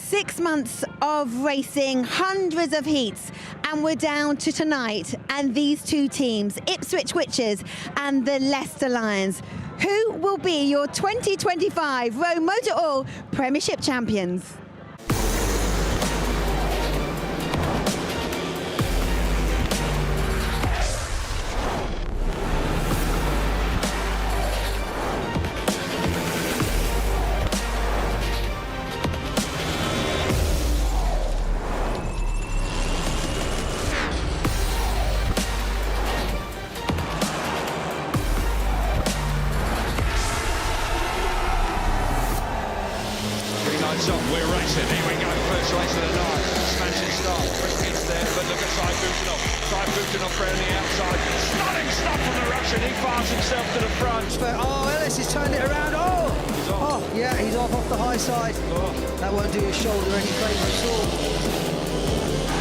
6 months of racing, hundreds of heats, and we're down to tonight and these two teams, Ipswich Witches and the Leicester Lions. Who will be your 2025 ROWE Motor Oil Premiership champions? We're racing, here we go, first race of the night, smashing start, Cricket's there, but look at Butinov round the outside, stunning stuff from the Russian, he fires himself to the front. Oh, Ellis has turned it around, yeah, he's off the high side. That won't do his shoulder any favour at all.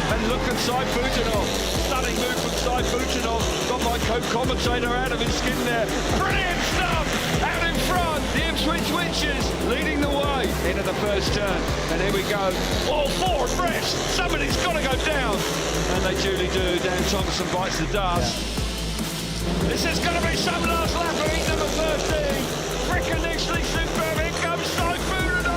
And look at Butinov, stunning move from Butinov, got my co-commentator out of his skin there, brilliant stuff, out in front, the Ipswich Witches leading the way into the first turn, and here we go, all forward rest, somebody's got to go down, and they duly do. Dan Thompson bites the dust. Yeah. This is going to be some last lap of heat number 13, Frick initially superb, here comes Butinov,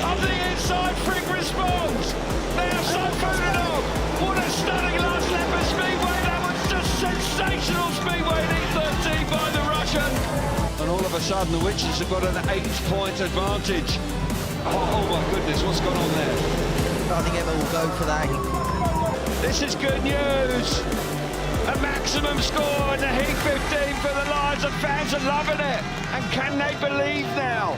on the inside, Frick responds, now Butinov, what a stunning last lap of speedway, that was just sensational speedway in E13 by the Russian. And all of a sudden the Witches have got an 8-point advantage. Oh my goodness, what's gone on there? I think Emma will go for that. This is good news. A maximum score in the Heat 15 for the Lions, and fans are loving it. And can they believe now?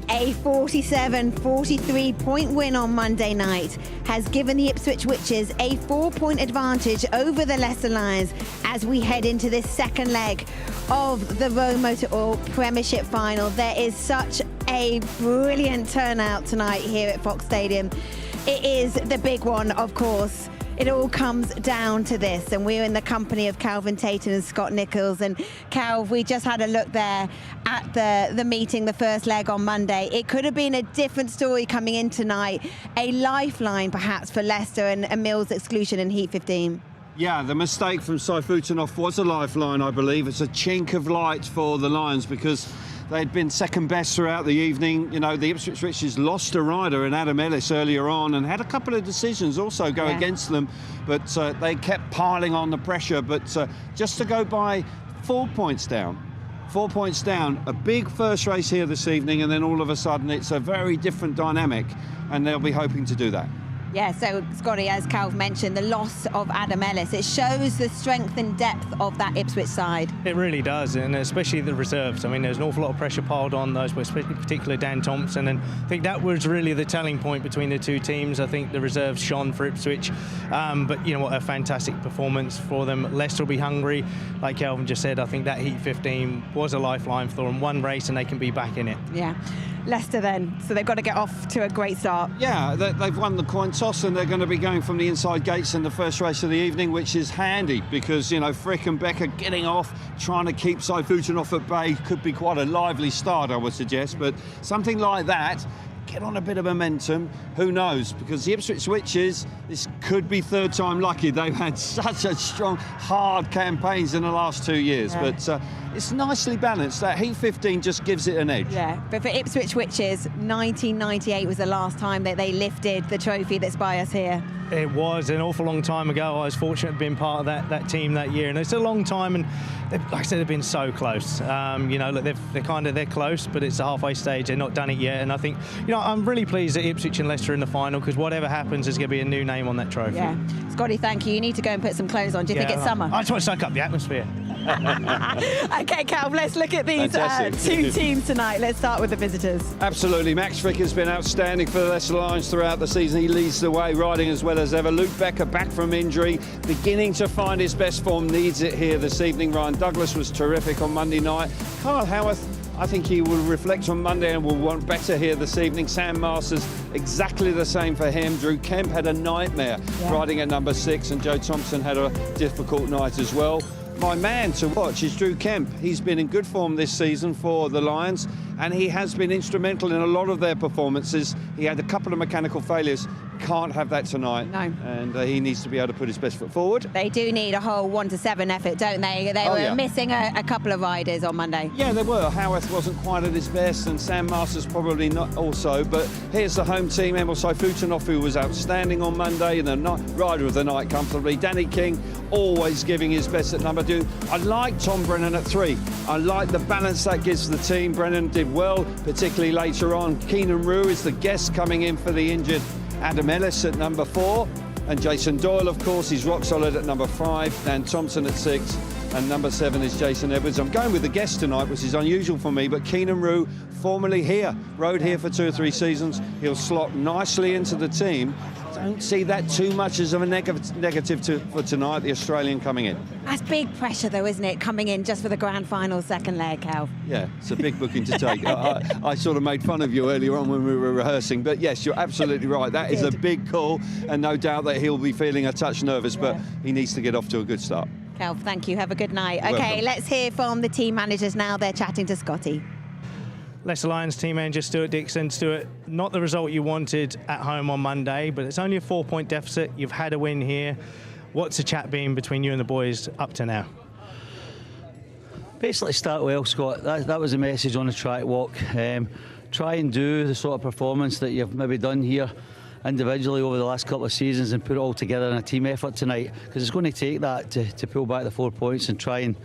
A 47-43 point win on Monday night has given the Ipswich Witches a 4-point advantage over the Leicester Lions as we head into this second leg of the ROWE Motor Oil Premiership final. There is such a brilliant turnout tonight here at Fox Stadium. It is the big one, of course. It all comes down to this, and we're in the company of Calvin Tatum and Scott Nichols. And Cal, we just had a look there at the meeting, the first leg on Monday. It could have been a different story coming in tonight, a lifeline perhaps for Leicester and Emil's exclusion in Heat 15. Yeah, the mistake from Butinov was a lifeline, I believe. It's a chink of light for the Lions because they'd been second best throughout the evening. You know, the Ipswich Witches lost a rider in Adam Ellis earlier on and had a couple of decisions also go against them, but they kept piling on the pressure. But just to go by 4 points down, a big first race here this evening, and then all of a sudden it's a very different dynamic, and they'll be hoping to do that. Yeah, so Scotty, as Cal mentioned, the loss of Adam Ellis, it shows the strength and depth of that Ipswich side. It really does, and especially the reserves. I mean, there's an awful lot of pressure piled on those, particularly Dan Thompson, and I think that was really the telling point between the two teams. I think the reserves shone for Ipswich, but you know what, a fantastic performance for them. Leicester will be hungry, like Calvin just said. I think that Heat 15 was a lifeline for them. One race and they can be back in it. Yeah. Leicester then, so they've got to get off to a great start. Yeah, they've won the coin toss and they're going to be going from the inside gates in the first race of the evening, which is handy because, you know, Frick and Becker getting off, trying to keep Butinov at bay could be quite a lively start, I would suggest, but something like that, get on a bit of momentum, who knows, because the Ipswich Witches, this could be third time lucky. They've had such a strong, hard campaigns in the last 2 years, but it's nicely balanced. That Heat 15 just gives it an edge. Yeah, but for Ipswich Witches, 1998 was the last time that they lifted the trophy that's by us here. It was an awful long time ago. I was fortunate to be part of that team that year, and it's a long time. And like I said, they've been so close. You know, look, they're close, but it's the halfway stage. They're not done it yet, and I think, you know, I'm really pleased that Ipswich and Leicester are in the final because whatever happens, there's going to be a new name on that trophy. Yeah, Scotty, thank you. You need to go and put some clothes on. Do you think it's summer? I just want to soak up the atmosphere. Okay, Cal, let's look at these two teams tonight. Let's start with the visitors. Absolutely. Max Frick has been outstanding for the Leicester Lions throughout the season. He leads the way, riding as well as ever. Luke Becker back from injury, beginning to find his best form, needs it here this evening. Ryan Douglas was terrific on Monday night. Carl Howarth, I think he will reflect on Monday and will want better here this evening. Sam Masters, exactly the same for him. Drew Kemp had a nightmare riding at number 6, and Joe Thompson had a difficult night as well. my man to watch is Drew Kemp. He's been in good form this season for the Lions, and he has been instrumental in a lot of their performances. He had a couple of mechanical failures. Can't have that tonight. No. And he needs to be able to put his best foot forward. They do need a whole 1 to 7 effort, don't they? They were missing a couple of riders on Monday. Yeah, they were. Howarth wasn't quite at his best, and Sam Masters probably not also. But here's the home team. Emil Saifutinov, who was outstanding on Monday, and the rider of the night comfortably. Danny King, always giving his best at number 2. I like Tom Brennan at 3. I like the balance that gives the team. Brennan did well, particularly later on. Keynan Rew is the guest coming in for the injured Adam Ellis at number 4, and Jason Doyle, of course, he's rock solid at number 5, Dan Thompson at 6, and number 7 is Jason Edwards. I'm going with the guest tonight, which is unusual for me, but Keynan Rew, formerly here, rode here for 2 or 3 seasons. He'll slot nicely into the team. Don't see that too much as of a negative for tonight, the Australian coming in. That's big pressure, though, isn't it? Coming in just for the grand final second leg, Cal. Yeah, it's a big booking to take. I sort of made fun of you earlier on when we were rehearsing, but yes, you're absolutely right. That is a big call, and no doubt that he'll be feeling a touch nervous, but he needs to get off to a good start. Cal, thank you. Have a good night. You're Okay, welcome. let's hear from the team managers now. They're chatting to Scotty. Leicester Lions team manager Stuart Dixon. Stuart, not the result you wanted at home on Monday, but it's only a 4-point deficit. You've had a win here. What's the chat been between you and the boys up to now? Basically start well, Scott. That was the message on the track walk. Try and do the sort of performance that you've maybe done here individually over the last couple of seasons and put it all together in a team effort tonight, because it's going to take that to pull back the 4 points and try and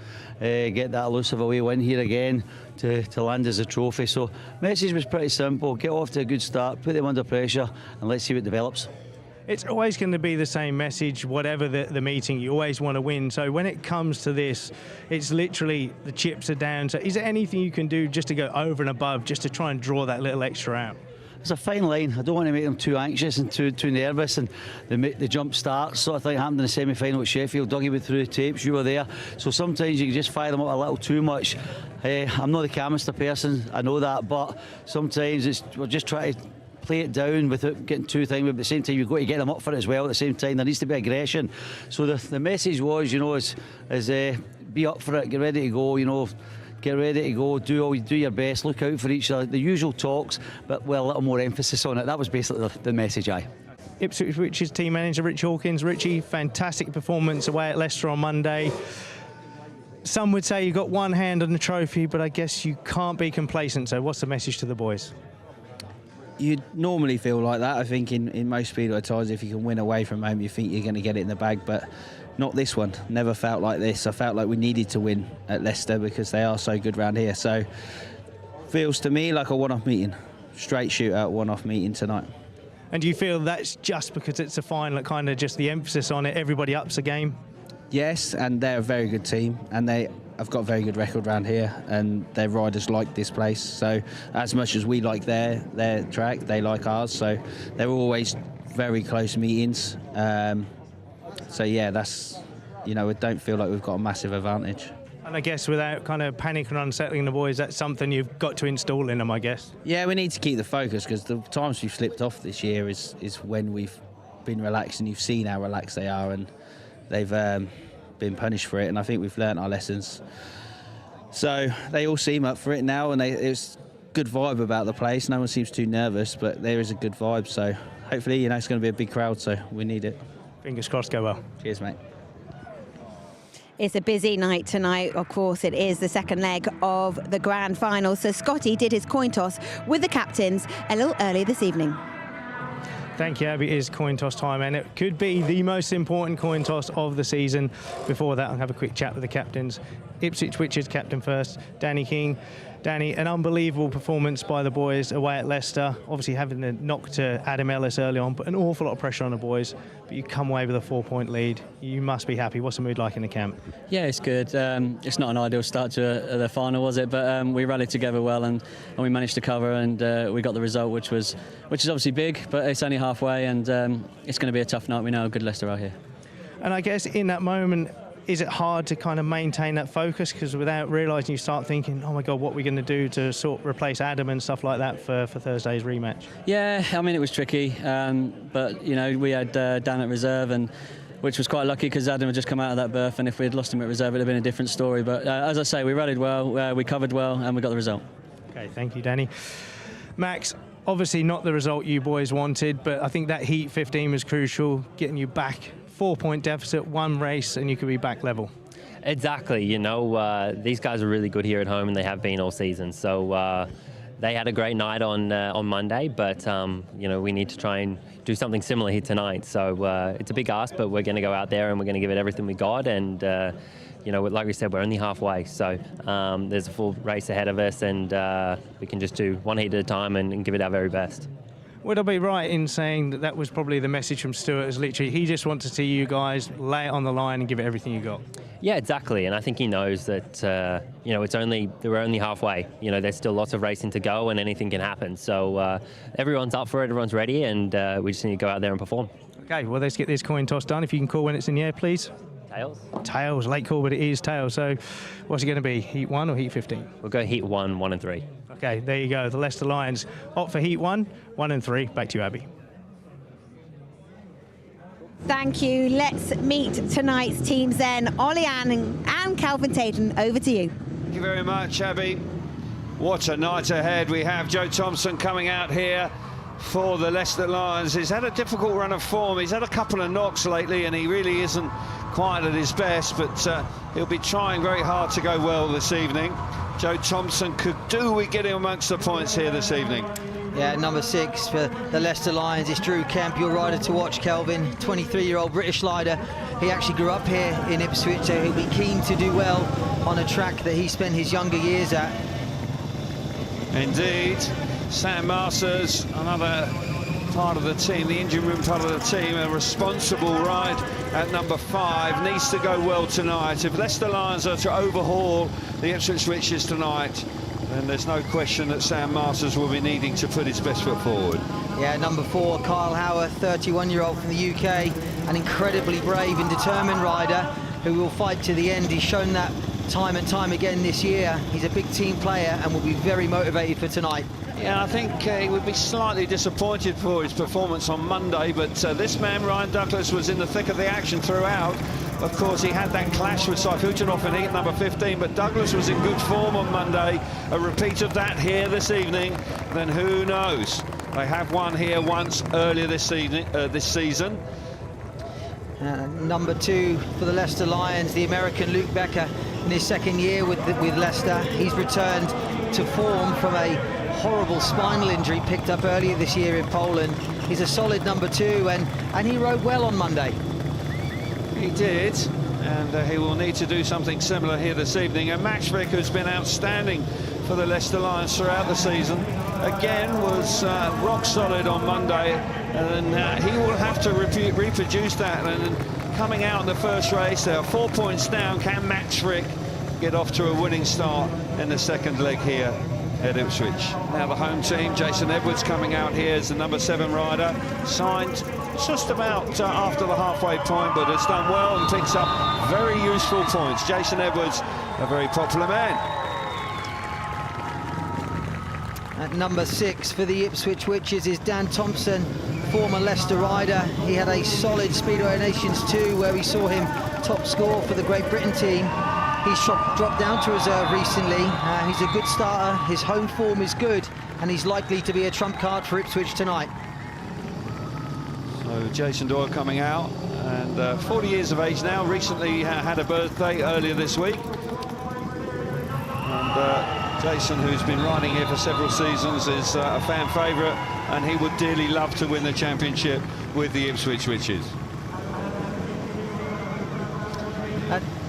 get that elusive away win here again to land as a trophy. So message was pretty simple: get off to a good start, put them under pressure, and let's see what develops. It's always going to be the same message, whatever the meeting, you always want to win. So when it comes to this, it's literally the chips are down. So is there anything you can do just to go over and above, just to try and draw that little extra out? It's a fine line. I don't want to make them too anxious and too nervous, and the jump starts sort of thing happened in the semi-final at Sheffield. Dougie went through the tapes, you were there, so sometimes you can just fire them up a little too much. I'm not the calmest person, I know that, but sometimes we're just trying to play it down without getting too thing, but at the same time you've got to get them up for it as well. At the same time there needs to be aggression. So the message was, is be up for it, get ready to go, get ready to go, do your best, look out for each other, the usual talks, but with a little more emphasis on it. That was basically the message. Ipswich's team manager Rich Hawkins. Richie, fantastic performance away at Leicester on Monday. Some would say you got one hand on the trophy, but I guess you can't be complacent, so what's the message to the boys? You'd normally feel like that. I think in most speedway ties, if you can win away from home, you think you're going to get it in the bag, but not this one. Never felt like this. I felt like we needed to win at Leicester because they are so good round here. So feels to me like a one-off meeting. Straight shootout, one-off meeting tonight. And do you feel that's just because it's a final, kind of just the emphasis on it, everybody ups a game? Yes, and they're a very good team, and they have got a very good record around here, and their riders like this place. So as much as we like their track, they like ours. So they're always very close meetings. So yeah, that's, we don't feel like we've got a massive advantage. And I guess without kind of panicking and unsettling the boys, that's something you've got to install in them, I guess. Yeah, we need to keep the focus, because the times we've slipped off this year is when we've been relaxed, and you've seen how relaxed they are, and they've been punished for it, and I think we've learnt our lessons. So they all seem up for it now, and it's good vibe about the place. No one seems too nervous, but there is a good vibe. So hopefully, it's going to be a big crowd, so we need it. Fingers crossed, go well. Cheers, mate. It's a busy night tonight. Of course, it is the second leg of the grand final. So Scotty did his coin toss with the captains a little earlier this evening. Thank you, Abby. It is coin toss time, and it could be the most important coin toss of the season. Before that, I'll have a quick chat with the captains. Ipswich Witches captain first, Danny King. Danny, an unbelievable performance by the boys away at Leicester. Obviously having the knock to Adam Ellis early on, but an awful lot of pressure on the boys. But you come away with a 4-point lead. You must be happy. What's the mood like in the camp? Yeah, it's good. It's not an ideal start to the final, was it? But we rallied together well, and we managed to cover, and we got the result, which is obviously big, but it's only halfway, and it's going to be a tough night. We know how good Leicester are here. And I guess in that moment, is it hard to kind of maintain that focus? Because without realising, you start thinking, oh my God, what are we going to do to sort of replace Adam and stuff like that for Thursday's rematch? Yeah, I mean, it was tricky, but we had Dan at reserve, and which was quite lucky because Adam had just come out of that berth, and if we had lost him at reserve, it would have been a different story. But as I say, we rallied well, we covered well, and we got the result. Okay, thank you, Danny. Max, obviously not the result you boys wanted, but I think that heat 15 was crucial, getting you back 4-point deficit, one race, and you could be back level. Exactly, you know, these guys are really good here at home, and they have been all season. So they had a great night on Monday, but you know, we need to try and do something similar here tonight. So it's a big ask, but we're going to go out there and we're going to give it everything we got. And you know, like we said, we're only halfway, so there's a full race ahead of us, and we can just do one heat at a time and give it our very best. Would I be right in saying that that was probably the message from Stuart, is literally he just wants to see you guys lay it on the line and give it everything you got? Yeah, exactly, and I think he knows that you know, we're only halfway. You know, there's still lots of racing to go, and anything can happen. So everyone's up for it, everyone's ready, and we just need to go out there and perform. Okay, well, let's get this coin toss done. If you can call when it's in the air, please. Tails. Tails, late call, but it is tails. So what's it going to be, heat 1 or heat 15? We'll go heat 1, 1 and 3. Okay, there you go. The Leicester Lions opt for heat 1, 1 and 3. Back to you, Abby. Thank you. Let's meet tonight's teams then. Ollie Ann and Calvin Tatum, over to you. Thank you very much, Abby. What a night ahead. We have Joe Thompson coming out here for the Leicester Lions. He's had a difficult run of form. He's had a couple of knocks lately, and he really isn't quite at his best, but he'll be trying very hard to go well this evening. Joe Thompson, do we get him amongst the points here this evening? Yeah, number 6 for the Leicester Lions is Drew Kemp, your rider to watch, Kelvin. 23-year-old British rider. He actually grew up here in Ipswich, so he'll be keen to do well on a track that he spent his younger years at. Indeed. Sam Masters, another part of the team, the engine room part of the team, a responsible ride at number 5, needs to go well tonight. If Leicester Lions are to overhaul the Ipswich Witches tonight, then there's no question that Sam Masters will be needing to put his best foot forward. Yeah, number 4, Kyle Howard, 31-year-old from the UK, an incredibly brave and determined rider who will fight to the end. He's shown that time and time again this year. He's a big team player and will be very motivated for tonight. Yeah, I think he would be slightly disappointed for his performance on Monday, but this man, Ryan Douglas, was in the thick of the action throughout. Of course, he had that clash with Saifutinov in heat number 15, but Douglas was in good form on Monday. A repeat of that here this evening, then who knows? They have won here once earlier this season. Number 2 for the Leicester Lions, the American Luke Becker, in his second year with Leicester. He's returned to form from a horrible spinal injury picked up earlier this year in Poland. He's a solid number 2, and he rode well on Monday. He did, and he will need to do something similar here this evening. And Max Frick, who's been outstanding for the Leicester Lions throughout the season, again was rock solid on Monday, and he will have to reproduce that. And coming out in the first race, they are 4 points down. Can Max Frick get off to a winning start in the second leg here at Ipswich? Now the home team, Jason Edwards coming out here as the number 7 rider, signed just about after the halfway point, but has done well and picks up very useful points. Jason Edwards, a very popular man. At number 6 for the Ipswich Witches is Dan Thompson, former Leicester rider. He had a solid Speedway Nations 2 where we saw him top score for the Great Britain team. He's dropped down to reserve recently. He's a good starter, his home form is good, and he's likely to be a trump card for Ipswich tonight. So Jason Doyle coming out, and 40 years of age now, recently had a birthday earlier this week. And Jason, who's been riding here for several seasons, is a fan favourite, and he would dearly love to win the championship with the Ipswich Witches.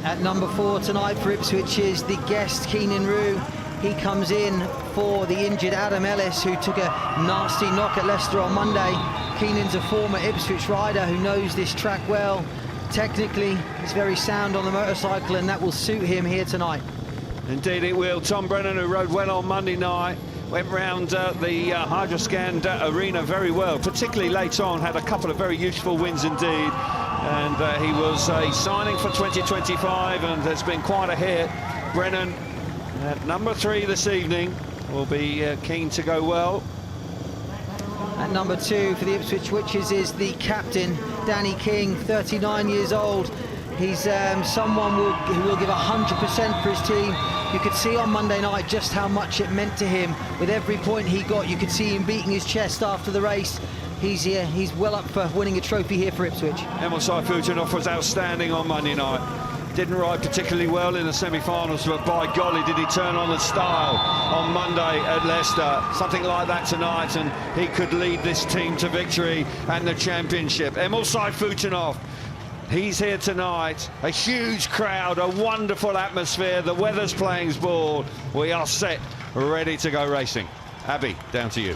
At number 4 tonight for Ipswich is the guest, Keynan Rew. He comes in for the injured Adam Ellis, who took a nasty knock at Leicester on Monday. Keenan's a former Ipswich rider who knows this track well. Technically, he's very sound on the motorcycle, and that will suit him here tonight. Indeed it will. Tom Brennan, who rode well on Monday night, went round the Hydroscand Arena very well, particularly late on, had a couple of very useful wins indeed. And he was a signing for 2025 and has been quite a hit. Brennan at number 3 this evening will be keen to go well. At number 2 for the Ipswich Witches is the captain, Danny King, 39 years old. He's someone who will give 100% for his team. You could see on Monday night just how much it meant to him. With every point he got, you could see him beating his chest after the race. He's well up for winning a trophy here for Ipswich. Emil Saifutinov was outstanding on Monday night. Didn't ride particularly well in the semi-finals, but by golly, did he turn on the style on Monday at Leicester. Something like that tonight, and he could lead this team to victory and the championship. Emil Saifutinov, he's here tonight. A huge crowd, a wonderful atmosphere. The weather's playing his ball. We are set, ready to go racing. Abby, down to you.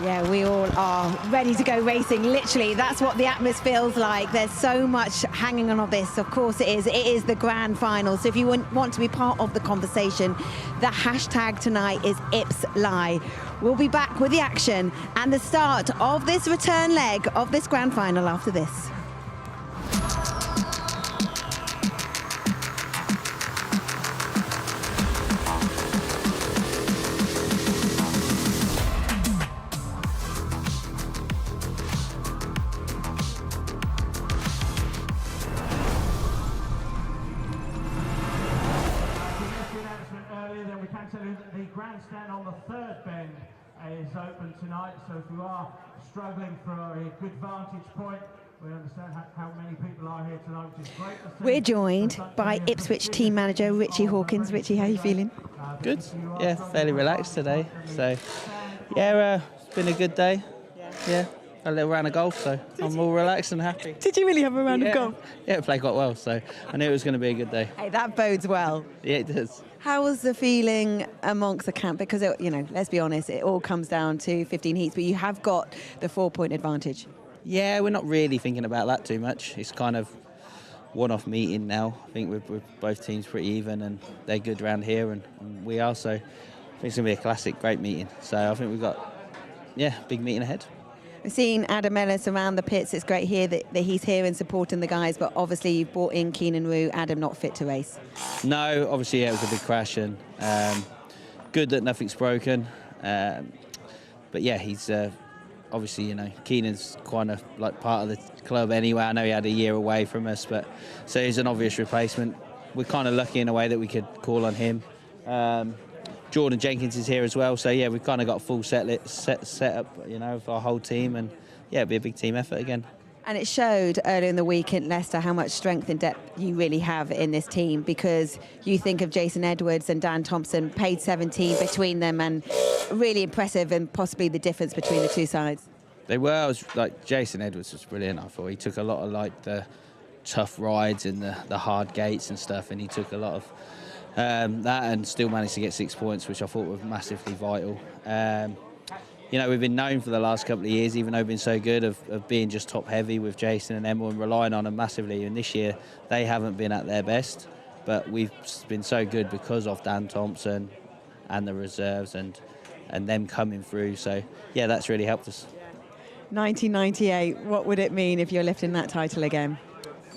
Yeah, we all are ready to go racing, literally. That's what the atmosphere feels like. There's so much hanging on this. Of course it is. It is the grand final. So if you want to be part of the conversation, the hashtag tonight is IpsLi. We'll be back with the action and the start of this return leg of this grand final after this. Grandstand on the third bend is open tonight, so if you are struggling for a good vantage point, we understand how many people are here tonight, which is great. We're joined by Ipswich team manager Richie Hawkins. Richie, how are you feeling? Good. Yeah, fairly relaxed today. So, yeah, it's been a good day. Yeah, a little round of golf, so I'm all relaxed and happy. Did you really have a round of golf? Yeah, it played quite well, so I knew it was going to be a good day. Hey, that bodes well. Yeah, it does. How was the feeling amongst the camp? Because, let's be honest, it all comes down to 15 heats, but you have got the 4-point advantage. Yeah, we're not really thinking about that too much. It's kind of one-off meeting now. I think we're both teams pretty even, and they're good around here, and we are. So I think it's going to be a classic, great meeting. So I think we've got, big meeting ahead. We've seen Adam Ellis around the pits. It's great here that he's here and supporting the guys, but obviously you've brought in Keynan Rew. Adam not fit to race. No, obviously, it was a big crash, and good that nothing's broken. But yeah, he's obviously, Keynan's kind of like part of the club anyway. I know he had a year away from us, but so he's an obvious replacement. We're kind of lucky in a way that we could call on him. Jordan Jenkins is here as well, so yeah, we've kind of got a full set up, for our whole team, and yeah, it'll be a big team effort again. And it showed earlier in the week in Leicester how much strength and depth you really have in this team, because you think of Jason Edwards and Dan Thompson, paid 17 between them, and really impressive, and possibly the difference between the two sides. They were. Jason Edwards was brilliant, I thought. He took a lot of the tough rides and the hard gates and stuff, and he took a lot of that and still managed to get 6 points, which I thought were massively vital. We've been known for the last couple of years, even though we've been so good, of being just top heavy with Jason and Emma and relying on them massively. And this year, they haven't been at their best, but we've been so good because of Dan Thompson and the reserves and them coming through. So, yeah, that's really helped us. 1998, what would it mean if you're lifting that title again?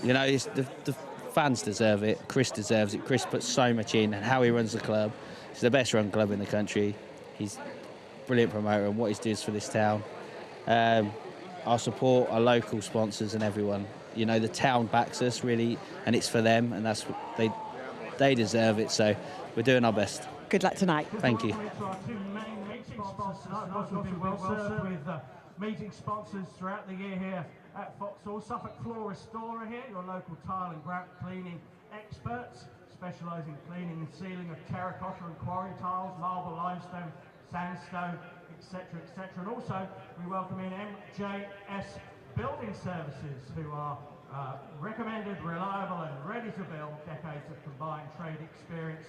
It's the fans deserve it. Chris deserves it. Chris puts so much in, and how he runs the club. It's the best run club in the country. He's a brilliant promoter, and what he does for this town. Our support, our local sponsors and everyone. The town backs us really, and it's for them, and that's what they deserve it. So we're doing our best. Good luck tonight. Thank you. Meeting sponsors throughout the year here at Foxhall. Suffolk Floor Restorer here, your local tile and grout cleaning experts, specialising in cleaning and sealing of terracotta and quarry tiles, marble, limestone, sandstone, etc., etc. And also we welcome in MJS Building Services, who are recommended, reliable and ready to build, decades of combined trade experience.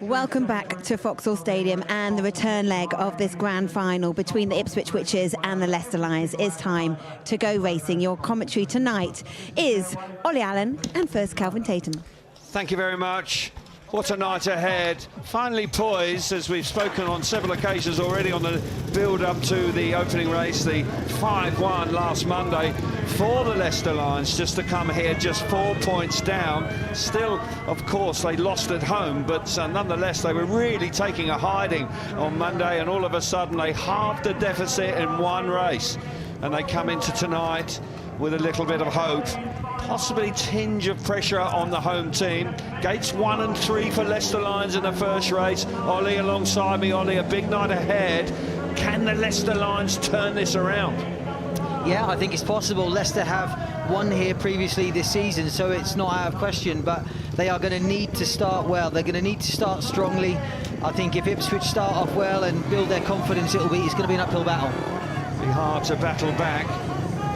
Welcome back to Foxhall Stadium and the return leg of this grand final between the Ipswich Witches and the Leicester Lions. It's time to go racing. Your commentary tonight is Ollie Allen and first Calvin Tatum. Thank you very much. What a night ahead. Finally poised, as we've spoken on several occasions already on the build-up to the opening race, the 5-1 last Monday for the Leicester Lions, just to come here just 4 points down. Still, of course, they lost at home, but nonetheless, they were really taking a hiding on Monday, and all of a sudden they halved the deficit in one race. And they come into tonight with a little bit of hope. Possibly tinge of pressure on the home team. Gates 1 and 3 for Leicester Lions in the first race. Ollie alongside me. Ollie, a big night ahead. Can the Leicester Lions turn this around? Yeah, I think it's possible. Leicester have won here previously this season, so it's not out of question, but they are going to need to start well. They're going to need to start strongly. I think if Ipswich start off well and build their confidence, it's going to be an uphill battle. Be hard to battle back.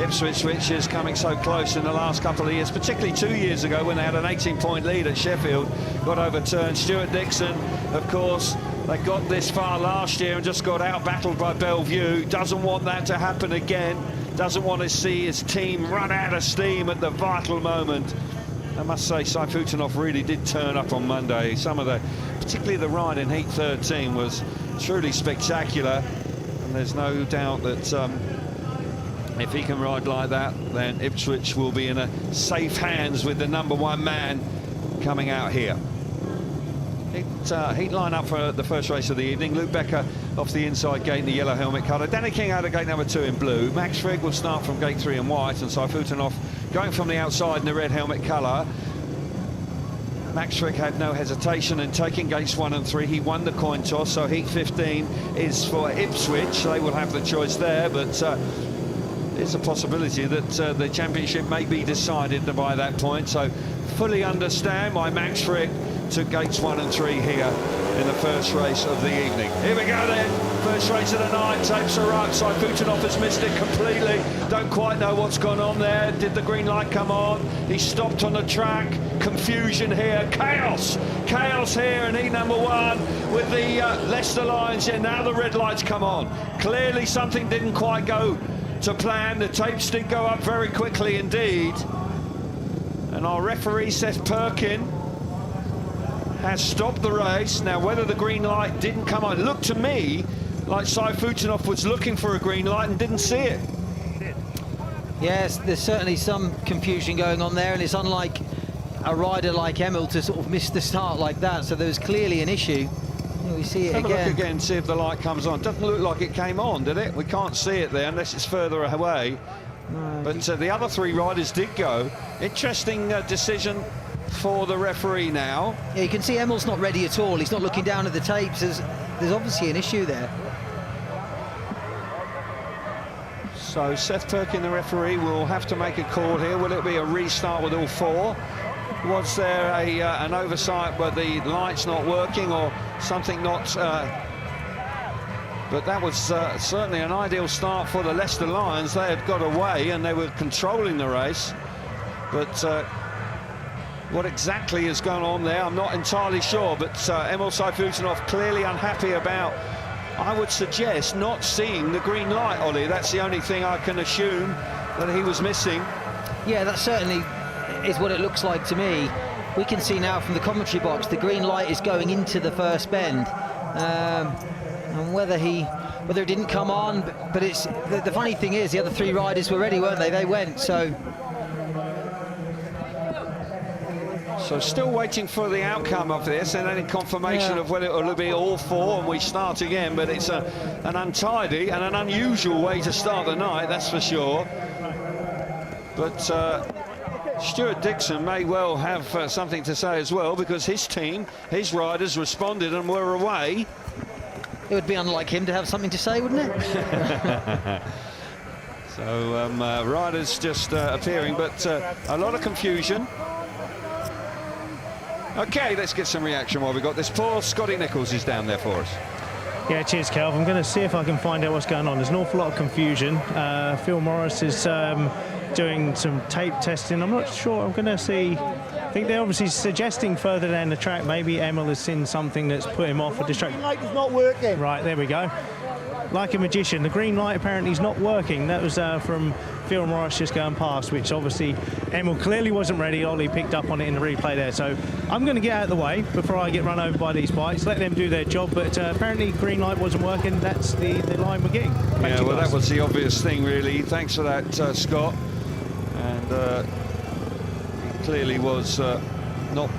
Ipswich, which is coming so close in the last couple of years, particularly 2 years ago when they had an 18-point lead at Sheffield, got overturned. Stuart Dixon, of course, they got this far last year and just got out-battled by Bellevue. Doesn't want that to happen again. Doesn't want to see his team run out of steam at the vital moment. I must say, Saifutinov really did turn up on Monday. Some of the, particularly the ride in Heat 13 was truly spectacular. And there's no doubt that if he can ride like that, then Ipswich will be in a safe hands with the #1 man coming out here. Heat line up for the first race of the evening. Luke Becker off the inside gate in the yellow helmet colour. Danny King out of gate number 2 in blue. Max Frigg will start from gate 3 in white, and Saifutinov going from the outside in the red helmet colour. Max Frigg had no hesitation in taking gates 1 and 3. He won the coin toss, so Heat 15 is for Ipswich. They will have the choice there, but it's a possibility that the championship may be decided by that point. So fully understand why Max Frigg took gates 1 and 3 here in the first race of the evening. Here we go then, first race of the night. Tapes are up. Saifutinov has missed it completely. Don't quite know what's gone on there. Did the green light come on? He stopped on the track. Confusion here, chaos here in heat #1 with the Leicester Lions. And now the red lights come on. Clearly something didn't quite go to plan. The tapes did go up very quickly indeed. And our referee, Seth Perkin, has stopped the race. Now, whether the green light didn't come on, it looked to me like Saifutinov was looking for a green light and didn't see it. Yes, there's certainly some confusion going on there, and it's unlike a rider like Emil to sort of miss the start like that, so there was clearly an issue. Here we see it Have again. a look again, see if the light comes on. Doesn't look like it came on, did it? We can't see it there unless it's further away. No, but the other 3 riders did go. Interesting decision for the referee now. Yeah, you can see Emil's not ready at all. He's not looking down at the tapes. There's obviously an issue there. So Seth Perkin, the referee, will have to make a call here. Will it be a restart with all 4? Was there an oversight where the light's not working or something not... but that was certainly an ideal start for the Leicester Lions. They had got away and they were controlling the race. But what exactly has gone on there, I'm not entirely sure. But Emil Saifutinov clearly unhappy about, I would suggest, not seeing the green light, Ollie. That's the only thing I can assume that he was missing. Yeah, that certainly is what it looks like to me. We can see now from the commentary box the green light is going into the first bend. And whether it didn't come on, but it's the funny thing is the other 3 riders were ready, weren't they? They went, so still waiting for the outcome of this and any confirmation of whether it will be all 4 and we start again. But it's an untidy and an unusual way to start the night, that's for sure. But Stuart Dixon may well have something to say as well, because his team, his riders responded and were away. It would be unlike him to have something to say, wouldn't it? So riders just appearing, but a lot of confusion. OK, let's get some reaction while we got this. Poor Scotty Nichols is down there for us. Yeah, cheers, Kelv. I'm going to see if I can find out what's going on. There's an awful lot of confusion. Phil Morris is doing some tape testing. I'm not sure. I'm going to see. I think they're obviously suggesting further down the track maybe Emil has seen something that's put him off a distraction. The green light is not working. Right, there we go. Like a magician, the green light apparently is not working. That was from Phil Morris just going past, which obviously Emil clearly wasn't ready. Ollie picked up on it in the replay there. So I'm going to get out of the way before I get run over by these bikes, let them do their job. But apparently green light wasn't working. That's the line we're getting. Yeah, well, that was the obvious thing, really. Thanks for that, Scott. And he clearly was not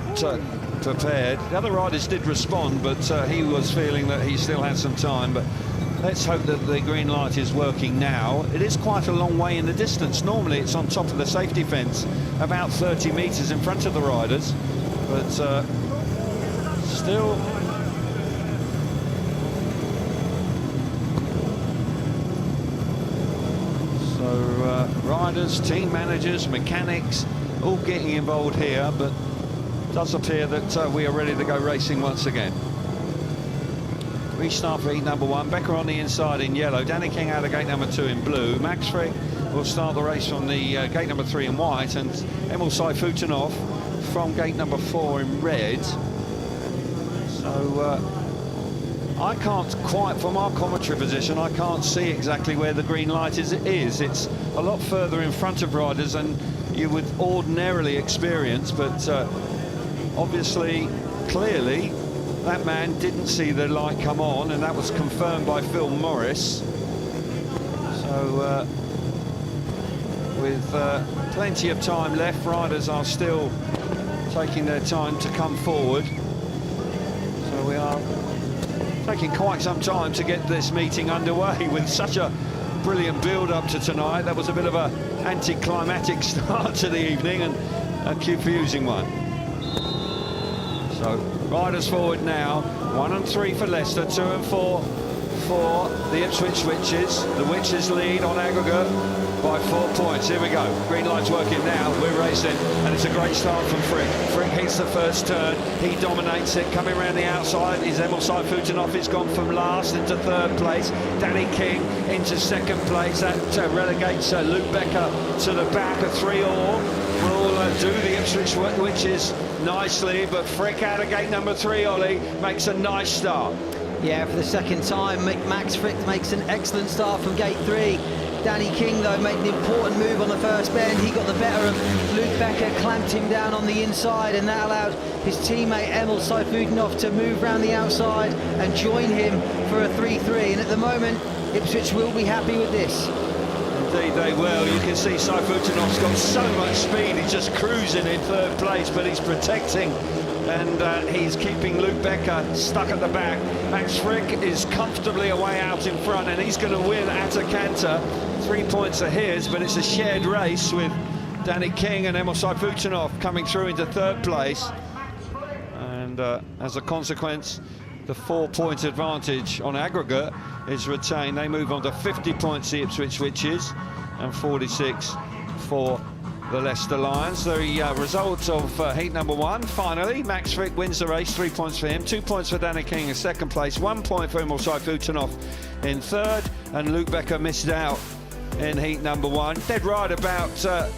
prepared. The other riders did respond, but he was feeling that he still had some time. But let's hope that the green light is working now. It is quite a long way in the distance. Normally it's on top of the safety fence, about 30 metres in front of the riders. But still... So riders, team managers, mechanics, all getting involved here, but it does appear that we are ready to go racing once again. Restart for heat number 1. Becker on the inside in yellow. Danny King out of gate number 2 in blue. Max Frick will start the race from the gate number 3 in white, and Emil Sayfutunov from gate number 4 in red. So I can't quite, from our commentary position, I can't see exactly where the green light is. It's a lot further in front of riders than you would ordinarily experience, but obviously, clearly, that man didn't see the light come on, and that was confirmed by Phil Morris. So with plenty of time left, riders are still taking their time to come forward. So we are taking quite some time to get this meeting underway with such a brilliant build-up to tonight. That was a bit of a anticlimactic start to the evening, and a confusing one. So riders forward now. 1 and 3 for Leicester, 2 and 4 for the Ipswich Witches. The Witches lead on aggregate by 4 points. Here we go. Green light's working now. We're racing, and it's a great start from Frick. Frick hits the first turn. He dominates it. Coming around the outside is Emil Sayfutunov. He's gone from last into 3rd place. Danny King into 2nd place. That relegates Luke Becker to the back of 3 all. Will do the Ipswich Witches nicely, but Frick out of gate number 3, Ollie, makes a nice start. Yeah, for the second time, Max Frick makes an excellent start from gate 3. Danny King, though, made an important move on the first bend. He got the better of Luke Becker, clamped him down on the inside, and that allowed his teammate Emil Sayfutunov to move round the outside and join him for a 3-3. And at the moment, Ipswich will be happy with this. Indeed they will. You can see Sayfutunov's got so much speed. He's just cruising in 3rd place, but he's protecting, and he's keeping Luke Becker stuck at the back. Max Frick is comfortably away out in front, and he's going to win at a canter. 3 points are his, but it's a shared race with Danny King and Emil Sayfutunov coming through into 3rd place. And as a consequence, the 4-point advantage on aggregate is retained. They move on to 50 points, the Ipswich Witches, and 46 for the Leicester Lions. The result of heat number 1, finally, Max Frick wins the race, 3 points for him, 2 points for Danny King in 2nd place, 1 point for Emil Sayfutunov in 3rd, and Luke Becker missed out in heat number 1. Dead right about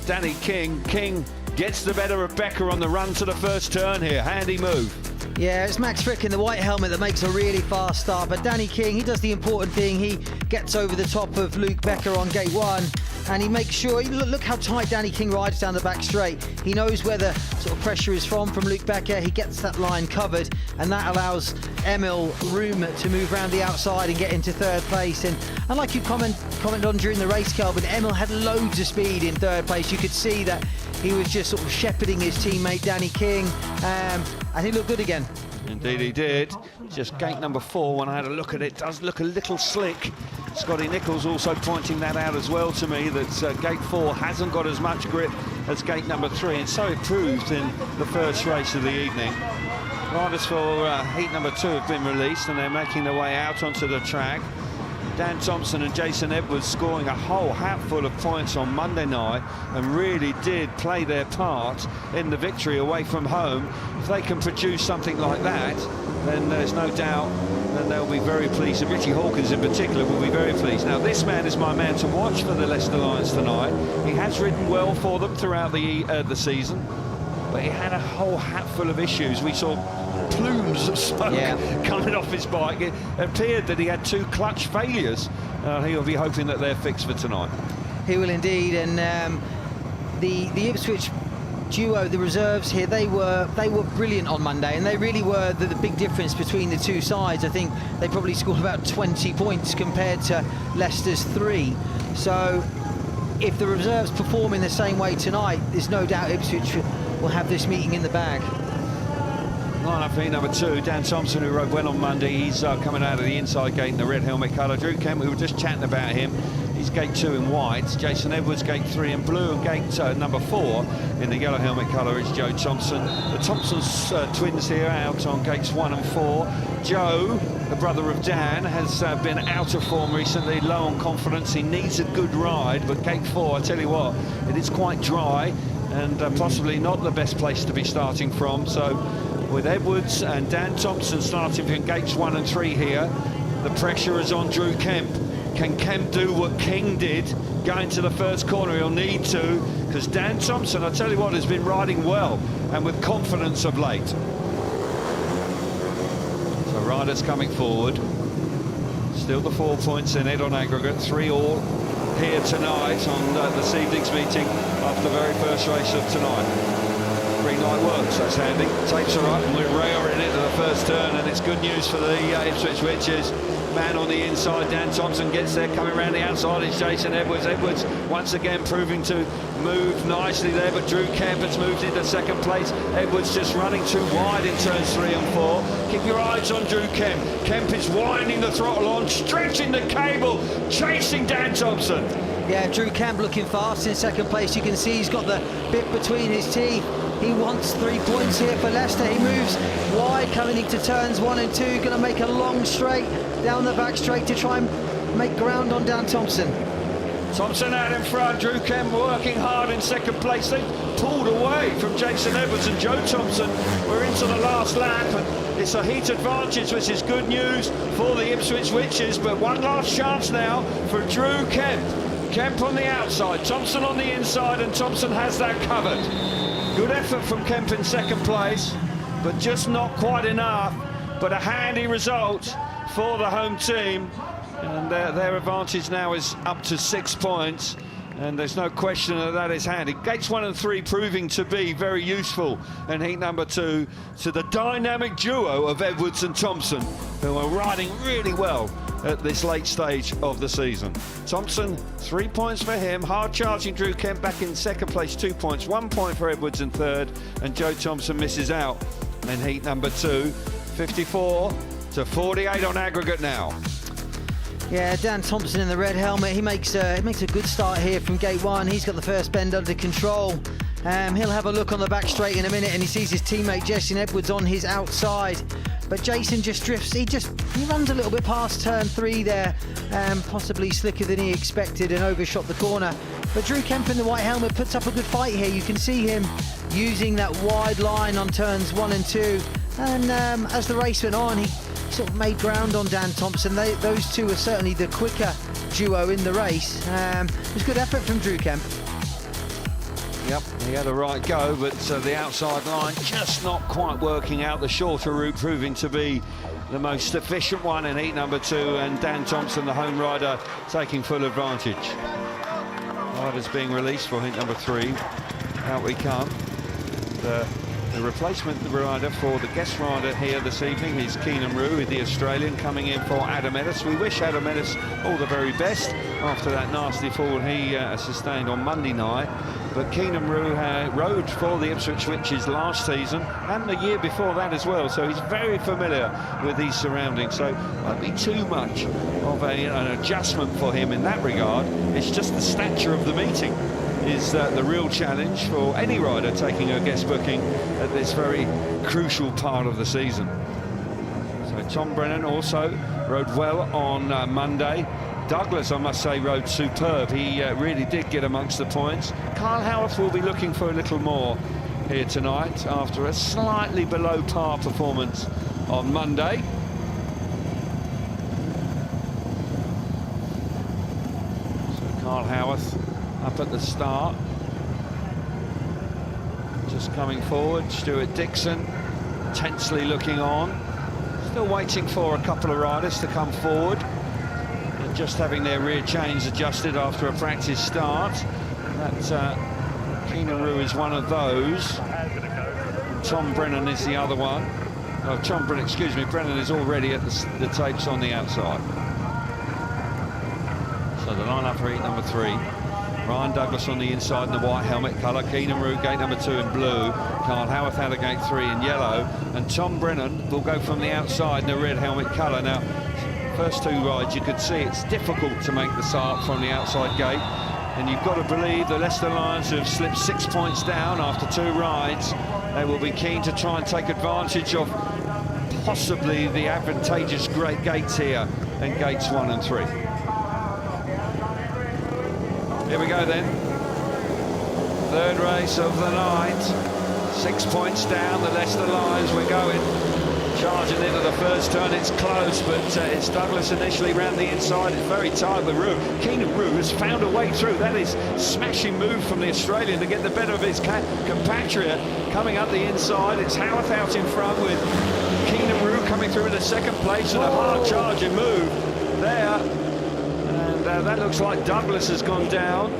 Danny King. King gets the better of Becker on the run to the first turn here. Handy move. Yeah, it's Max Frick in the white helmet that makes a really fast start, but Danny King, he does the important thing. He gets over the top of Luke Becker on gate 1, and he makes sure, look how tight Danny King rides down the back straight. He knows where the sort of pressure is from Luke Becker. He gets that line covered, and that allows Emil room to move around the outside and get into 3rd place. And like you commented on during the race, Kelvin, Emil had loads of speed in 3rd place. You could see that he was just sort of shepherding his teammate Danny King, and he looked good again. Indeed he did. Just gate number 4, when I had a look at it, does look a little slick. Scotty Nichols also pointing that out as well to me, that gate 4 hasn't got as much grip as gate number 3, and so it proved in the first race of the evening. Riders for heat number 2 have been released, and they're making their way out onto the track. Dan Thompson and Jason Edwards scoring a whole hatful of points on Monday night, and really did play their part in the victory away from home. If they can produce something like that, then there's no doubt that they'll be very pleased, and Richie Hawkins in particular will be very pleased. Now, this man is my man to watch for the Leicester Lions tonight. He has ridden well for them throughout the season, but he had a whole hatful of issues. We saw plumes of smoke coming off his bike. It appeared that he had 2 clutch failures. He'll be hoping that they're fixed for tonight. He will indeed, and the Ipswich duo, the reserves here, they were brilliant on Monday, and they really were the big difference between the two sides. I think they probably scored about 20 points compared to Leicester's 3. So if the reserves perform in the same way tonight, there's no doubt Ipswich will have this meeting in the bag. Line up for number 2, Dan Thompson, who rode well on Monday. He's coming out of the inside gate in the red helmet colour. Drew Kemp, we were just chatting about him. He's gate 2 in white. Jason Edwards, gate 3 in blue, and gate number 4 in the yellow helmet colour is Joe Thompson. The Thompson's twins here out on gates 1 and 4. Joe, the brother of Dan, has been out of form recently, low on confidence. He needs a good ride, but gate 4, I tell you what, it is quite dry and possibly not the best place to be starting from. So with Edwards and Dan Thompson starting from gates 1 and 3 here, the pressure is on Drew Kemp. Can Kemp do what King did, going to the first corner? He'll need to, because Dan Thompson, I tell you what, has been riding well and with confidence of late. So riders coming forward. Still the 4 points in it on aggregate, 3 all here tonight on this evening's meeting after the very first race of tonight. Green light works, that's handy. Tapes are up and we're raring into the first turn, and it's good news for the Ipswich Witches. Man on the inside, Dan Thompson gets there, coming around the outside is Jason Edwards. Edwards once again proving to move nicely there, but Drew Kemp has moved into second place. Edwards just running too wide in turns 3 and 4. Keep your eyes on Drew Kemp. Kemp is winding the throttle on, stretching the cable, chasing Dan Thompson. Yeah, Drew Kemp looking fast in second place. You can see he's got the bit between his teeth. He wants 3 points here for Leicester. He moves wide coming into turns 1 and 2. Going to make a long straight down the back straight to try and make ground on Dan Thompson. Thompson out in front. Drew Kemp working hard in second place. They pulled away from Jason Edwards and Joe Thompson. We're into the last lap, and it's a heat advantage, which is good news for the Ipswich Witches. But one last chance now for Drew Kemp. Kemp on the outside, Thompson on the inside, and Thompson has that covered. Good effort from Kemp in second place, but just not quite enough. But a handy result for the home team, and their advantage now is up to 6 points, and there's no question that is handy. Gates 1 and 3 proving to be very useful in heat number 2 to the dynamic duo of Edwards and Thompson, who are riding really well at this late stage of the season. Thompson, 3 points for him. Hard charging Drew Kemp back in second place, 2 points, 1 point for Edwards in third, and Joe Thompson misses out in heat number 2. 54 to 48 on aggregate now. Yeah, Dan Thompson in the red helmet. He makes a good start here from gate 1. He's got the first bend under control. He'll have a look on the back straight in a minute, and he sees his teammate Jason Edwards on his outside. But Jason just drifts. He runs a little bit past turn 3 there, possibly slicker than he expected, and overshot the corner. But Drew Kemp in the white helmet puts up a good fight here. You can see him using that wide line on turns 1 and 2. And as the race went on, he sort of made ground on Dan Thompson. Those two are certainly the quicker duo in the race. It was good effort from Drew Kemp. Yep, he had a right go, but the outside line just not quite working out. The shorter route proving to be the most efficient one in heat number 2, and Dan Thompson, the home rider, taking full advantage. Riders being released for heat number 3. Out we come. The replacement rider for the guest rider here this evening is Keynan Rew, the Australian, coming in for Adam Ellis. We wish Adam Ellis all the very best after that nasty fall he sustained on Monday night. But Keynan Rew rode for the Ipswich Witches last season and the year before that as well, so he's very familiar with these surroundings, so won't be too much of an adjustment for him in that regard. It's just the stature of the meeting is the real challenge for any rider taking a guest booking at this very crucial part of the season. So Tom Brennan also rode well on Monday. Douglas, I must say, rode superb. He really did get amongst the points. Carl Howarth will be looking for a little more here tonight after a slightly below par performance on Monday. So Carl Howarth up at the start, just coming forward. Stuart Dixon tensely looking on, still waiting for a couple of riders to come forward. just having their rear chains adjusted after a practice start. That Keynan Rew is one of those. Tom Brennan is the other one. Oh, Tom Brennan, excuse me, Brennan is already at the tapes on the outside. So the line-up for heat number 3. Ryan Douglas on the inside in the white helmet colour. Keynan Rew, gate number 2 in blue. Carl Howarth out of gate 3 in yellow. And Tom Brennan will go from the outside in the red helmet colour. Now, first 2 rides, you could see it's difficult to make the start from the outside gate. And you've got to believe the Leicester Lions, who have slipped 6 points down after 2 rides, they will be keen to try and take advantage of possibly the advantageous great gates here in gates 1 and 3. Here we go then. 3rd race of the night. 6 points down, the Leicester Lions. We're going. Charging into the first turn, it's close, but it's Douglas initially round the inside. It's very tight with Rew. Keynan Rew has found a way through. That is smashing move from the Australian to get the better of his compatriot. Coming up the inside, it's Howarth out in front with Keynan Rew coming through in the 2nd place, and a hard charging move there. And that looks like Douglas has gone down.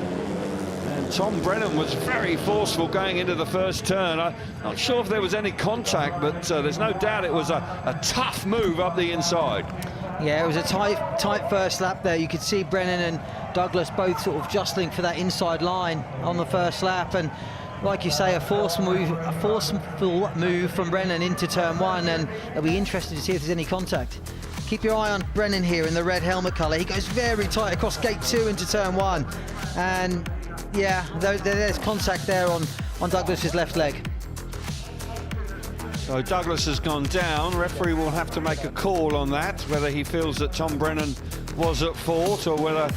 Tom Brennan was very forceful going into the first turn. I'm not sure if there was any contact, but there's no doubt it was a tough move up the inside. Yeah, it was a tight first lap there. You could see Brennan and Douglas both sort of jostling for that inside line on the first lap, and like you say, a forceful move from Brennan into turn 1, and it'll be interesting to see if there's any contact. Keep your eye on Brennan here in the red helmet colour. He goes very tight across gate 2 into turn 1, and yeah, there's contact there on Douglas's left leg. So Douglas has gone down. Referee will have to make a call on that, whether he feels that Tom Brennan was at fault or whether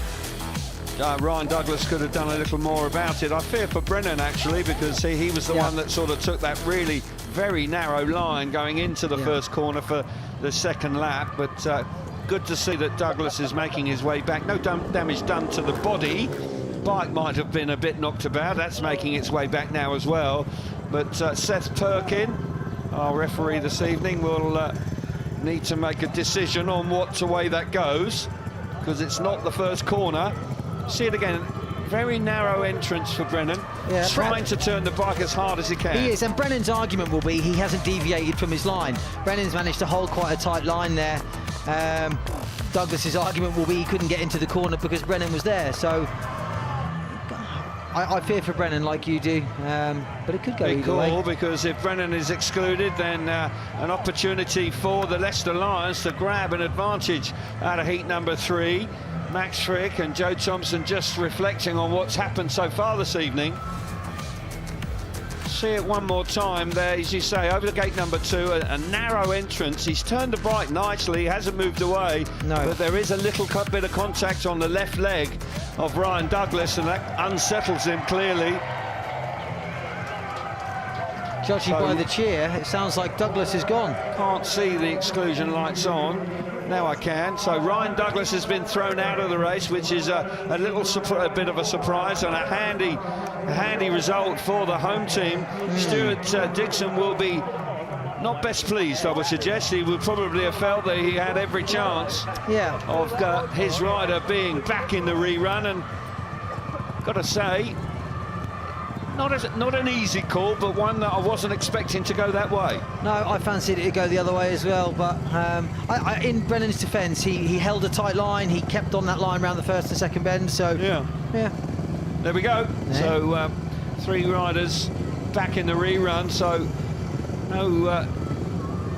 Ryan Douglas could have done a little more about it. I fear for Brennan, actually, because he was the one that sort of took that really very narrow line going into the first corner for the 2nd lap. But good to see that Douglas is making his way back. No damage done to the body. Bike might have been a bit knocked about. That's making its way back now as well. But Seth Perkin, our referee this evening, will need to make a decision on what way that goes, because it's not the first corner. See it again, very narrow entrance for Brennan, trying to turn the bike as hard as he can. He is, and Brennan's argument will be he hasn't deviated from his line. Brennan's managed to hold quite a tight line there. Douglas's argument will be he couldn't get into the corner because Brennan was there. So I fear for Brennan, like you do, but it could go either way. Because if Brennan is excluded, then an opportunity for the Leicester Lions to grab an advantage out of heat number 3. Max Frick and Joe Thompson just reflecting on what's happened so far this evening. See it one more time there, as you say, over the gate number 2, a narrow entrance. He's turned the bike nicely, he hasn't moved away, but there is a little bit of contact on the left leg of Ryan Douglas, and that unsettles him clearly. Judging by the cheer, it sounds like Douglas is gone. Can't see the exclusion lights on. Now I can. So Ryan Douglas has been thrown out of the race, which is a bit of a surprise and a handy result for the home team. Stuart Dixon will be not best pleased, I would suggest. He would probably have felt that he had every chance of his rider being back in the rerun, and got to say, not an easy call, but one that I wasn't expecting to go that way. No, I fancied it to go the other way as well, but in Brennan's defence, he held a tight line, he kept on that line around the first and second bend, so... Yeah. There we go. Yeah. So 3 riders back in the rerun, so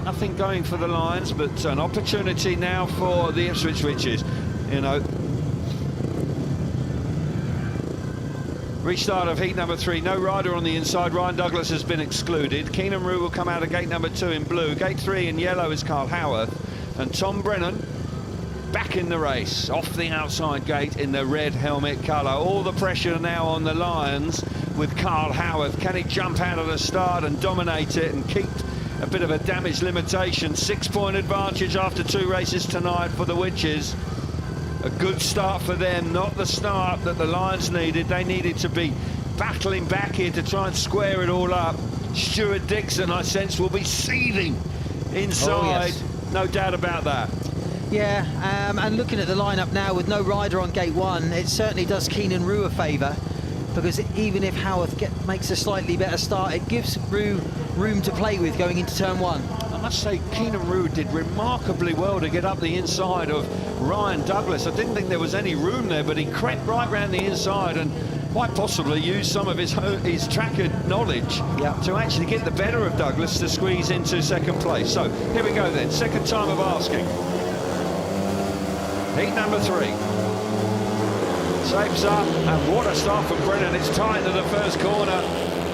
nothing going for the Lions, but an opportunity now for the Ipswich Witches, you know. Restart of heat number 3, no rider on the inside. Ryan Douglas has been excluded. Keynan Rew will come out of gate number 2 in blue. Gate 3 in yellow is Carl Howarth. And Tom Brennan back in the race, off the outside gate in the red helmet colour. All the pressure now on the Lions with Carl Howarth. Can he jump out of the start and dominate it and keep a bit of a damage limitation? 6-point advantage after 2 races tonight for the Witches. A good start for them, not the start that the Lions needed. They needed to be battling back here to try and square it all up. Stuart Dixon, I sense, will be seething inside. Oh, yes. No doubt about that. Yeah, and looking at the lineup now with no rider on gate 1, it certainly does Keynan Rew a favour, because even if Howarth makes a slightly better start, it gives Rew room to play with going into turn 1. I must say, Keynan Rew did remarkably well to get up the inside of Ryan Douglas. I didn't think there was any room there, but he crept right round the inside and quite possibly used some of his tracker knowledge to actually get the better of Douglas to squeeze into second place. So here we go then, second time of asking. Heat number 3. Shapes up, and what a start from Brennan. It's tight to the first corner.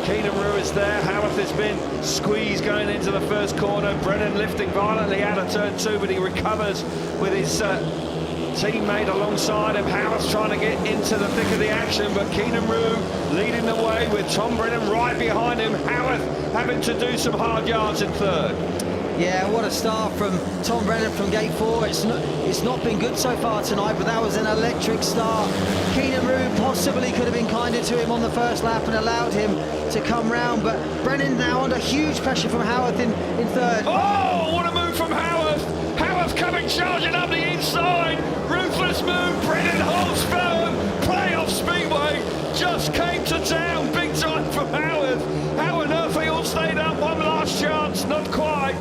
Keynan Rew is there. Howarth has been squeezed going into the first corner. Brennan lifting violently out of turn 2, but he recovers with his teammate alongside him. Howarth's trying to get into the thick of the action, but Keynan Rew leading the way with Tom Brennan right behind him. Howarth having to do some hard yards in third. Yeah, what a start from Tom Brennan from gate 4. It's not been good so far tonight, but that was an electric start. Keynan Rew possibly could have been kinder to him on the first lap and allowed him to come round, but Brennan now under huge pressure from Howarth in third. Oh, what a move from Howarth! Howarth coming charging up the inside. Ruthless move. Brennan holds firm. Playoff Speedway just came to town. Big time from Howarth. How on earth they all stayed up? One last chance, not quite.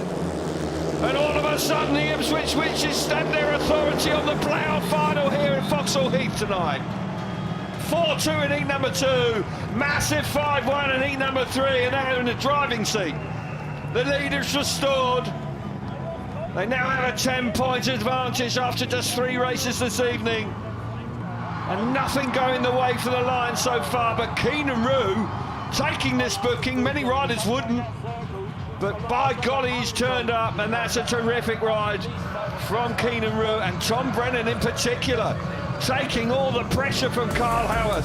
And all of a sudden, the Ipswich Witches stamp their authority on the playoff final here in Foxhall Heath tonight. 4-2 in heat number 2, massive 5-1 in heat number 3, and now in the driving seat. The leader's restored. They now have a 10-point advantage after just 3 races this evening. And nothing going the way for the Lions so far, but Keynan Rew taking this booking. Many riders wouldn't. But by golly, he's turned up, and that's a terrific ride from Keynan Rew, and Tom Brennan in particular, taking all the pressure from Carl Howarth.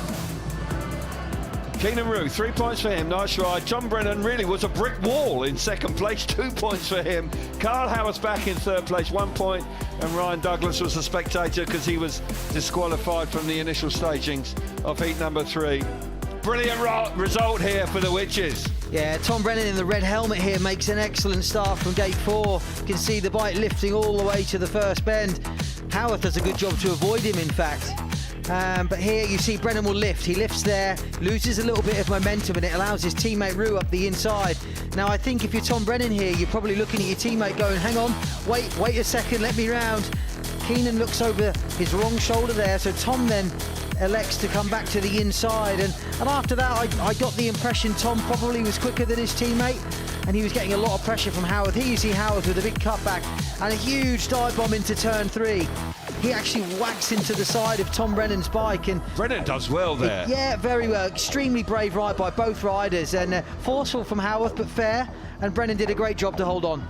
Keynan Rew, 3 points for him, nice ride. Tom Brennan really was a brick wall in second place, 2 points for him. Carl Howarth back in third place, 1 point, and Ryan Douglas was a spectator because he was disqualified from the initial stagings of heat number 3. Brilliant result here for the Witches. Yeah, Tom Brennan in the red helmet here makes an excellent start from gate 4. You can see the bike lifting all the way to the first bend. Howarth does a good job to avoid him, in fact. But here you see Brennan will lift. He lifts there, loses a little bit of momentum, and it allows his teammate Rew up the inside. Now, I think if you're Tom Brennan here, you're probably looking at your teammate going, hang on, wait a second, let me round. Keynan looks over his wrong shoulder there, so Tom then elects to come back to the inside, and after that I got the impression Tom probably was quicker than his teammate, and he was getting a lot of pressure from Howarth. Here you see Howarth with a big cutback and a huge dive bomb into turn 3. He actually whacks into the side of Tom Brennan's bike, and Brennan does well there. Yeah, very well. Extremely brave ride by both riders, and forceful from Howarth but fair, and Brennan did a great job to hold on.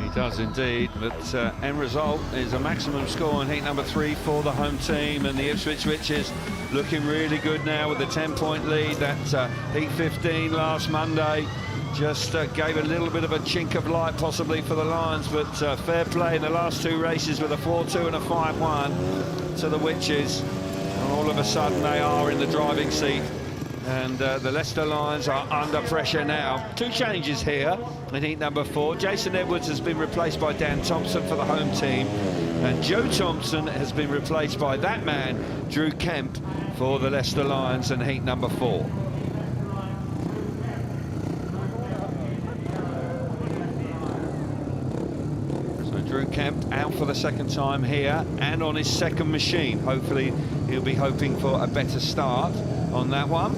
He does indeed, but end result is a maximum score in heat number 3 for the home team, and the Ipswich Witches looking really good now with a 10-point lead. That heat 15 last Monday just gave a little bit of a chink of light possibly for the Lions, but fair play in the last 2 races with a 4-2 and a 5-1 to the Witches, and all of a sudden they are in the driving seat. And the Leicester Lions are under pressure now. 2 changes here in heat number 4. Jason Edwards has been replaced by Dan Thompson for the home team, and Joe Thompson has been replaced by that man, Drew Kemp, for the Leicester Lions in heat number 4. So Drew Kemp out for the second time here and on his second machine. Hopefully he'll be hoping for a better start on that one.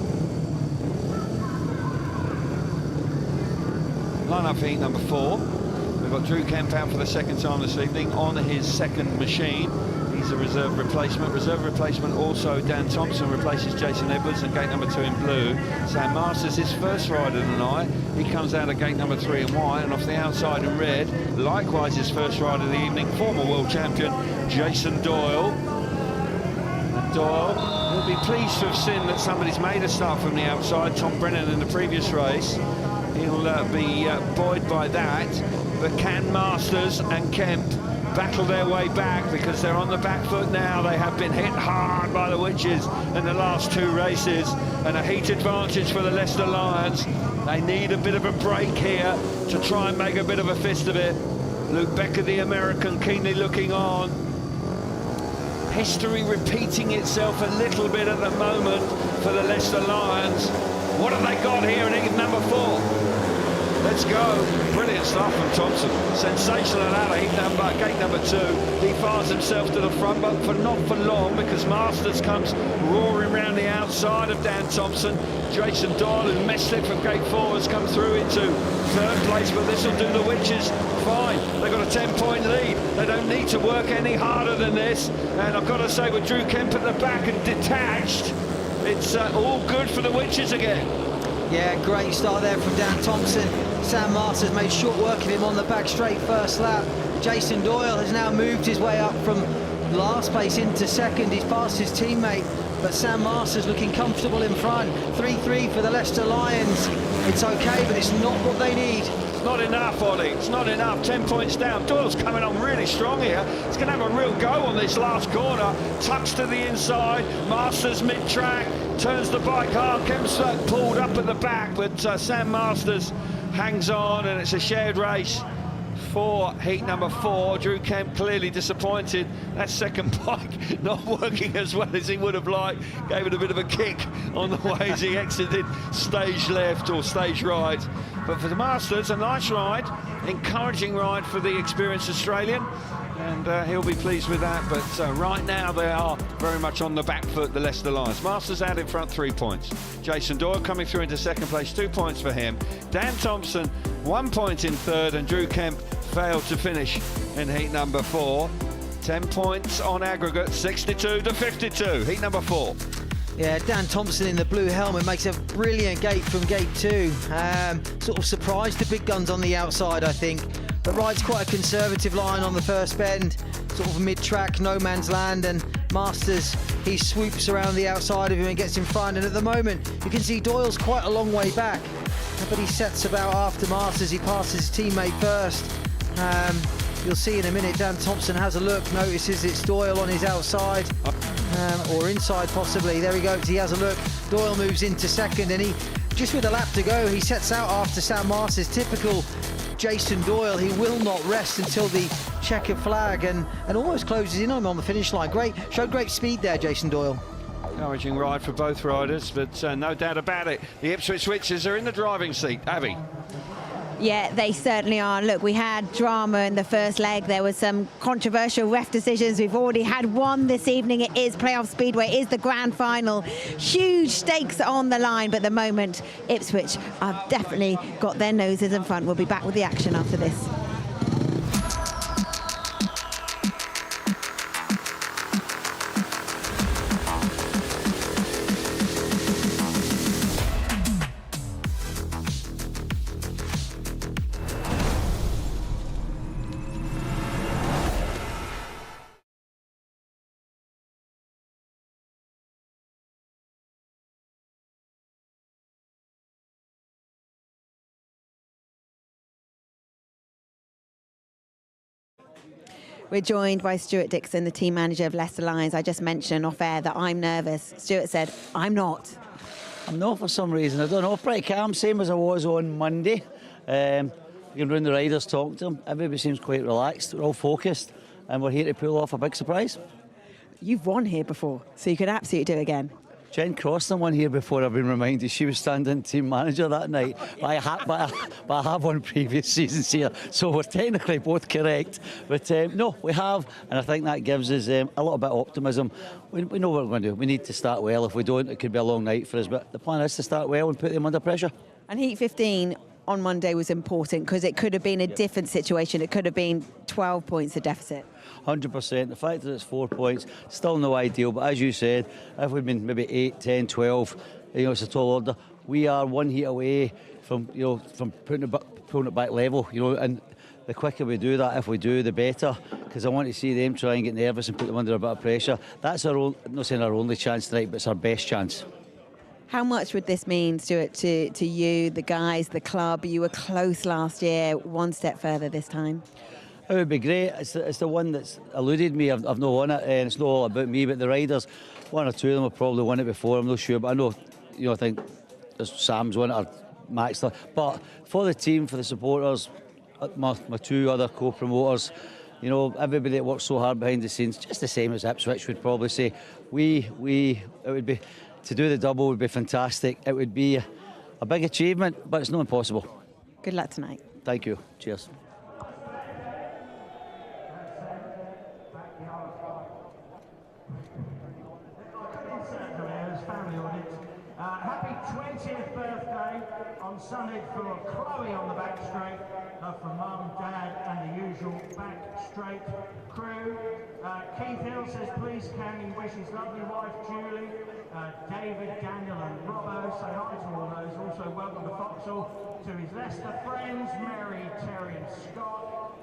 Line-up for heat number 4. We've got Drew Kemp out for the second time this evening on his second machine. He's a reserve replacement. Reserve replacement also, Dan Thompson replaces Jason Edwards at gate number 2 in blue. Sam Masters, his first rider tonight. He comes out at gate number 3 in white, and off the outside in red, likewise his first rider of the evening, former world champion Jason Doyle. And Doyle will be pleased to have seen that somebody's made a start from the outside. Tom Brennan in the previous race. He'll be buoyed by that, but can Masters and Kemp battle their way back, because they're on the back foot now? They have been hit hard by the Witches in the last 2 races, and a heat advantage for the Leicester Lions. They need a bit of a break here to try and make a bit of a fist of it. Luke Becker, the American, keenly looking on. History repeating itself a little bit at the moment for the Leicester Lions. What have they got here in heat number 4? Let's go. Brilliant stuff from Thompson. Sensational out of gate number 2. He fires himself to the front, but not for long, because Masters comes roaring round the outside of Dan Thompson. Jason Doyle, who missed it from gate 4, has come through into 3rd place, but this will do the Witches fine. They've got a 10-point lead. They don't need to work any harder than this. And I've got to say, with Drew Kemp at the back and detached, it's all good for the Witches again. Yeah, great start there from Dan Thompson. Sam Masters made short work of him on the back straight first lap. Jason Doyle has now moved his way up from last place into 2nd. He's passed his teammate, but Sam Masters looking comfortable in front. 3-3 for the Leicester Lions. It's okay, but it's not what they need. It's not enough, Ollie. It's not enough. 10 points down. Doyle's coming on really strong here. He's going to have a real go on this last corner. Tucks to the inside. Masters mid-track. Turns the bike hard. Kemp's pulled up at the back, but Sam Masters hangs on, and it's a shared race for heat number 4. Drew Kemp clearly disappointed. That second bike not working as well as he would have liked. Gave it a bit of a kick on the way as he exited stage left or stage right. But for the Masters, a nice ride, encouraging ride for the experienced Australian, and he'll be pleased with that. But right now they are very much on the back foot, the Leicester Lions. Masters out in front, 3 points. Jason Doyle coming through into 2nd place, 2 points for him. Dan Thompson, 1 point in 3rd, and Drew Kemp failed to finish in heat number 4. 10 points on aggregate, 62 to 52, heat number 4. Yeah, Dan Thompson in the blue helmet makes a brilliant gate from gate 2. Sort of surprised the big guns on the outside, I think. But rides quite a conservative line on the first bend, sort of mid-track, no man's land, and Masters, he swoops around the outside of him and gets in front. And at the moment, you can see Doyle's quite a long way back, but he sets about after Masters. He passes his teammate first. You'll see in a minute, Dan Thompson has a look, notices it's Doyle on his outside, or inside possibly. There he goes, he has a look. Doyle moves into 2nd, and he, just with a lap to go, he sets out after Sam Masters. Typical Jason Doyle, he will not rest until the checkered flag, and almost closes in on him on the finish line. Showed great speed there, Jason Doyle. Encouraging ride for both riders, but no doubt about it, the Ipswich Witches are in the driving seat. Abby. Yeah, they certainly are. Look, we had drama in the first leg. There was some controversial ref decisions. We've already had one this evening. It is Playoff Speedway. It is the grand final. Huge stakes on the line, but at the moment, Ipswich have definitely got their noses in front. We'll be back with the action after this. We're joined by Stuart Dixon, the team manager of Leicester Lions. I just mentioned off air that I'm nervous. Stuart said, I'm not. I'm not for some reason. I don't know. Pretty calm, same as I was on Monday. You can run the riders, talk to them. Everybody seems quite relaxed. We're all focused, and we're here to pull off a big surprise. You've won here before, so you could absolutely do it again. Jen Croston won here before, I've been reminded. She was standing team manager that night. But I have won previous seasons here, so we're technically both correct. But no, we have, and I think that gives us a little bit of optimism. We know what we're going to do. We need to start well. If we don't, it could be a long night for us. But the plan is to start well and put them under pressure. And Heat 15 on Monday was important because it could have been a different situation. It could have been 12 points of deficit. 100%. The fact that it's 4 points, still no ideal, but as you said, if we'd been maybe 8, 10, 12, it's a tall order. We are one heat away from pulling it back level, and the quicker we do that, if we do, the better, because I want to see them try and get nervous and put them under a bit of pressure. That's I'm not saying our only chance tonight, but it's our best chance. How much would this mean, Stuart, to you, the guys, the club? You were close last year, one step further this time. It would be great. It's the one that's eluded me. I've not won it, and it's not all about me, but the riders, one or two of them have probably won it before. I'm not sure, but I know, I think Sam's won it or Max. But for the team, for the supporters, my two other co-promoters, you know, everybody that works so hard behind the scenes, just the same as Ipswich would probably say. It would be, to do the double would be fantastic. It would be a big achievement, but it's not impossible. Good luck tonight. Thank you. Cheers. Happy 20th birthday on Sunday for Chloe on the back straight. Love from Mum, Dad and the usual back straight crew. Keith Hill says, please can he wish his lovely wife Julie, David, Daniel and Robbo. Say hi to all those. Also welcome to Foxhall, to his Leicester friends, Mary, Terry and Scott.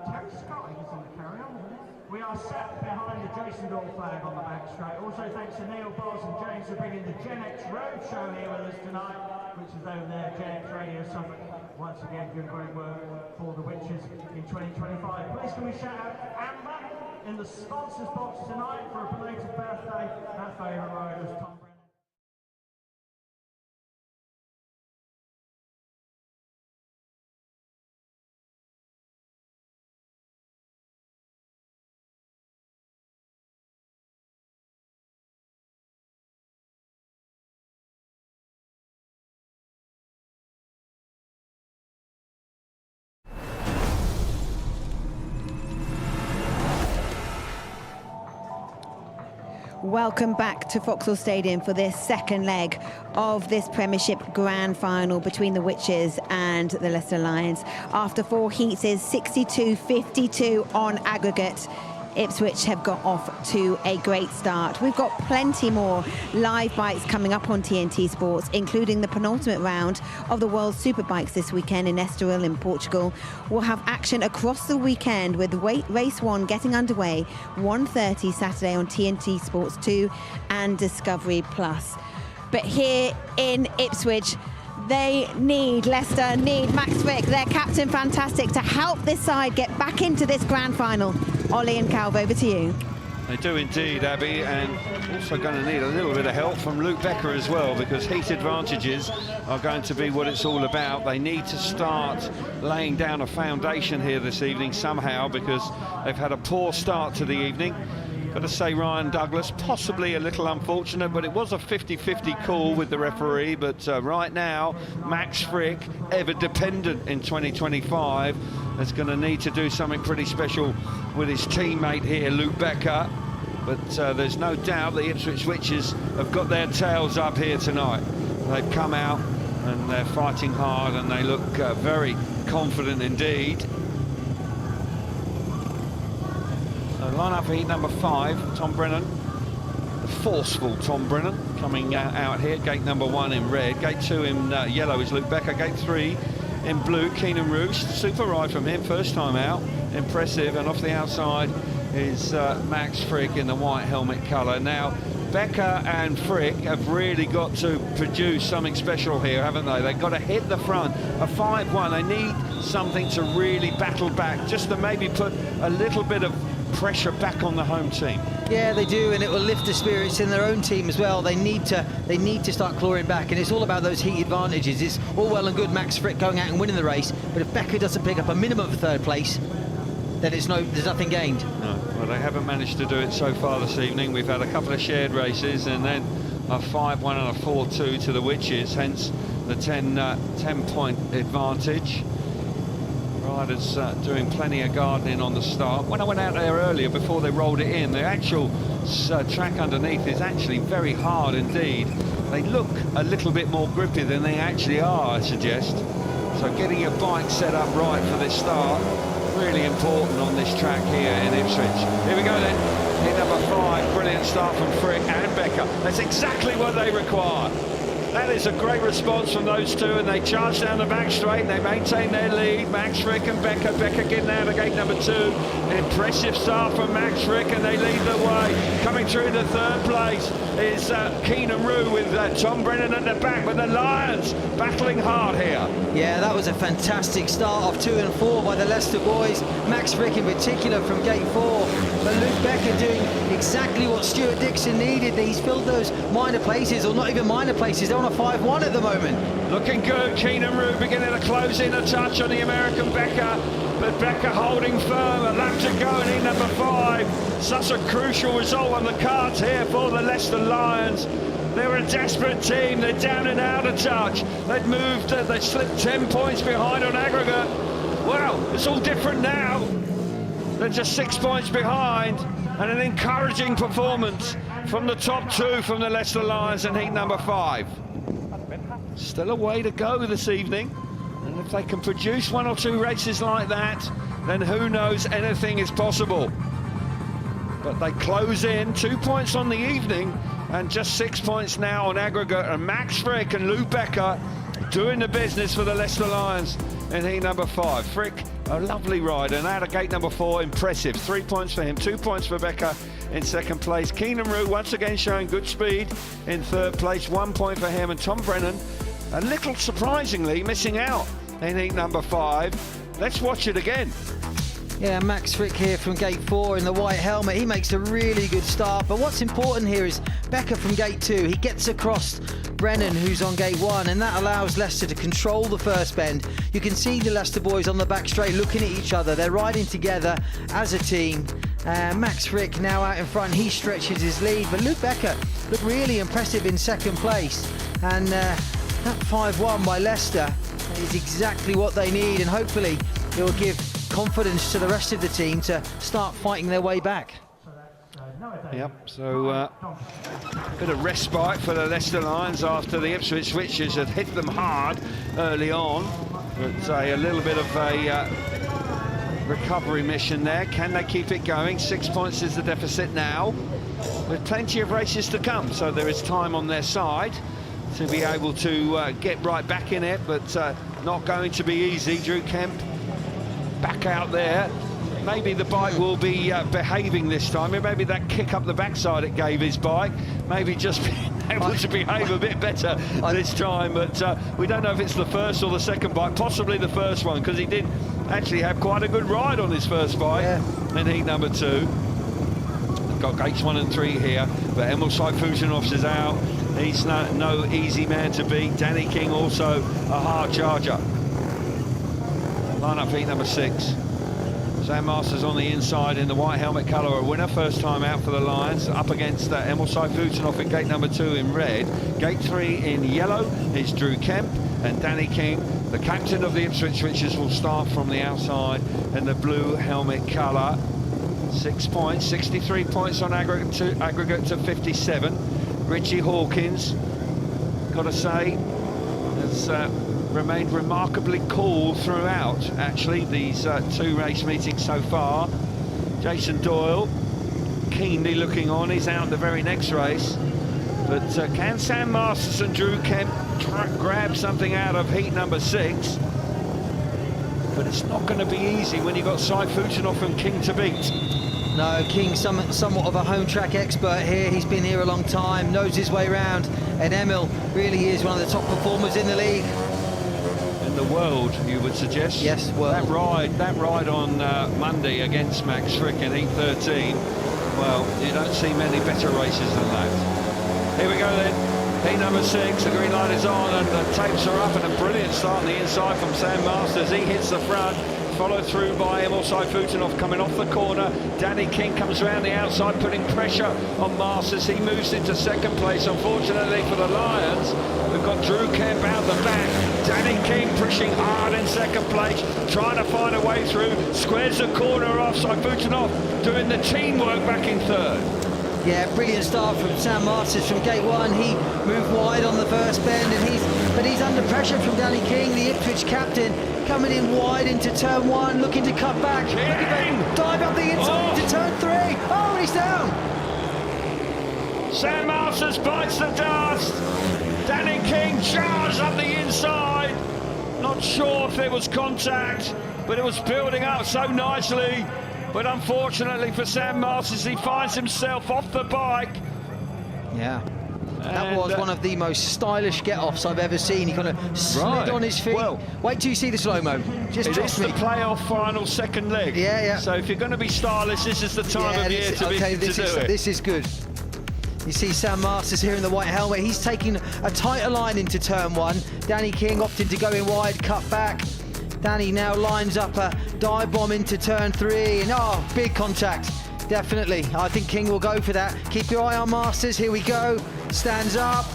Terry Scott, he doesn't carry on, isn't it? We are sat behind the Jason Door flag on the back straight. Also thanks to Neil, Boz and James for bringing the Gen X Road show here with us tonight, which is over there, Gen X Radio Suffolk. Once again, doing great work for the Witches in 2025. Please can we shout out Amber in the sponsors box tonight for a belated birthday. Her favourite rider is Tom Brennan. Welcome back to Foxhall Stadium for this second leg of this Premiership Grand Final between the Witches and the Leicester Lions. After 4 heats is 62-52 on aggregate. Ipswich have got off to a great start. We've got plenty more live bikes coming up on TNT Sports, including the penultimate round of the World Superbikes this weekend in Estoril in Portugal. We'll have action across the weekend with race 1 getting underway 1:30 Saturday on TNT Sports 2 and Discovery Plus. But here in Ipswich, Leicester need Max Frick, their captain fantastic, to help this side get back into this grand final. Ollie and Calv, over to you. They do indeed, Abby, and also going to need a little bit of help from Luke Becker as well, because heat advantages are going to be what it's all about. They need to start laying down a foundation here this evening somehow, because they've had a poor start to the evening. Got to say Ryan Douglas, possibly a little unfortunate, but it was a 50-50 call with the referee. But right now, Max Frick, ever dependent in 2025, is going to need to do something pretty special with his teammate here, Luke Becker. But there's no doubt the Ipswich Witches have got their tails up here tonight. They've come out and they're fighting hard, and they look very confident indeed. Line up for heat number 5, Tom Brennan, the forceful Tom Brennan, coming out here. Gate number 1 in red, gate 2 in yellow is Luke Becker, gate 3 in blue, Keynan Rew. Super ride from him, first time out, impressive. And off the outside is Max Frick in the white helmet colour. Now, Becker and Frick have really got to produce something special here, haven't they? They've got to hit the front, a 5-1. They need something to really battle back, just to maybe put a little bit of pressure back on the home team. Yeah, they do, and it will lift the spirits in their own team as well. They need to start clawing back, and it's all about those heat advantages. It's all well and good Max Frick going out and winning the race, but if Becker doesn't pick up a minimum of 3rd place, then there's nothing gained. No, well, they haven't managed to do it so far this evening. We've had a couple of shared races, and then a 5-1 and a 4-2 to the Witches, hence the 10-point advantage. Riders doing plenty of gardening on the start. When I went out there earlier before they rolled it in, the actual track underneath is actually very hard indeed. They look a little bit more grippy than they actually are, I suggest. So getting your bike set up right for this start, really important on this track here in Ipswich. Here we go then, hit number 5, brilliant start from Frick and Becker. That's exactly what they require. That is a great response from those two, and they charge down the back straight and they maintain their lead. Max Frick and Becker. Becker getting out of gate number 2. Impressive start from Max Frick, and they lead the way. Coming through the 3rd place is Keynan Rew with Tom Brennan at the back, but the Lions battling hard here. Yeah, that was a fantastic start of 2 and 4 by the Leicester boys. Max Frick in particular from gate 4. but Luke Becker doing exactly what Stuart Dixon needed. He's filled those minor places, or not even minor places. They're on a 5-1 at the moment. Looking good. Keynan Rew beginning to close in a touch on the American Becker, but Becker holding firm. A lap to go in heat number 5. Such a crucial result on the cards here for the Leicester Lions. They were a desperate team. They're down and out of touch. They'd moved, they slipped 10 points behind on aggregate. Well, it's all different now. They're just 6 points behind, and an encouraging performance from the top 2 from the Leicester Lions in heat number 5. Still a way to go this evening, and if they can produce 1 or 2 races like that, then who knows, anything is possible. But they close in 2 points on the evening and just 6 points now on aggregate, and Max Frick and Luke Becker doing the business for the Leicester Lions in heat number 5. Frick, a lovely rider, and out of gate number 4, impressive. 3 points for him, 2 points for Becker in second place. Keynan Rew once again showing good speed in third place, 1 point for him, and Tom Brennan, a little surprisingly, missing out in heat number 5. Let's watch it again. Yeah, Max Frick here from gate 4 in the white helmet. He makes a really good start, but what's important here is Becker from gate 2. He gets across Brennan, who's on gate 1, and that allows Leicester to control the first bend. You can see the Leicester boys on the back straight looking at each other. They're riding together as a team. Max Frick now out in front. He stretches his lead, but Luke Becker looked really impressive in second place. And that 5-1 by Leicester is exactly what they need, and hopefully it will give confidence to the rest of the team to start fighting their way back. Yep, so a bit of respite for the Leicester Lions after the Ipswich switches had hit them hard early on. But a little bit of a recovery mission there. Can they keep it going? 6 points is the deficit now, with plenty of races to come, so there is time on their side to be able to get right back in it, but not going to be easy. Drew Kemp back out there. Maybe the bike will be behaving this time. Maybe that kick up the backside it gave his bike, maybe just being able to behave a bit better this time. But we don't know if it's the first or the second bike, possibly the first one, because he did actually have quite a good ride on his first bike in heat number 2. They've got gates 1 and 3 here, but Emil Saifusinovs is out. He's no easy man to beat. Danny King also a hard charger. Line up for heat number 6. Sam Masters on the inside in the white helmet colour, a winner, first time out for the Lions, up against Emil Saifusinovs in gate number 2 in red. Gate 3 in yellow is Drew Kemp, and Danny King, the captain of the Ipswich Switchers, will start from the outside in the blue helmet colour. 6 points, 63 points on aggregate to 57. Richie Hawkins, got to say, has remained remarkably cool throughout, actually, these 2 race meetings so far. Jason Doyle keenly looking on. He's out the very next race, but can Sam Masters and Drew Kemp grab something out of heat number 6? But it's not going to be easy when you've got Saifusinovs and King to beat. No, King, somewhat of a home track expert here. He's been here a long time, knows his way around, and Emil really is one of the top performers in the league. In the world, you would suggest? Yes, world. That ride on Monday against Max Frick in heat 13, well, you don't see many better races than that. Here we go then, heat number 6, the green light is on and the tapes are up, and a brilliant start on the inside from Sam Masters. He hits the front, followed through by Emil Saifusinovs coming off the corner. Danny King comes around the outside, putting pressure on Masters. He moves into second place. Unfortunately for the Lions, we've got Drew Kemp out the back. Danny King pushing hard in second place, trying to find a way through. Squares the corner off. Saifusinovs doing the teamwork back in third. Yeah, brilliant start from Sam Masters from gate 1. He moved wide on the first bend, and he's under pressure from Danny King, the Ipswich captain, coming in wide into turn 1, looking to cut back. Dive up the inside into turn 3. Oh, he's down. Sam Masters bites the dust. Danny King charged up the inside. Not sure if it was contact, but it was building up so nicely. But unfortunately for Sam Masters, he finds himself off the bike. Yeah. That was one of the most stylish get-offs I've ever seen. He kind of slid on his feet. Well, wait till you see the slow-mo. Just trust me. It's the playoff final second leg. Yeah. So if you're going to be stylish, this is the time of year to do it. This is good. You see Sam Masters here in the white helmet. He's taking a tighter line into turn 1. Danny King opted to go in wide, cut back. Danny now lines up a dive bomb into turn 3, and big contact. Definitely. I think King will go for that. Keep your eye on Masters. Here we go. Stands up.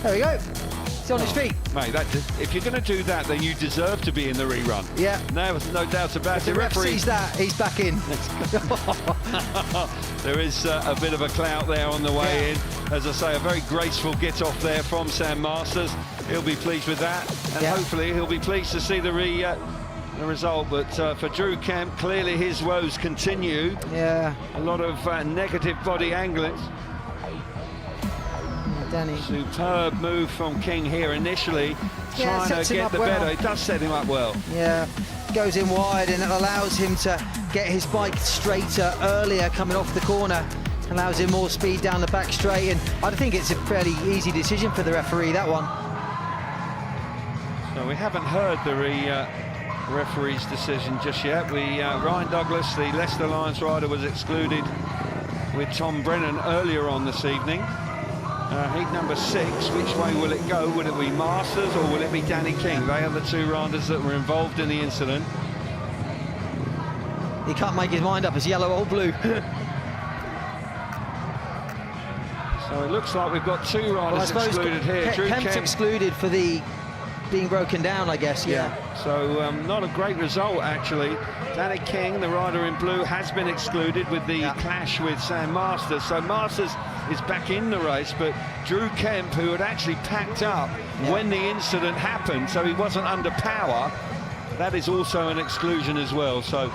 There we go. He's on his feet. Mate, if you're going to do that, then you deserve to be in the rerun. Yeah. No doubt about it. The ref sees that, he's back in. There is a bit of a clout there on the way in. As I say, a very graceful get-off there from Sam Masters. He'll be pleased with that, and hopefully he'll be pleased to see the result. But for Drew Kemp, clearly his woes continue. Yeah. A lot of negative body angling. Danny. Superb move from King here initially, trying to get the better. It does set him up well. Yeah, goes in wide, and it allows him to get his bike straighter earlier coming off the corner. Allows him more speed down the back straight, and I think it's a fairly easy decision for the referee, that one. So we haven't heard the referee's decision just yet. Ryan Douglas, the Leicester Lions rider, was excluded with Tom Brennan earlier on this evening. Heat number 6, which way will it go? Will it be Masters or will it be Danny King? They are the 2 riders that were involved in the incident. He can't make his mind up, it's yellow or blue. So it looks like we've got 2 riders excluded here. Kemp's excluded for the being broken down, I guess. Yeah. So not a great result, actually. Danny King, the rider in blue, has been excluded with the clash with Sam Masters. So Masters is back in the race, but Drew Kemp, who had actually packed up when the incident happened, so he wasn't under power, that is also an exclusion as well. So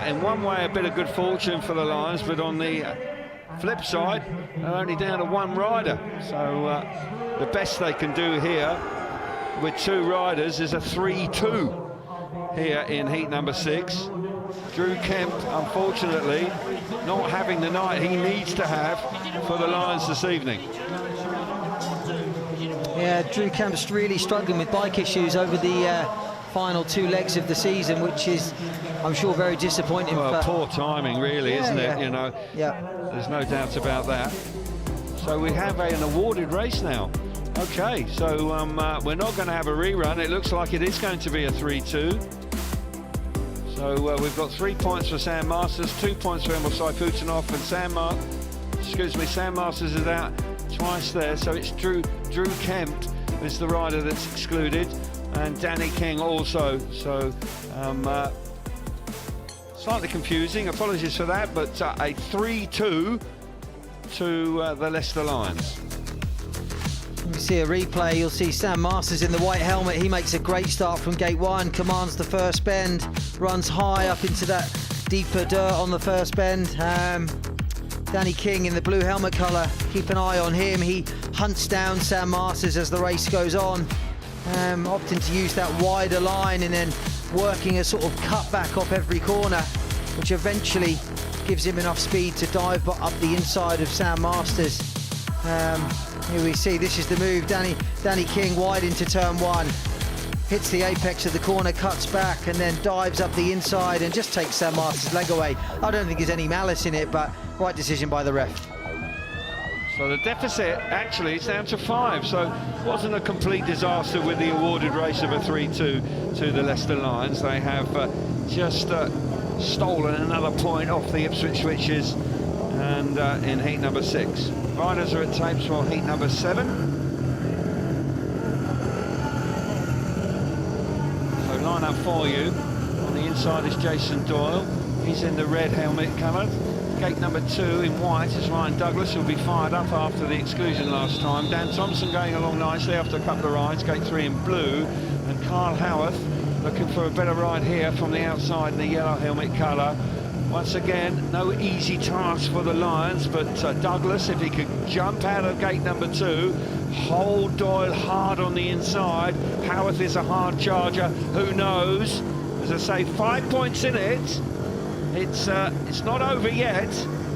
in one way, a bit of good fortune for the Lions, but on the flip side, they're only down to 1 rider. So the best they can do here with 2 riders is a 3-2 here in heat number 6. Drew Kemp, unfortunately, not having the night he needs to have for the Lions this evening. Yeah, Drew Kemp's really struggling with bike issues over the final 2 legs of the season, which is, I'm sure, very disappointing. Well, poor timing, really, isn't it? You know, there's no doubt about that. So we have an awarded race now. Okay, so we're not going to have a rerun. It looks like it is going to be a 3-2. So we've got 3 points for Sam Masters, 2 points for Emil Saifutinov, and Sam Masters is out twice there. So it's Drew Kemp is the rider that's excluded, and Danny King also. So slightly confusing. Apologies for that, but a 3-2 to the Leicester Lions. You see a replay, you'll see Sam Masters in the white helmet. He makes a great start from gate 1, commands the first bend, runs high up into that deeper dirt on the first bend. Danny King in the blue helmet colour, keep an eye on him. He hunts down Sam Masters as the race goes on, opting to use that wider line and then working a sort of cut back off every corner, which eventually gives him enough speed to dive up the inside of Sam Masters. Here we see, this is the move. Danny King wide into turn 1, hits the apex of the corner, cuts back, and then dives up the inside and just takes Sam Masters' leg away. I don't think there's any malice in it, but right decision by the ref. So the deficit actually is down to 5, so it wasn't a complete disaster with the awarded race of a 3-2 to the Leicester Lions. They have just stolen another point off the Ipswich Witches, and in heat number 6. Riders are at tapes for heat number 7. So line up for you. On the inside is Jason Doyle. He's in the red helmet colour. Gate number 2 in white is Ryan Douglas, who'll be fired up after the exclusion last time. Dan Thompson going along nicely after a couple of rides. Gate 3 in blue. And Carl Howarth looking for a better ride here from the outside in the yellow helmet colour. Once again, no easy task for the Lions, but Douglas, if he could jump out of gate number 2, hold Doyle hard on the inside. Howarth is a hard charger, who knows? As I say, 5 points in it. It's not over yet.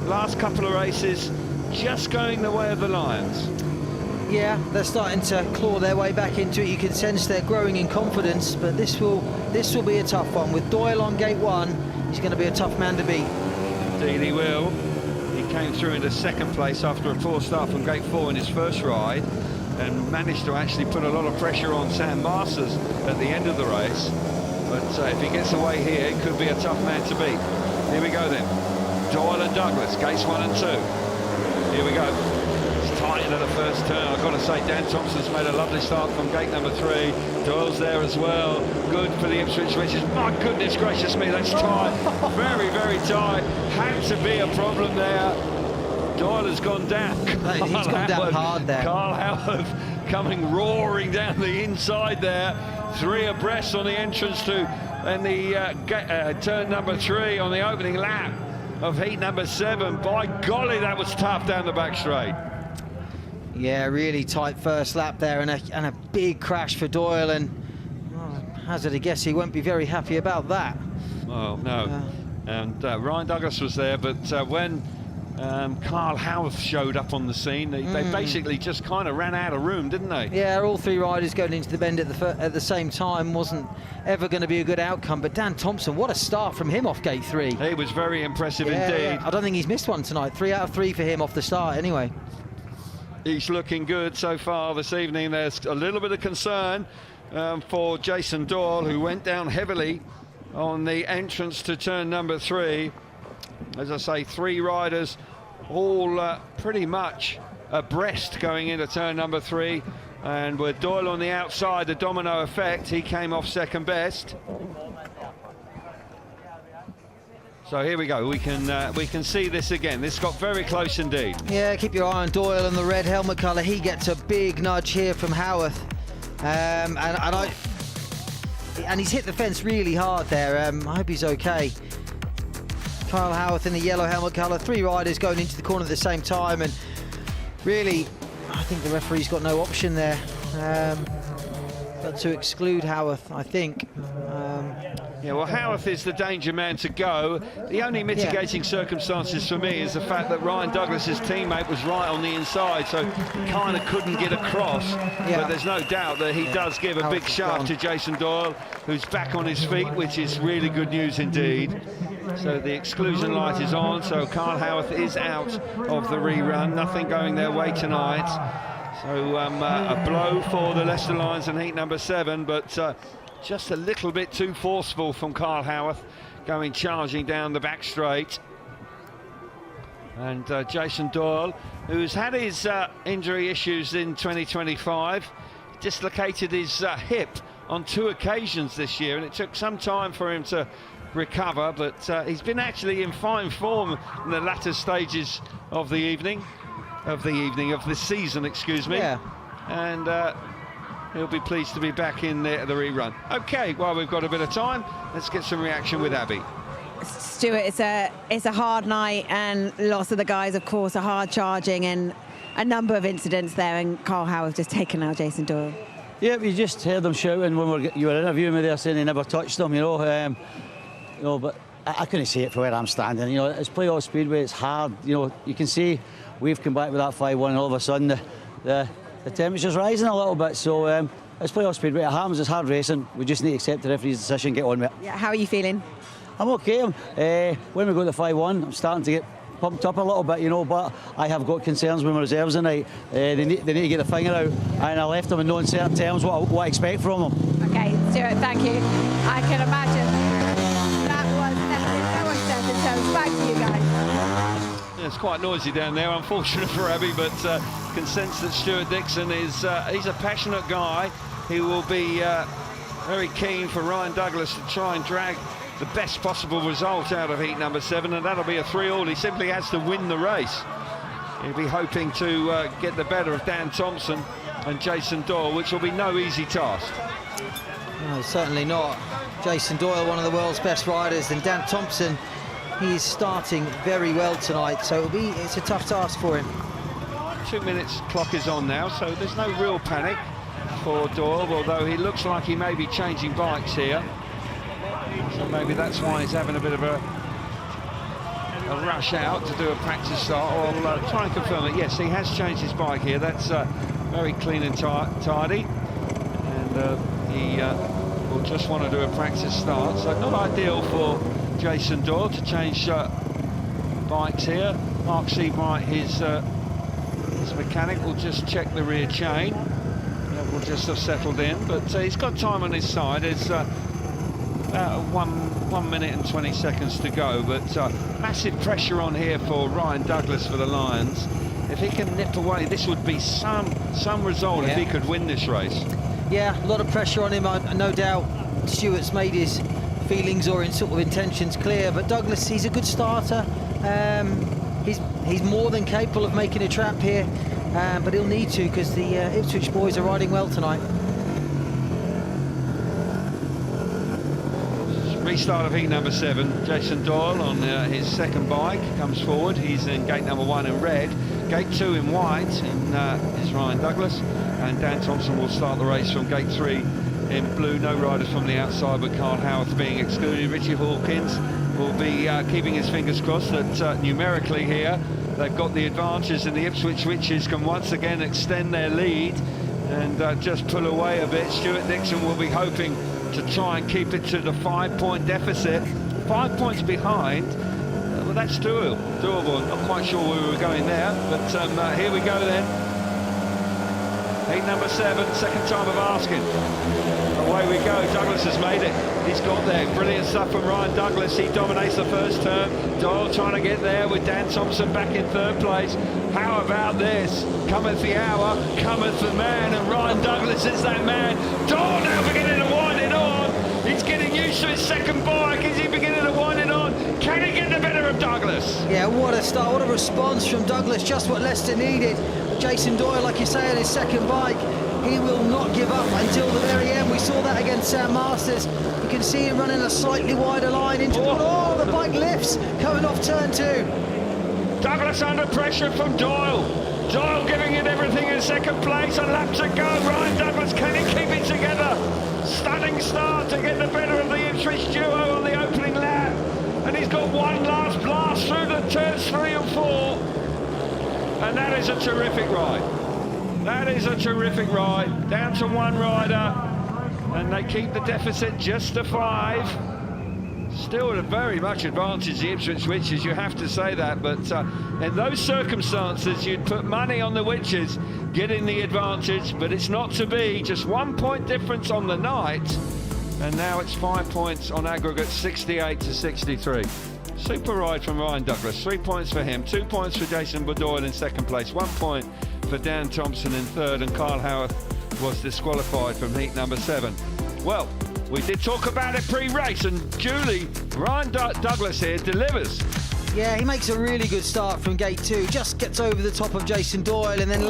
Last couple of races just going the way of the Lions. Yeah, they're starting to claw their way back into it. You can sense they're growing in confidence, but this will be a tough one. With Doyle on gate 1, he's going to be a tough man to beat. Indeed he will. He came through into second place after a poor start from gate 4 in his first ride, and managed to actually put a lot of pressure on Sam Masters at the end of the race. But if he gets away here, it could be a tough man to beat. Here we go then. Doyle and Douglas, gates 1 and 2. Here we go. It's tight into the first turn. I've got to say, Dan Thompson's made a lovely start from gate number 3. Doyle's there as well. Good for the Ipswich Witches. My goodness gracious me, that's tight. Very, very tight. Had to be a problem there. Doyle has gone down. He's gone down hard there. Carl Howard coming roaring down the inside there. 3 abreast on the entrance to, and the turn number 3 on the opening lap of heat number 7. By golly, that was tough down the back straight. Yeah, really tight first lap there, and a big crash for Doyle, and well, hazard a guess he won't be very happy about that. Well, no. And Ryan Douglas was there, but when Carl Howarth showed up on the scene, they basically just kind of ran out of room, didn't they? Yeah, all 3 riders going into the bend at the same time wasn't ever going to be a good outcome. But Dan Thompson, what a start from him off gate 3. He was very impressive indeed. Yeah. I don't think he's missed one tonight. 3 out of 3 for him off the start anyway. He's looking good so far this evening. There's a little bit of concern for Jason Doyle, who went down heavily on the entrance to turn number 3. As I say, 3 riders all pretty much abreast going into turn number 3, and with Doyle on the outside, the domino effect, he came off second best. So here we go. We can see this again. This got very close indeed. Yeah, keep your eye on Doyle and the red helmet colour. He gets a big nudge here from Howarth, and he's hit the fence really hard there. I hope he's okay. Kyle Howarth in the yellow helmet colour. 3 riders going into the corner at the same time, and really, I think the referee's got no option there but to exclude Howarth, I think. Yeah, well, Howarth is the danger man to go. The only mitigating circumstances for me is the fact that Ryan Douglas's teammate was right on the inside, so kind of couldn't get across. But there's no doubt that he does give a big shove to Jason Doyle, who's back on his feet, which is really good news indeed. So the exclusion light is on, so Carl Howarth is out of the rerun. Nothing going their way tonight. So a blow for the Leicester Lions in heat number 7, but just a little bit too forceful from Carl Howarth, going charging down the back straight. And Jason Doyle, who's had his injury issues in 2025, dislocated his hip on 2 occasions this year, and it took some time for him to recover, but he's been actually in fine form in the latter stages of the this season, excuse me. Yeah. And he'll be pleased to be back in the rerun. Okay, well, we've got a bit of time. Let's get some reaction with Abby. Stuart, it's a hard night, and lots of the guys, of course, are hard charging, and a number of incidents there, and Carl Howard's just taken out Jason Doyle. Yeah, we just heard them shouting when you were interviewing me there, saying they never touched them, but I couldn't see it from where I'm standing. It's playoff speedway, it's hard. You can see we've come back with that 5-1, and all of a sudden the temperature's rising a little bit. So it's playoff speedway, it happens, it's hard racing. We just need to accept the referee's decision, get on with it. Yeah, how are you feeling? I'm okay. When we go to 5-1, I'm starting to get pumped up a little bit, but I have got concerns with my reserves tonight. They need to get the finger out, and I left them in no uncertain terms what I expect from them. Okay, Stuart, thank you. I can imagine that was no uncertain terms. Back to you guys. Yeah, it's quite noisy down there, unfortunate for Abby, but can sense that Stuart Dixon is he's a passionate guy. He will be very keen for Ryan Douglas to try and drag the best possible result out of heat number 7, and that'll be a 3-all. He simply has to win the race. He'll be hoping to get the better of Dan Thompson and Jason Doyle, which will be no easy task. No, certainly not. Jason Doyle, one of the world's best riders, and Dan Thompson, he's starting very well tonight, so it's a tough task for him. 2 minutes clock is on now, so there's no real panic for Doyle, although he looks like he may be changing bikes here. So maybe that's why he's having a bit of a rush out to do a practice start. I'll try and confirm it. Yes, he has changed his bike here. That's very clean and tidy. And he will just want to do a practice start. So not ideal for Jason Doyle to change bikes here. Mark Seabright, his mechanic, will just check the rear chain. That will just have settled in, but he's got time on his side. It's about 1 minute and 20 seconds to go, but massive pressure on here for Ryan Douglas for the Lions. If he can nip away, this would be some result if he could win this race. Yeah, a lot of pressure on him. No doubt Stewart's made his feelings or sort of intentions clear, but Douglas, he's a good starter. He's more than capable of making a trap here, but he'll need to, because the Ipswich boys are riding well tonight. Restart of heat number 7. Jason Doyle on his second bike comes forward. He's in gate number 1 in red. Gate 2 in white is Ryan Douglas, and Dan Thompson will start the race from gate 3 in blue. No riders from the outside, but Carl Howarth being excluded. Richie Hawkins will be keeping his fingers crossed that numerically here they've got the advantage, and the Ipswich Witches can once again extend their lead and just pull away a bit. Stuart Dixon will be hoping to try and keep it to the 5-point deficit. 5 points behind, well, that's doable. Not quite sure where we were going there, but here we go then. Heat number 7, second time of asking. Away we go. Douglas has made it. He's got there. Brilliant stuff from Ryan Douglas. He dominates the first turn. Doyle trying to get there with Dan Thompson back in third place. How about this? Cometh the hour, cometh the man, and Ryan Douglas is that man. Doyle now beginning to wind it on. He's getting used to his second bike. Is he beginning to wind it on? Can he get the better of Douglas? Yeah, what a start, what a response from Douglas. Just what Leicester needed. Jason Doyle, like you say, on his second bike, he will not give up until the very end. We saw that against Sam Masters. You can see him running a slightly wider line into the bike lifts coming off turn 2. Douglas under pressure from Doyle. Doyle giving it everything in second place. A lap to go. Ryan Douglas, can he keep it together? Stunning start to get the better of the Ipswich duo on the opening lap. And he's got one last blast through the turns 3 and 4. And that is a terrific ride. That is a terrific ride. Down to 1 rider, and they keep the deficit just to 5. Still at a very much advantage, the Ipswich Witches, you have to say that, but in those circumstances you'd put money on the Witches getting the advantage, but it's not to be. Just 1 point difference on the night, and now it's 5 points on aggregate, 68 to 63. Super ride from Ryan Douglas. 3 points for him, 2 points for Jason Doyle in second place, 1 point for Dan Thompson in third, and Carl Howarth was disqualified from heat number 7. Well, we did talk about it pre-race, and Julie, Ryan Douglas here delivers. Yeah, he makes a really good start from gate 2, just gets over the top of Jason Doyle and then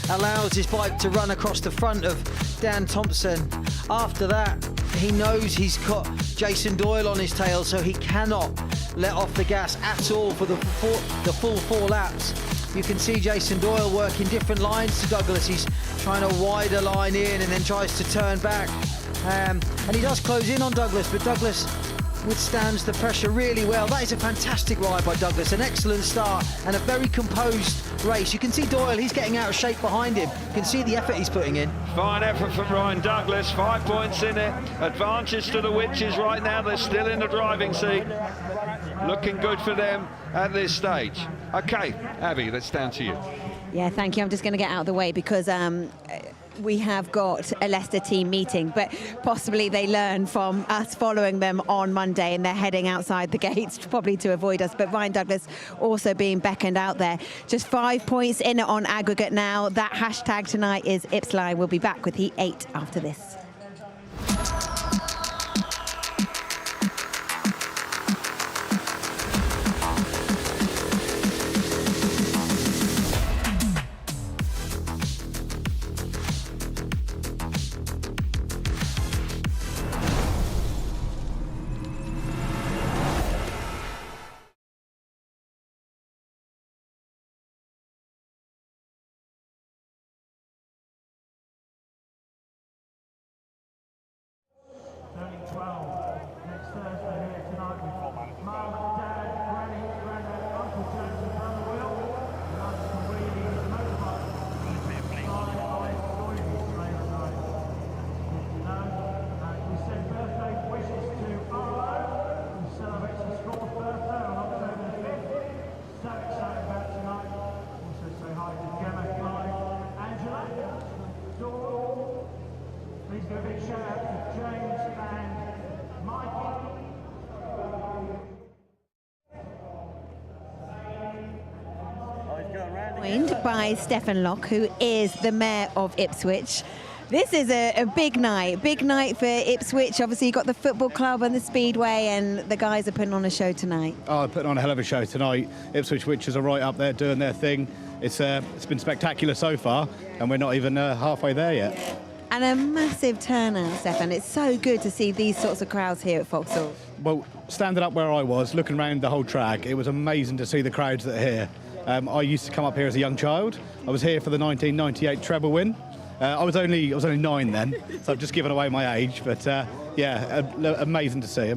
allows his bike to run across the front of Dan Thompson. After that, he knows he's got Jason Doyle on his tail, so he cannot let off the gas at all for the full 4 laps. You can see Jason Doyle working different lines to Douglas. He's trying a wider line in and then tries to turn back. And he does close in on Douglas, but Douglas withstands the pressure really well. That is a fantastic ride by Douglas, an excellent start and a very composed race. You can see Doyle, he's getting out of shape behind him. You can see the effort he's putting in. Fine effort from Ryan Douglas, 5 points in it. Advantage to the Witches right now, they're still in the driving seat. Looking good for them at this stage. Okay, Abby, that's down to you. Yeah, thank you. I'm just going to get out of the way because we have got a Leicester team meeting, but possibly they learn from us following them on Monday and they're heading outside the gates probably to avoid us. But Ryan Douglas also being beckoned out there. Just 5 points in it on aggregate now. That hashtag tonight is Ipsline. We'll be back with Heat 8 after this. by Stefan Locke, who is the Mayor of Ipswich. This is a big night for Ipswich. Obviously, you've got the football club and the Speedway, and the guys are putting on a show tonight. Oh, putting on a hell of a show tonight. Ipswich Witches are right up there doing their thing. It's been spectacular so far, and we're not even halfway there yet. And a massive turnout, Stefan. It's so good to see these sorts of crowds here at Foxhall. Well, standing up where I was, looking around the whole track, it was amazing to see the crowds that are here. I used to come up here as a young child. I was here for the 1998 treble win. I was only 9 then, so I've just given away my age. But yeah, amazing to see.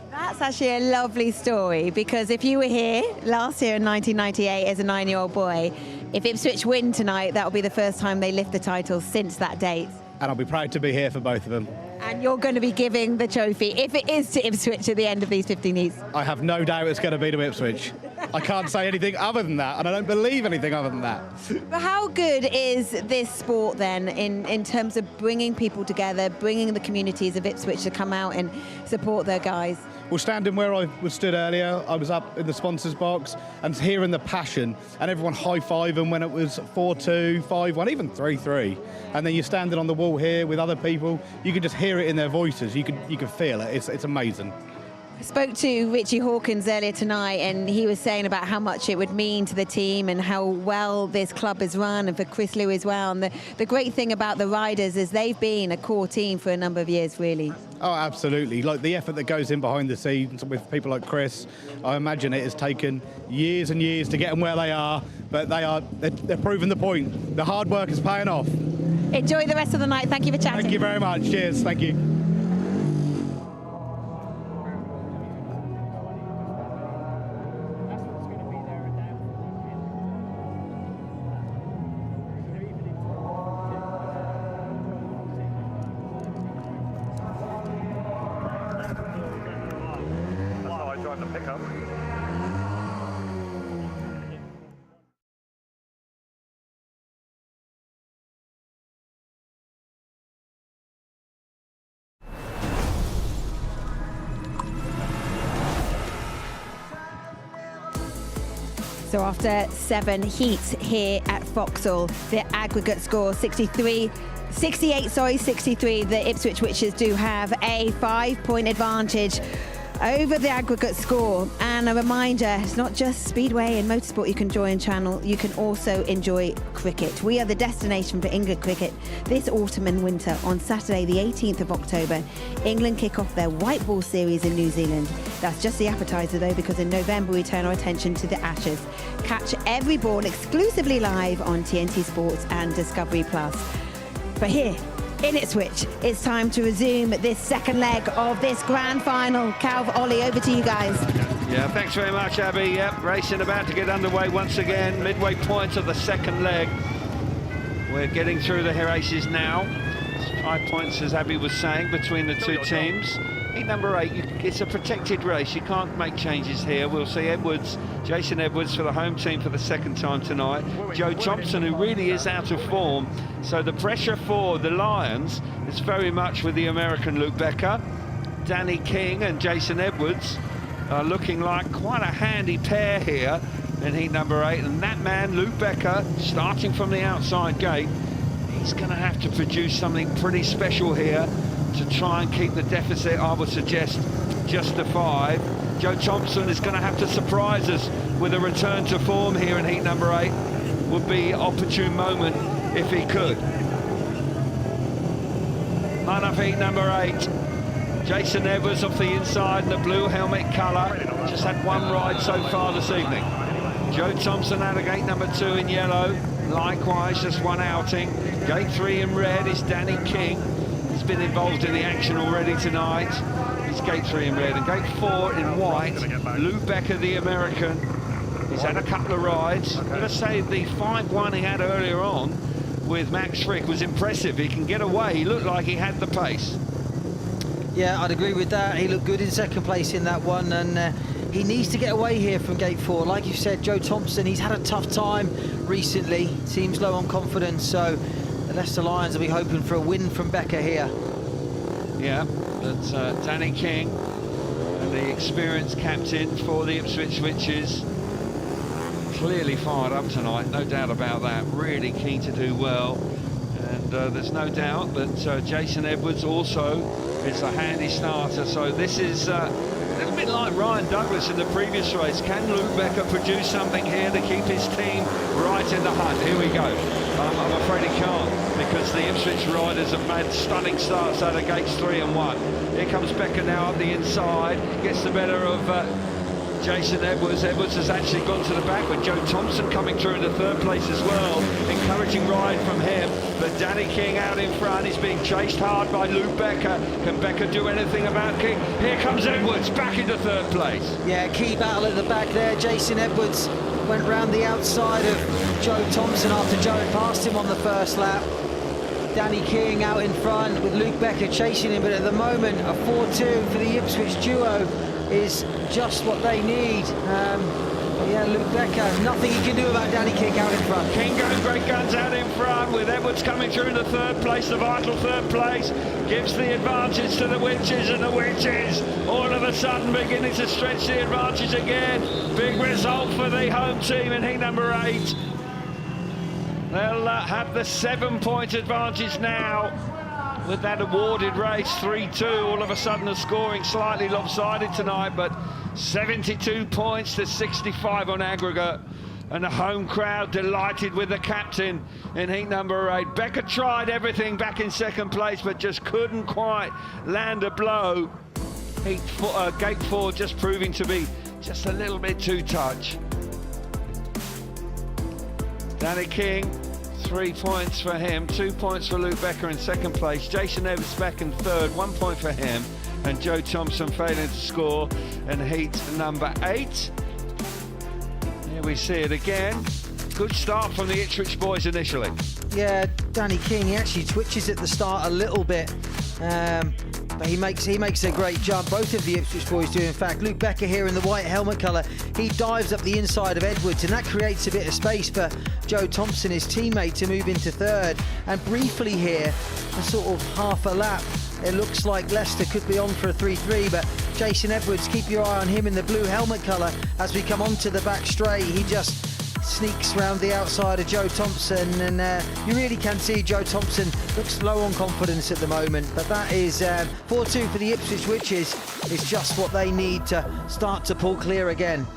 That's actually a lovely story, because if you were here last year in 1998 as a 9-year-old boy, if Ipswich win tonight, that'll be the first time they lift the title since that date. And I'll be proud to be here for both of them. And you're going to be giving the trophy, if it is to Ipswich, at the end of these 15 heats. I have no doubt it's going to be to Ipswich. I can't say anything other than that, and I don't believe anything other than that. But how good is this sport then in terms of bringing people together, bringing the communities of Ipswich to come out and support their guys? Well, standing where I was stood earlier, I was up in the sponsors box and hearing the passion and everyone high-fiving when it was 4-2, 5-1, even 3-3. And then you're standing on the wall here with other people. You can just hear it in their voices. You can feel it. It's amazing. I spoke to Richie Hawkins earlier tonight, and he was saying about how much it would mean to the team and how well this club is run, and for Chris Lew as well. And the great thing about the riders is they've been a core team for a number of years, really. Oh, absolutely. Like the effort that goes in behind the scenes with people like Chris, I imagine it has taken years and years to get them where they are, but they're proving the point. The hard work is paying off. Enjoy the rest of the night. Thank you for chatting. Thank you very much. Cheers. Thank you. So after 7 heats here at Foxhall, the aggregate score 68, 63. The Ipswich Witches do have a 5-point advantage over the aggregate score. And a reminder, it's not just Speedway and motorsport you can enjoy on channel, you can also enjoy cricket. We are the destination for England cricket this autumn and winter. On Saturday the 18th of October, England kick off their white ball series in New Zealand. That's just the appetizer though, because in November we turn our attention to the Ashes. Catch every ball exclusively live on TNT Sports and Discovery Plus. But here in Ipswich, it's time to resume this second leg of this grand final. Calv, Ollie, over to you guys. Yeah, thanks very much, Abby. Yep, racing about to get underway once again. Midway point of the second leg. We're getting through the races now. It's 5 points, as Abby was saying, between the two teams. Heat number 8, it's a protected race. You can't make changes here. We'll see Jason Edwards for the home team for the second time tonight. Joe Thompson, who really is out of form. So the pressure for the Lions is very much with the American Luke Becker. Danny King and Jason Edwards are looking like quite a handy pair here in heat number 8. And that man, Luke Becker, starting from the outside gate, he's going to have to produce something pretty special here to try and keep the deficit, I would suggest, just to 5. Joe Thompson is going to have to surprise us with a return to form here in heat number 8. Would be an opportune moment if he could. Line up heat number 8. Jason Edwards off the inside in the blue helmet colour. Just had one ride so far this evening. Joe Thompson out of gate number 2 in yellow. Likewise, just one outing. Gate 3 in red is Danny King. He's been involved in the action already tonight. He's gate 3 in red, and gate 4 in white. Lou Becker, the American. He's had a couple of rides. I'm going to say the 5-1 he had earlier on with Max Frick was impressive. He can get away. He looked like he had the pace. Yeah, I'd agree with that. He looked good in second place in that one, and he needs to get away here from gate 4. Like you said, Joe Thompson, he's had a tough time recently. Seems low on confidence, so the Leicester Lions will be hoping for a win from Becker here. Yeah, that's Danny King, the experienced captain for the Ipswich Witches. clearly fired up tonight, no doubt about that. Really keen to do well. And there's no doubt that Jason Edwards also is a handy starter. So this is a little bit like Ryan Douglas in the previous race. Can Luke Becker produce something here to keep his team right in the hunt? Here we go. I'm afraid he can't, because the Ipswich riders have made stunning starts out of gates 3 and 1. Here comes Becker now up the inside, gets the better of Jason Edwards. Edwards has actually gone to the back, with Joe Thompson coming through in the 3rd place as well. Encouraging ride from him, but Danny King out in front. He's being chased hard by Luke Becker. Can Becker do anything about King? Here comes Edwards back into 3rd place. Yeah, key battle at the back there. Jason Edwards went round the outside of Joe Thompson after Joe had passed him on the 1st lap. Danny King out in front with Luke Becker chasing him, but at the moment a 4-2 for the Ipswich duo is just what they need. Yeah, Luke Becker, nothing he can do about Danny King out in front. King going great guns out in front, with Edwards coming through in the 3rd place, the vital 3rd place, gives the advantage to the Witches, and the Witches all of a sudden beginning to stretch the advantage again. Big result for the home team in heat number 8. They'll have the 7-point advantage now with that awarded race. 3-2, all of a sudden the scoring slightly lopsided tonight, but 72 points to 65 on aggregate, and the home crowd delighted with the captain in heat number 8. Becker tried everything back in 2nd place, but just couldn't quite land a blow. Gate 4 just proving to be just a little bit too touch. Danny King, 3 points for him, 2 points for Luke Becker in 2nd place. Jason Edwards back in 3rd, 1 point for him, and Joe Thompson failing to score in heat number 8. Here we see it again. Good start from the Ipswich boys initially. Yeah, Danny King, he actually twitches at the start a little bit, but he makes a great jump. Both of the Ipswich boys do, in fact. Luke Becker here in the white helmet colour, he dives up the inside of Edwards, and that creates a bit of space for Joe Thompson, his teammate, to move into 3rd. And briefly here, a sort of half a lap, it looks like Leicester could be on for a 3-3, but Jason Edwards, keep your eye on him in the blue helmet colour as we come onto the back straight. He just sneaks round the outside of Joe Thompson, and you really can see Joe Thompson looks low on confidence at the moment, but that is 4-2 for the Ipswich Witches. Is just what they need to start to pull clear again.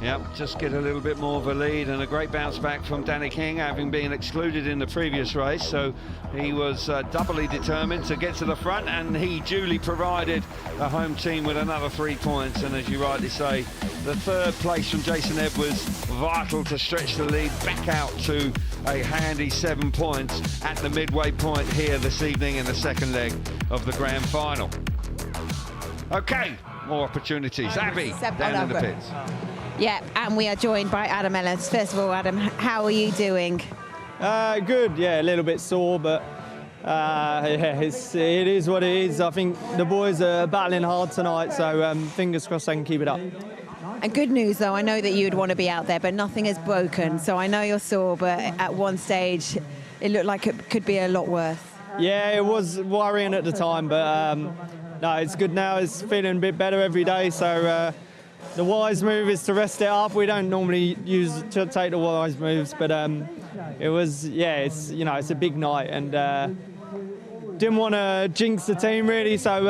Yep, just get a little bit more of a lead, and a great bounce back from Danny King, having been excluded in the previous race, so he was doubly determined to get to the front, and he duly provided the home team with another 3 points. And as you rightly say, the 3rd place from Jason Edwards, vital to stretch the lead back out to a handy 7 points at the midway point here this evening in the 2nd leg of the grand final. Okay, more opportunities. Abby, down in the pits. Yeah, and we are joined by Adam Ellis. First of all, Adam, how are you doing? Good, yeah, a little bit sore, but yeah, it is what it is. I think the boys are battling hard tonight, so fingers crossed they can keep it up. And good news, though, I know that you'd want to be out there, but nothing is broken. So I know you're sore, but at one stage, it looked like it could be a lot worse. Yeah, it was worrying at the time, but no, it's good now. It's feeling a bit better every day, so the wise move is to rest it up. We don't normally take the wise moves, but it was, yeah, it's, you know, it's a big night, and didn't want to jinx the team really, so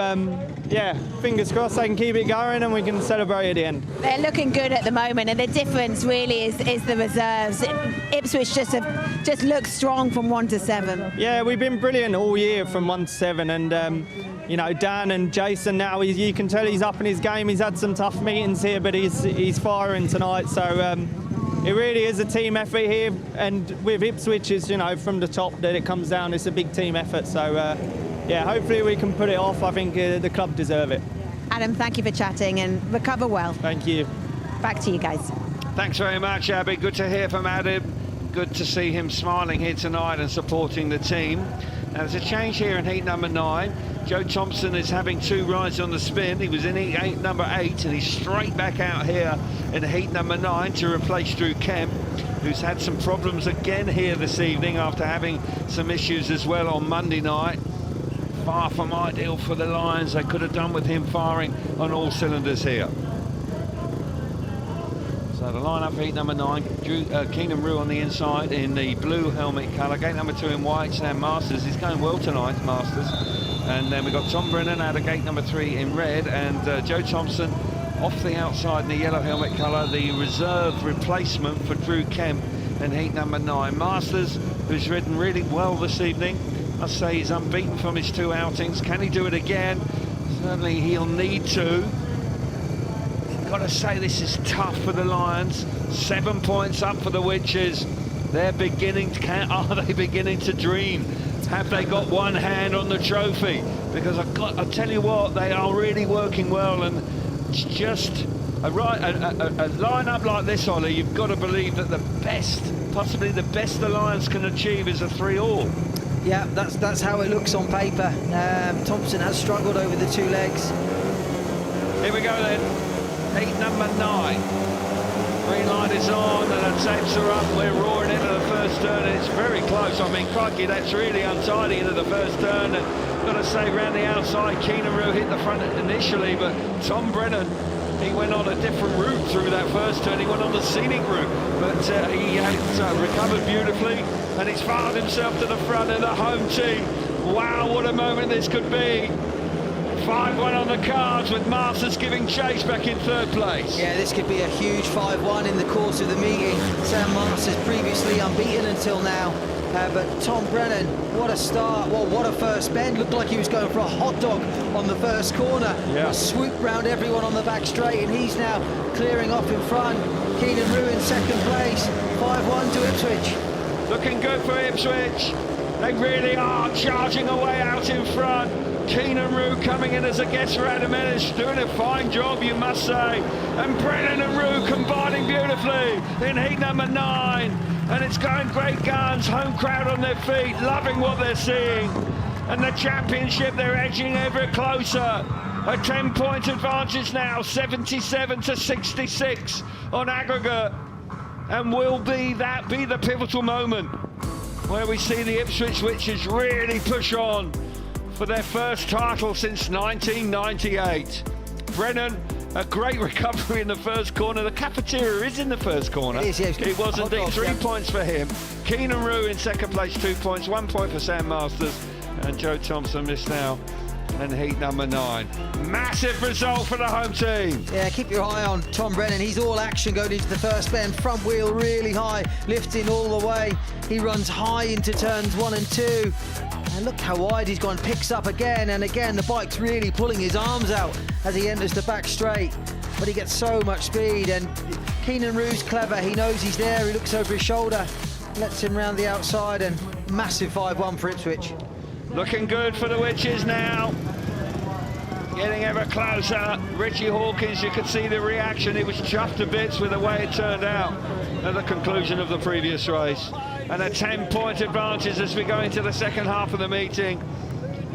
yeah, fingers crossed they can keep it going and we can celebrate at the end. They're looking good at the moment, and the difference really is the reserves. Ipswich just looks strong from 1 to 7. Yeah, we've been brilliant all year from 1 to 7, and you know, Dan and Jason now, you can tell he's up in his game. He's had some tough meetings here, but he's firing tonight, so it really is a team effort here, and with Ipswich, is, you know, from the top that it comes down, it's a big team effort, so yeah, hopefully we can put it off. I think the club deserve it. Adam, thank you for chatting, and recover well. Thank you. Back to you guys. Thanks very much, Abby. Good to hear from Adam. Good to see him smiling here tonight and supporting the team. Now there's a change here in heat number 9. Joe Thompson is having 2 rides on the spin. He was in heat number 8, and he's straight back out here in heat number 9 to replace Drew Kemp, who's had some problems again here this evening after having some issues as well on Monday night. Far from ideal for the Lions. They could have done with him firing on all cylinders here. So the line-up heat number 9, Keynan Rew on the inside in the blue helmet colour. Gate number 2 in white, Sam Masters. He's going well tonight, Masters. And then we've got Tom Brennan out of gate number 3 in red, and Joe Thompson off the outside in the yellow helmet colour, the reserve replacement for Drew Kemp in heat number 9. Masters, who's ridden really well this evening. Must say he's unbeaten from his 2 outings. Can he do it again? Certainly he'll need to. Got to say this is tough for the Lions. 7 points up for the Witches. They're beginning to are they beginning to dream? Have they got one hand on the trophy? Because I tell you what, they are really working well, and it's just a line-up like this, Ollie, you've got to believe that the best, possibly the best the Lions can achieve is a 3-all. Yeah, that's how it looks on paper. Thompson has struggled over the 2 legs. Here we go then. Heat number 9. Green light is on and the tapes are up. We're roaring into the first turn, and it's very close. I mean, crikey, that's really untidy into the first turn. And got to say, round the outside, Keynan Rew hit the front initially, but Tom Brennan, he went on a different route through that first turn. He went on the scenic route, but he has recovered beautifully, and he's fired himself to the front of the home team. Wow, what a moment this could be. 5-1 on the cards, with Masters giving chase back in 3rd place. Yeah, this could be a huge 5-1 in the course of the meeting. Sam Masters previously unbeaten until now, but Tom Brennan, what a start. Well, what a first bend. Looked like he was going for a hot dog on the first corner. Yeah. Swooped round everyone on the back straight, and he's now clearing off in front. Keynan Rew in 2nd place, 5-1 to Ipswich. Looking good for Ipswich. They really are charging away out in front. Keynan Rew coming in as a guest for Adam Ellis, doing a fine job, you must say. And Brennan and Rew combining beautifully in heat number 9. And it's going great guns, home crowd on their feet, loving what they're seeing. And the championship, they're edging ever closer. A 10-point advantage now, 77 to 66 on aggregate. And will that be the pivotal moment where we see the Ipswich Witches really push on for their first title since 1998. Brennan, a great recovery in the first corner. The cafeteria is in the first corner. It is, yeah. It was indeed 3 points for him. Keynan Rew in 2nd place, 2 points, 1 point for Sam Masters, and Joe Thompson missed out in heat number 9. Massive result for the home team. Yeah, keep your eye on Tom Brennan. He's all action going into the first bend. Front wheel really high, lifting all the way. He runs high into turns 1 and 2. And look how wide he's gone, picks up again and again. The bike's really pulling his arms out as he enters the back straight. But he gets so much speed, and Keynan Rew's clever. He knows he's there, he looks over his shoulder, lets him round the outside, and massive 5-1 for Ipswich. Looking good for the Witches now. Getting ever closer. Richie Hawkins, you could see the reaction. He was chuffed to bits with the way it turned out at the conclusion of the previous race. And a 10-point advantage as we go into the second half of the meeting.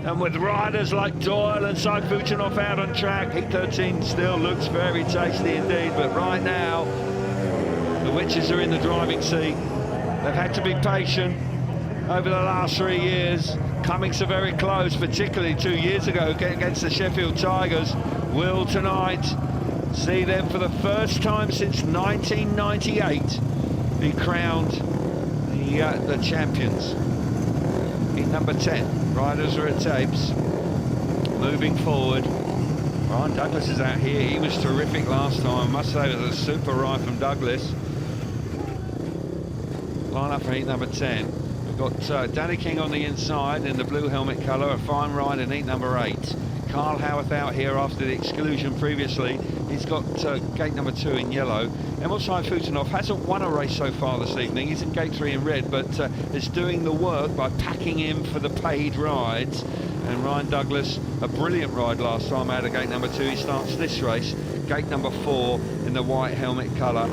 And with riders like Doyle and Saifutinov out on track, heat 13 still looks very tasty indeed. But right now, the Witches are in the driving seat. They've had to be patient over the last 3 years, coming so very close, particularly 2 years ago against the Sheffield Tigers. Will tonight see them for the first time since 1998 be crowned the champions. In number 10, riders are at tapes, moving forward. Ryan Douglas is out here. He was terrific last time. I must say it was a super ride from Douglas. Line up for heat number 10. We've got Danny King on the inside in the blue helmet colour, a fine ride in heat number 8. Carl Howarth out here after the exclusion previously. He's got gate number 2 in yellow. Emil Saifutinov hasn't won a race so far this evening. He's in gate 3 in red, but is doing the work by packing in for the paid rides. And Ryan Douglas, a brilliant ride last time out of gate number 2. He starts this race, gate number 4 in the white helmet colour.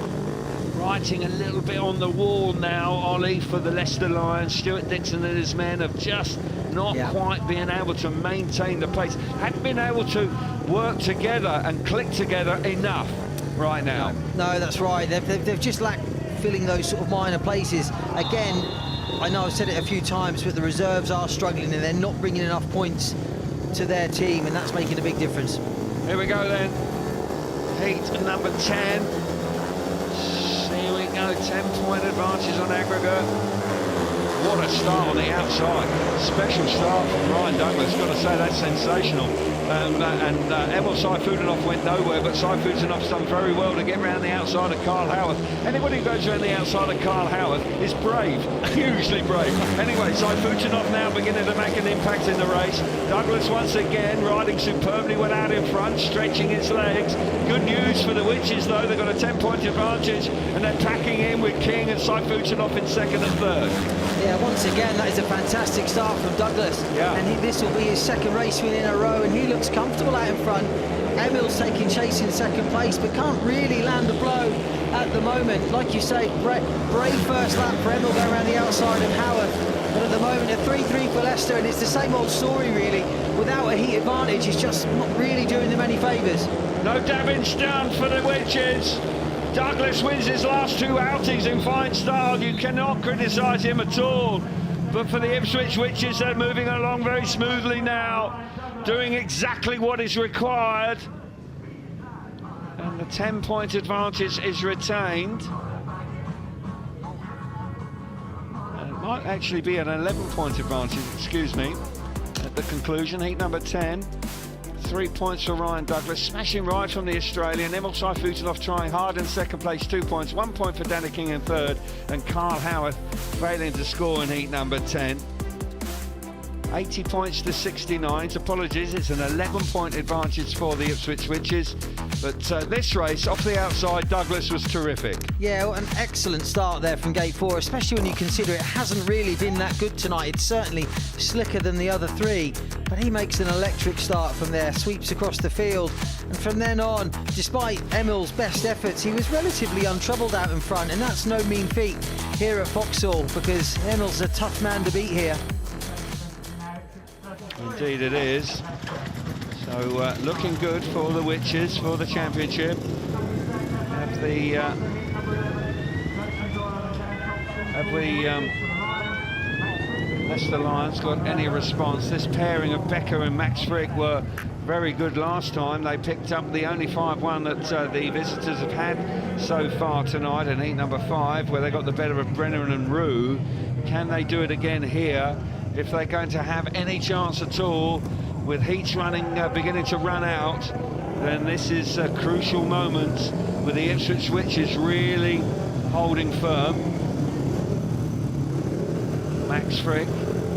Writing a little bit on the wall now, Ollie, for the Leicester Lions. Stuart Dixon and his men have just not quite been able to maintain the pace. Haven't been able to work together and click together enough right now. No, that's right. They've just lacked filling those sort of minor places. Again, I know I've said it a few times, but the reserves are struggling and they're not bringing enough points to their team, and that's making a big difference. Here we go then. Heat number 10. a 10-point advantage on aggregate. What a start on the outside. Special start from Ryan Douglas. Got to say, that's sensational. Emil Saifutinov went nowhere, but Saifutinov's done very well to get around the outside of Carl Howarth. Anybody who goes around the outside of Carl Howarth is brave, hugely brave. Anyway, Saifutinov now beginning to make an impact in the race. Douglas once again riding superbly, went out in front, stretching his legs. Good news for the Witches, though. They've got a 10-point advantage, and they're packing in with King and Saifutinov in second and third. Yeah, once again, that is a fantastic start from Douglas. Yeah. And this will be his second race win in a row, and he looks comfortable out in front. Emil's taking chase in second place, but can't really land a blow at the moment. Like you say, brave first lap for Emil going around the outside of Howarth. But at the moment, a 3-3 for Leicester, and it's the same old story, really. Without a heat advantage, it's just not really doing them any favours. No damage done for the Witches. Douglas wins his last two outings in fine style. You cannot criticise him at all. But for the Ipswich Witches, they're moving along very smoothly now, doing exactly what is required. And the 10-point advantage is retained. And it might actually be an 11-point advantage, excuse me, at the conclusion. Heat number 10. 3 points for Ryan Douglas, smashing right from the Australian. Emil Saifutinov trying hard in second place, 2 points. 1 point for Danny King in third, and Carl Howarth failing to score in heat number 10. 80 points to 69. Apologies, it's an 11-point advantage for the Ipswich Witches. But this race, off the outside, Douglas was terrific. Yeah, well, an excellent start there from gate 4, especially when you consider it hasn't really been that good tonight. It's certainly slicker than the other three, but he makes an electric start from there, sweeps across the field, and from then on, despite Emil's best efforts, he was relatively untroubled out in front, and that's no mean feat here at Foxhall, because Emil's a tough man to beat here. Indeed it is. So looking good for the Witches for the championship. Have the Leicester Lions got any response? This pairing of Becker and Max Frick were very good last time. They picked up the only 5-1 that the visitors have had so far tonight in heat number 5, where they got the better of Brennan and Rew. Can they do it again here? If they're going to have any chance at all, with heats beginning to run out, then this is a crucial moment with the Ipswich Witches really holding firm. Max Frick,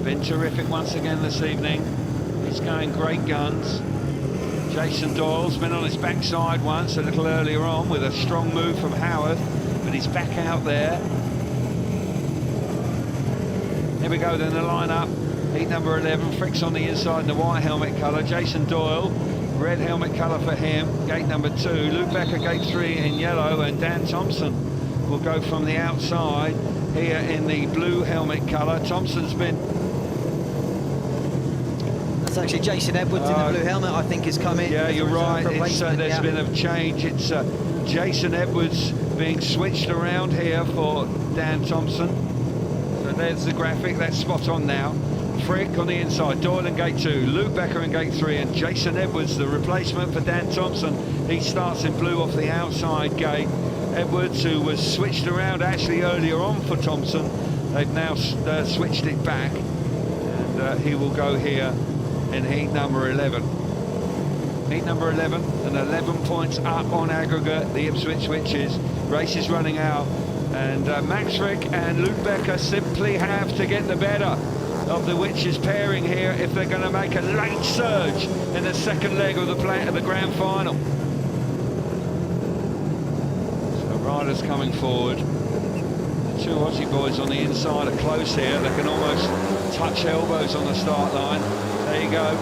been terrific once again this evening. He's going great guns. Jason Doyle's been on his backside once a little earlier on with a strong move from Howarth, but he's back out there. Here we go then, the lineup. Heat number 11, Frick's on the inside in the white helmet colour. Jason Doyle, red helmet colour for him. Gate number 2, Luke Becker, gate 3 in yellow, and Dan Thompson will go from the outside here in the blue helmet colour. Thompson's been... That's actually Jason Edwards in the blue helmet, I think, has come in. Yeah, you're right. There's been a change. It's Jason Edwards being switched around here for Dan Thompson. So there's the graphic, that's spot on now. Frick on the inside, Doyle in gate 2, Luke Becker in gate 3, and Jason Edwards, the replacement for Dan Thompson. He starts in blue off the outside gate. Edwards, who was switched around actually earlier on for Thompson, they've now switched it back, and he will go here in heat number 11. Heat number 11, and 11 points up on aggregate, the Ipswich Witches. Race is running out, and Max Frick and Luke Becker simply have to get the better of the Witches pairing here if they're going to make a late surge in the second leg of the grand final. So riders coming forward. The two Aussie boys on the inside are close here. They can almost touch elbows on the start line. There you go.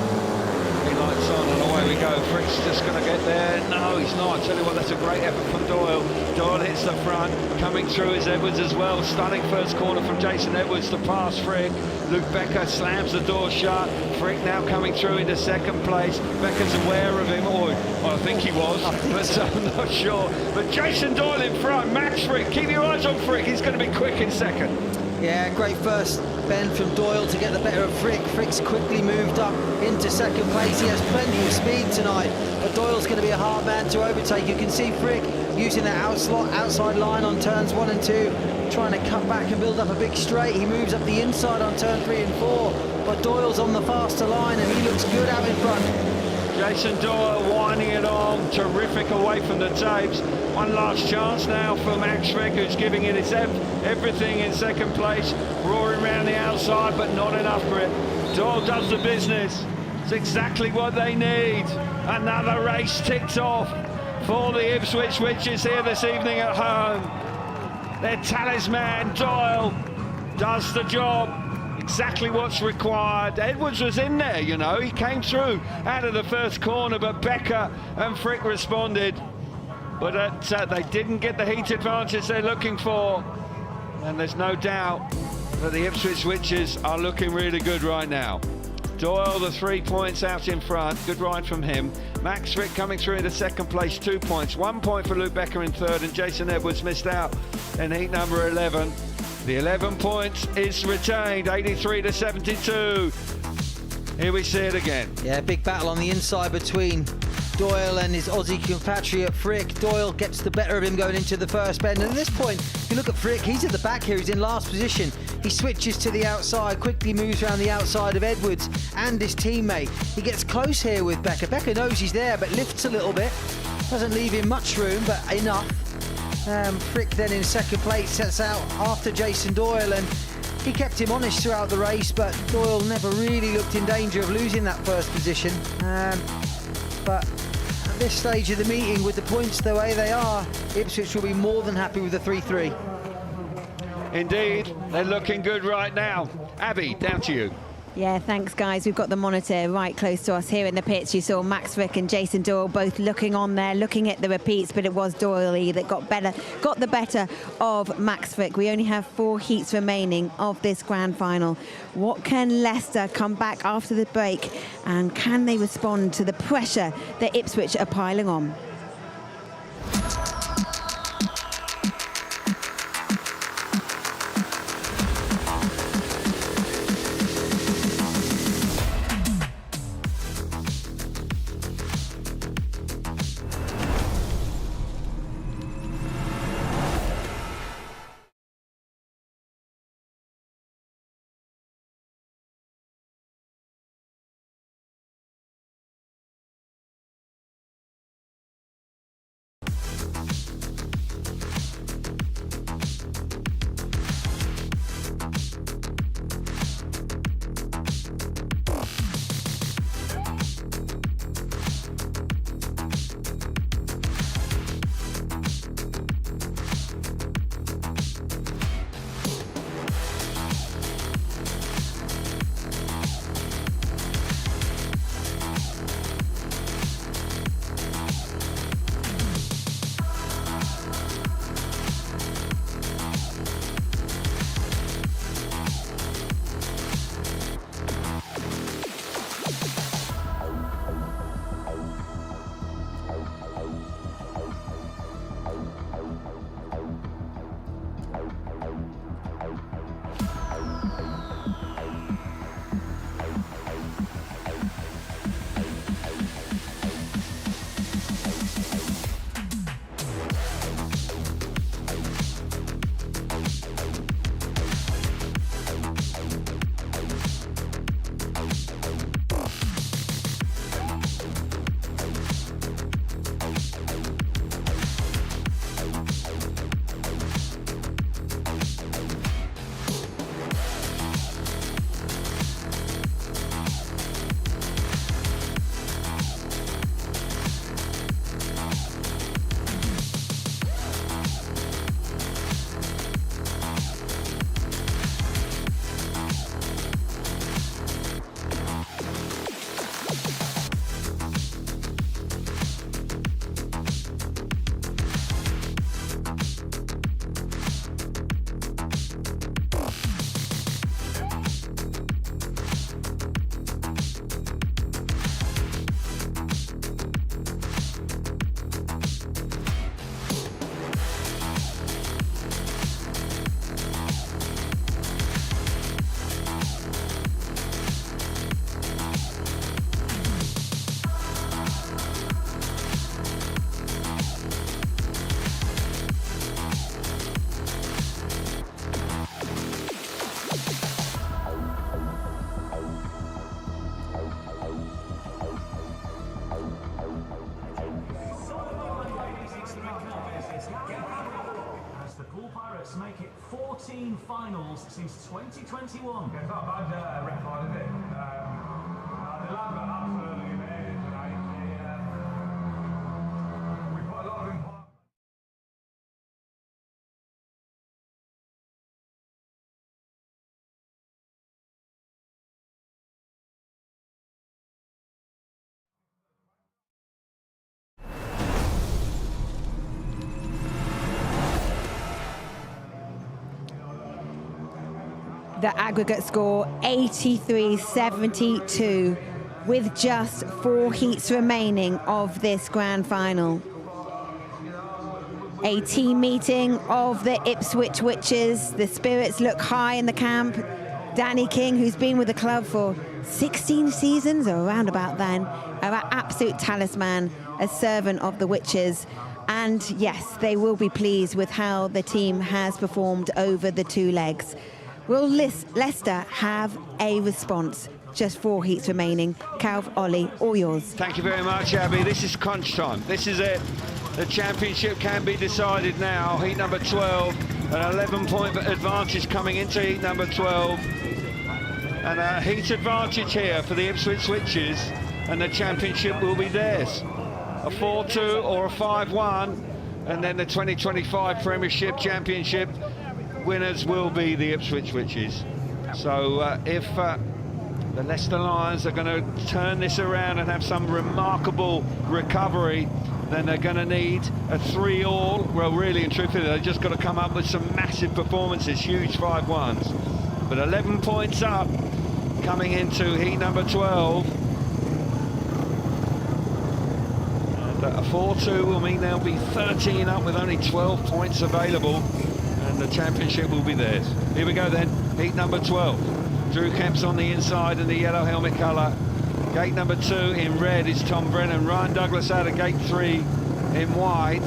Green lights on and away we go. Frick's just going to get there. No, he's not. I tell you what, that's a great effort from Doyle. Doyle hits the front. Coming through is Edwards as well. Stunning first corner from Jason Edwards to pass Frick. Luke Becker slams the door shut. Frick now coming through into second place. Becker's aware of him. Well, I think he was, but I'm not sure. But Jason Doyle in front. Max Frick. Keep your eyes on Frick. He's going to be quick in second. Yeah, great first bend from Doyle to get the better of Frick. Frick's quickly moved up into second place. He has plenty of speed tonight, but Doyle's going to be a hard man to overtake. You can see Frick using that outside line on turns 1 and 2, trying to cut back and build up a big straight. He moves up the inside on turn 3 and 4, but Doyle's on the faster line and he looks good out in front. Jason Doyle winding it on, terrific away from the tapes. One last chance now for Max Frick, who's giving it his everything in second place, roaring around the outside, but not enough grip. Doyle does the business. It's exactly what they need. Another race ticked off for the Ipswich Witches here this evening at home. Their talisman, Doyle, does the job. Exactly what's required. Edwards was in there, you know, he came through out of the first corner, but Becker and Frick responded. But they didn't get the heat advantage they're looking for. And there's no doubt that the Ipswich Witches are looking really good right now. Doyle, the 3 points out in front, good ride from him. Max Frick coming through into second place, 2 points. 1 point for Luke Becker in third, and Jason Edwards missed out in heat number 11. The 11 points is retained, 83 to 72. Here we see it again. Yeah, big battle on the inside between Doyle and his Aussie compatriot Frick. Doyle gets the better of him going into the first bend. And at this point, if you look at Frick, he's at the back here, he's in last position. He switches to the outside, quickly moves around the outside of Edwards and his teammate. He gets close here with Becker. Becker knows he's there, but lifts a little bit. Doesn't leave him much room, but enough. Frick then in second place sets out after Jason Doyle, and he kept him honest throughout the race, but Doyle never really looked in danger of losing that first position. But at this stage of the meeting, with the points the way they are, Ipswich will be more than happy with the 3-3. Indeed, they're looking good right now. Abby, down to you. Yeah, thanks, guys. We've got the monitor right close to us here in the pits. You saw Max Frick and Jason Doyle both looking on there, looking at the repeats, but it was Doyle that got the better of Max Frick. We only have 4 heats remaining of this grand final. What can Leicester come back after the break, and can they respond to the pressure that Ipswich are piling on? since 2021. It's not a bad record, is it? The lads are absolutely amazing tonight. We put a lot of importance. The aggregate score 83-72 with just 4 heats remaining of this grand final. A team meeting of the Ipswich Witches. The spirits look high in the camp. Danny King, who's been with the club for 16 seasons or around about then, our absolute talisman, a servant of the Witches. And yes, they will be pleased with how the team has performed over the 2 legs. Will Leicester have a response? Just 4 heats remaining. Calv, Ollie, all yours. Thank you very much, Abby. This is crunch time. This is it. The championship can be decided now. Heat number 12, an 11-point advantage coming into heat number 12. And a heat advantage here for the Ipswich Witches, and the championship will be theirs. A 4-2 or a 5-1, and then the 2025 Premiership Championship winners will be the Ipswich Witches. So if the Leicester Lions are going to turn this around and have some remarkable recovery, then they're going to need a 3-all. Well, really and truthfully, they've just got to come up with some massive performances, huge 5-1s. But 11 points up coming into heat number 12. And a 4-2 will mean they'll be 13 up with only 12 points available. And the championship will be theirs. Here we go then, heat number 12. Drew Kemp's on the inside in the yellow helmet colour. Gate number 2 in red is Tom Brennan. Ryan Douglas out of gate 3 in white.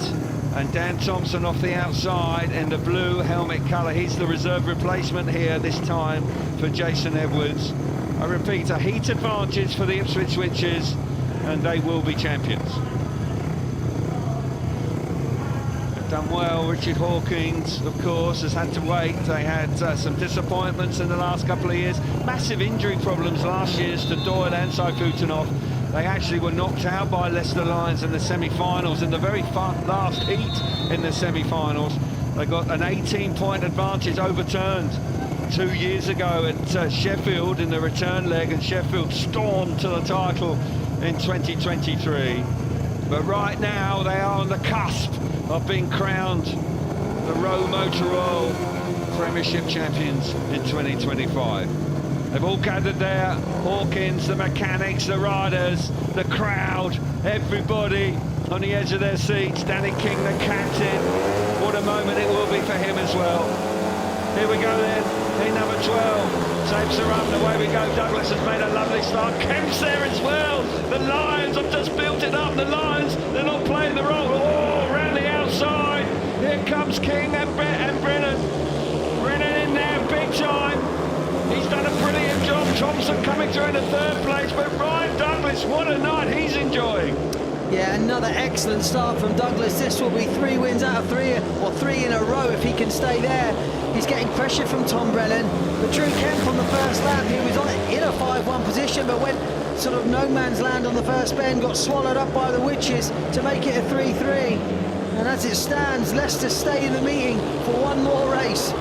And Dan Thompson off the outside in the blue helmet colour. He's the reserve replacement here this time for Jason Edwards. I repeat, a heat advantage for the Ipswich Witches, and they will be champions. Done well. Richard Hawkins, of course, has had to wait. They had some disappointments in the last couple of years. Massive injury problems last year to Doyle and Saifutinov. They actually were knocked out by Leicester Lions in the semi-finals, in the very last heat in the semi-finals. They got an 18-point advantage overturned 2 years ago at Sheffield in the return leg, and Sheffield stormed to the title in 2023. But right now they are on the cusp of being crowned the ROWE Motor Oil Premiership champions in 2025. They've all gathered there, Hawkins, the mechanics, the riders, the crowd, everybody on the edge of their seats. Danny King, the captain. What a moment it will be for him as well. Here we go then, heat number 12. Tapes are up, and away we go. Douglas has made a lovely start. Kemp's there as well. The Lions have just built it up. The Lions, they're not playing the role. Oh, around the outside. Here comes King and Brennan. Brennan in there, big time. He's done a brilliant job. Thompson coming through in the 3rd place, but Ryan Douglas, what a night he's enjoying. Yeah, another excellent start from Douglas. This will be 3 wins out of 3, or 3 in a row if he can stay there. He's getting pressure from Tom Brennan, but Drew Kemp on the first lap, he was in a 5-1 position, but went sort of no man's land on the first bend, got swallowed up by the Witches to make it a 3-3. And as it stands, Leicester stay in the meeting for one more race.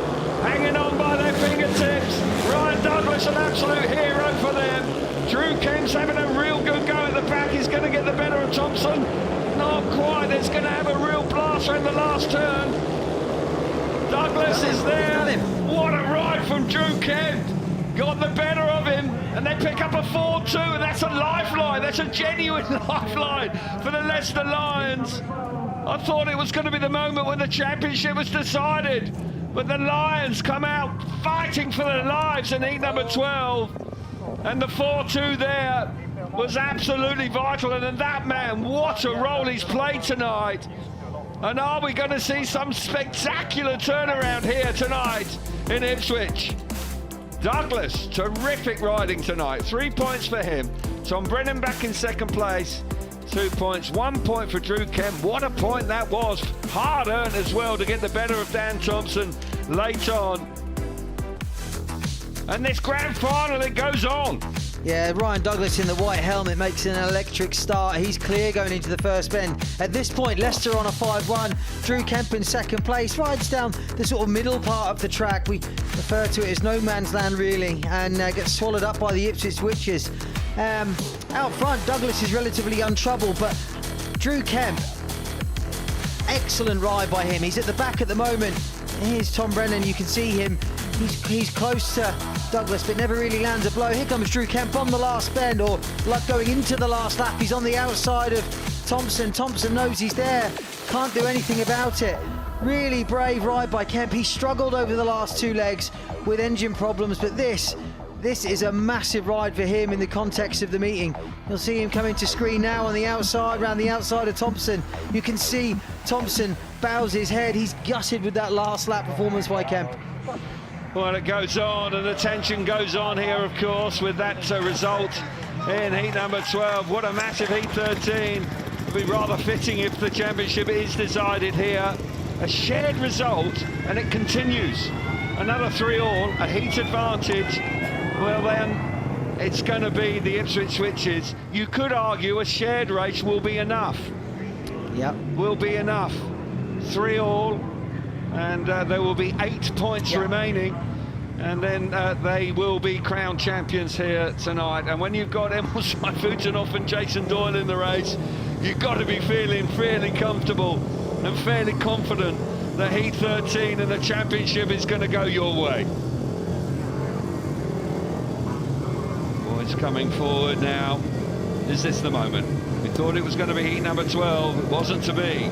Hanging on by their fingertips. Ryan Douglas, an absolute hero for them. Drew Kemp's having a real good go at the back. He's going to get the better of Thompson. Not quite. It's going to have a real blaster in the last turn. Douglas is there. What a ride from Drew Kemp. Got the better of him, and they pick up a 4-2. That's a lifeline. That's a genuine lifeline for the Leicester Lions. I thought it was going to be the moment when the championship was decided, but the Lions come out fighting for their lives in heat number 12, and the 4-2 there was absolutely vital. And then that man, what a role he's played tonight. And are we going to see some spectacular turnaround here tonight in Ipswich? Douglas, terrific riding tonight. 3 points for him. Tom Brennan back in 2nd place. 2 points, 1 point for Drew Kemp. What a point that was. Hard earned as well to get the better of Dan Thompson late on. And this grand final, it goes on. Yeah, Ryan Douglas in the white helmet makes an electric start. He's clear going into the first bend. At this point, Leicester on a 5-1. Drew Kemp in second place, rides down the sort of middle part of the track. We refer to it as no man's land, really, and gets swallowed up by the Ipswich Witches. Out front, Douglas is relatively untroubled, but Drew Kemp, excellent ride by him. He's at the back at the moment. Here's Tom Brennan, you can see him. He's close to Douglas, but never really lands a blow. Here comes Drew Kemp on the last bend, or like going into the last lap. He's on the outside of Thompson. Thompson knows he's there, can't do anything about it. Really brave ride by Kemp. He struggled over the last 2 legs with engine problems, but this is a massive ride for him in the context of the meeting. You'll see him coming to screen now on the outside, around the outside of Thompson. You can see Thompson bows his head. He's gutted with that last lap performance by Kemp. Well, it goes on, and the tension goes on here, of course, with that result in heat number 12. What a massive heat 13. It'd be rather fitting if the championship is decided here. A shared result, and it continues. Another 3-all, a heat advantage. Well, then, it's going to be the Ipswich Witches. You could argue a shared race will be enough. Yep. Will be enough. 3-all, and there will be 8 points remaining. And then they will be crowned champions here tonight. And when you've got Emil Seifutinov and Jason Doyle in the race, you've got to be feeling fairly comfortable and fairly confident that Heat 13 and the championship is going to go your way. Boys coming forward now. Is this the moment? We thought it was going to be heat number 12. It wasn't to be.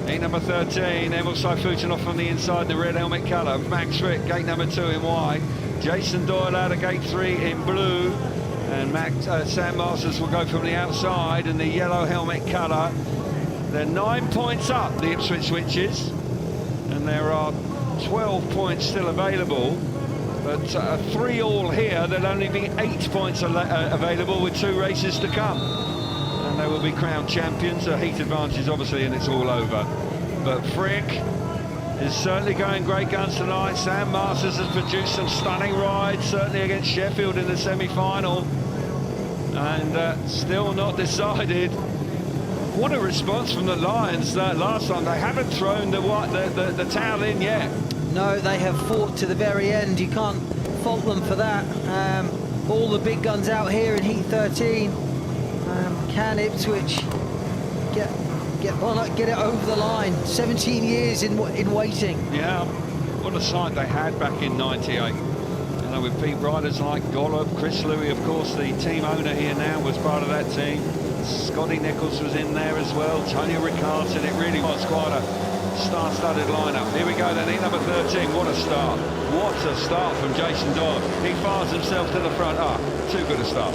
Gate number 13, Emil Seifutinov on the inside, the red helmet colour. Max Frick, gate number 2 in white. Jason Doyle out of gate 3 in blue. And Sam Masters will go from the outside in the yellow helmet colour. They're 9 points up, the Ipswich Witches. And there are 12 points still available. But 3-all here, there'll only be 8 points available with 2 races to come. And they will be crowned champions. A heat advantage, obviously, and it's all over. But Frick is certainly going great guns tonight. Sam Masters has produced some stunning rides, certainly against Sheffield in the semi-final. And still not decided. What a response from the Lions last time. They haven't thrown the towel in yet. No, they have fought to the very end. You can't fault them for that. All the big guns out here in Heat 13. Can Ipswich get it over the line? 17 years in waiting. Yeah, what a sight they had back in '98. You know, with beat riders like Gollop, Chris Louis, of course, the team owner here now, was part of that team. Scotty Nichols was in there as well. Tony Ricardson. It really was quite a star-studded lineup. Here we go then, heat number 13. What a start. What a start from Jason Doyle. He fires himself to the front. Too good a start.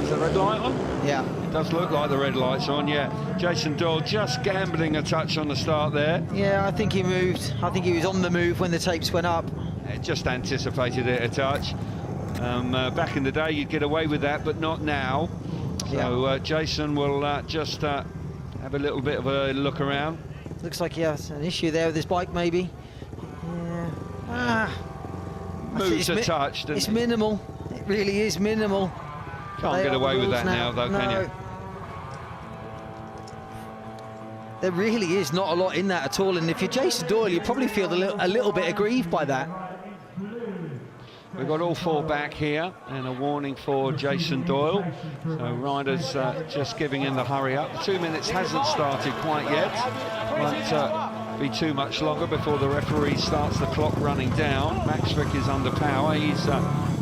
Is the red light on? Yeah. It does look like the red light's on, yeah. Jason Doyle just gambling a touch on the start there. Yeah, I think he moved. I think he was on the move when the tapes went up. Just anticipated it a touch. Back in the day, you'd get away with that, but not now. So Jason will just have a little bit of a look around. Looks like he has an issue there with his bike, maybe. Yeah. Moves a touch, doesn't It's it? minimal. It really is minimal. Can't get away with that now, though, can you? There really is not a lot in that at all, and if you're Jason Doyle, you probably feel a little bit aggrieved by that. We've got all 4 back here, and a warning for Jason Doyle. So riders just giving in the hurry up. 2 minutes hasn't started quite yet. Won't be too much longer before the referee starts the clock running down. Max Frick is under power. He's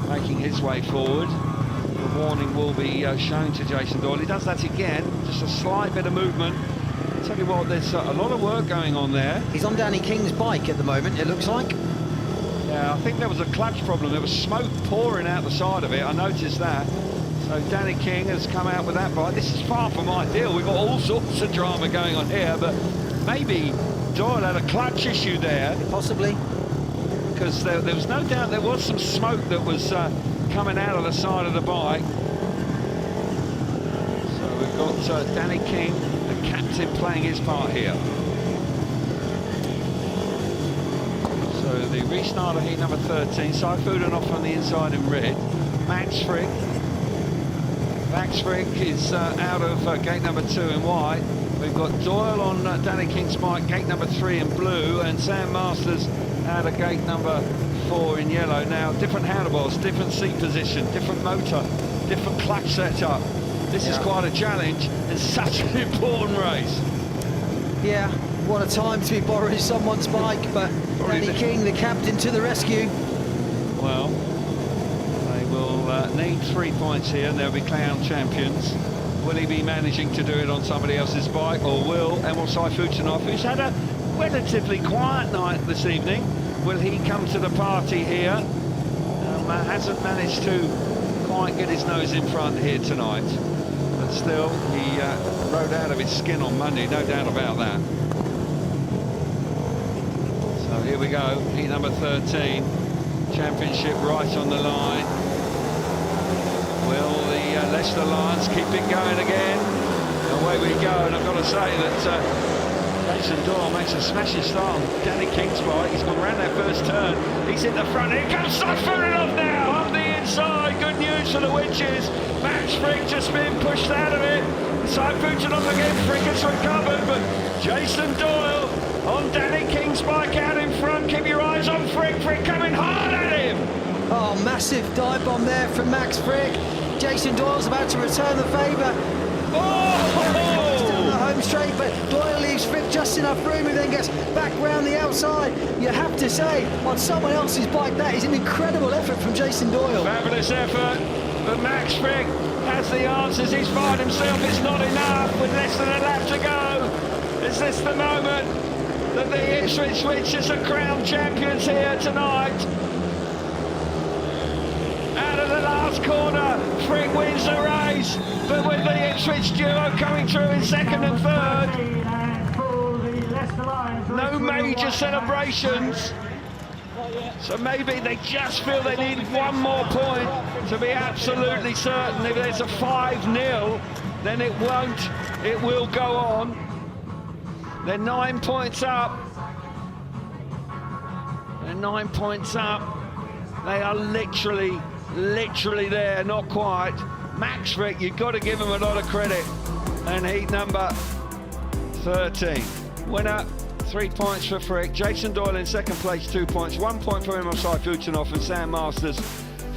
making his way forward. The warning will be shown to Jason Doyle. He does that again, just a slight bit of movement. I'll tell you what, there's a lot of work going on there. He's on Danny King's bike at the moment, it looks like. Yeah, I think there was a clutch problem. There was smoke pouring out the side of it. I noticed that. So Danny King has come out with that bike. This is far from ideal. We've got all sorts of drama going on here, but maybe Doyle had a clutch issue there. Possibly. Because there was no doubt there was some smoke that was coming out of the side of the bike. So we've got Danny King, the captain, playing his part here. So So the restart of heat number 13, Saifudan off on the inside in red. Max Frick is out of gate number 2 in white. We've got Doyle on Danny King's bike, gate number 3 in blue, and Sam Masters out of gate number 4 in yellow. Now, different handlebars, different seat position, different motor, different clutch setup. This is quite a challenge. It's such an important race. Yeah, what a time to be borrowing someone's bike, but Danny King, the captain, to the rescue. Well, they will need 3 points here, and they'll be crowned champions. Will he be managing to do it on somebody else's bike, or will Emil Saifutanov, who's had a relatively quiet night this evening, will he come to the party here? Hasn't managed to quite get his nose in front here tonight, but still, he rode out of his skin on Monday, no doubt about that. So here we go, heat number 13, championship right on the line. Will the Leicester Lions keep it going again? Away we go, and I've got to say that Jason Doyle makes a smashing start on Danny King's bike. He's gone around that first turn. He's in the front. Here comes Saifutanov now on the inside. Good news for the Witches. Max Frick just being pushed out of it. Saifutanov again. Frick has recovered, but Jason Doyle on Danny King's bike out in front. Keep your eyes on Frick. Frick coming hard at him. Oh, massive dive bomb there from Max Frick. Jason Doyle's about to return the favour. Oh! Down the home straight, but Doyle leaves Frick just enough room and then gets back round the outside. You have to say, on someone else's bike, that is an incredible effort from Jason Doyle. Fabulous effort, but Max Frick has the answers. He's fired himself. It's not enough with less than a lap to go. Is this the moment that the Ipswich Witches are crowned champions here tonight? Out of the last corner, Frick wins the race, but with the Ipswich duo coming through in second and third. No major celebrations, so maybe they just feel they need one more point to be absolutely certain. If there's a 5-0, then it will go on. They're 9 points up. They're 9 points up. They are literally there, not quite. Max Frick, you've got to give him a lot of credit. And heat number 13. Winner, 3 points for Frick. Jason Doyle in second place, 2 points. 1 point for Emil Saifutanov, and Sam Masters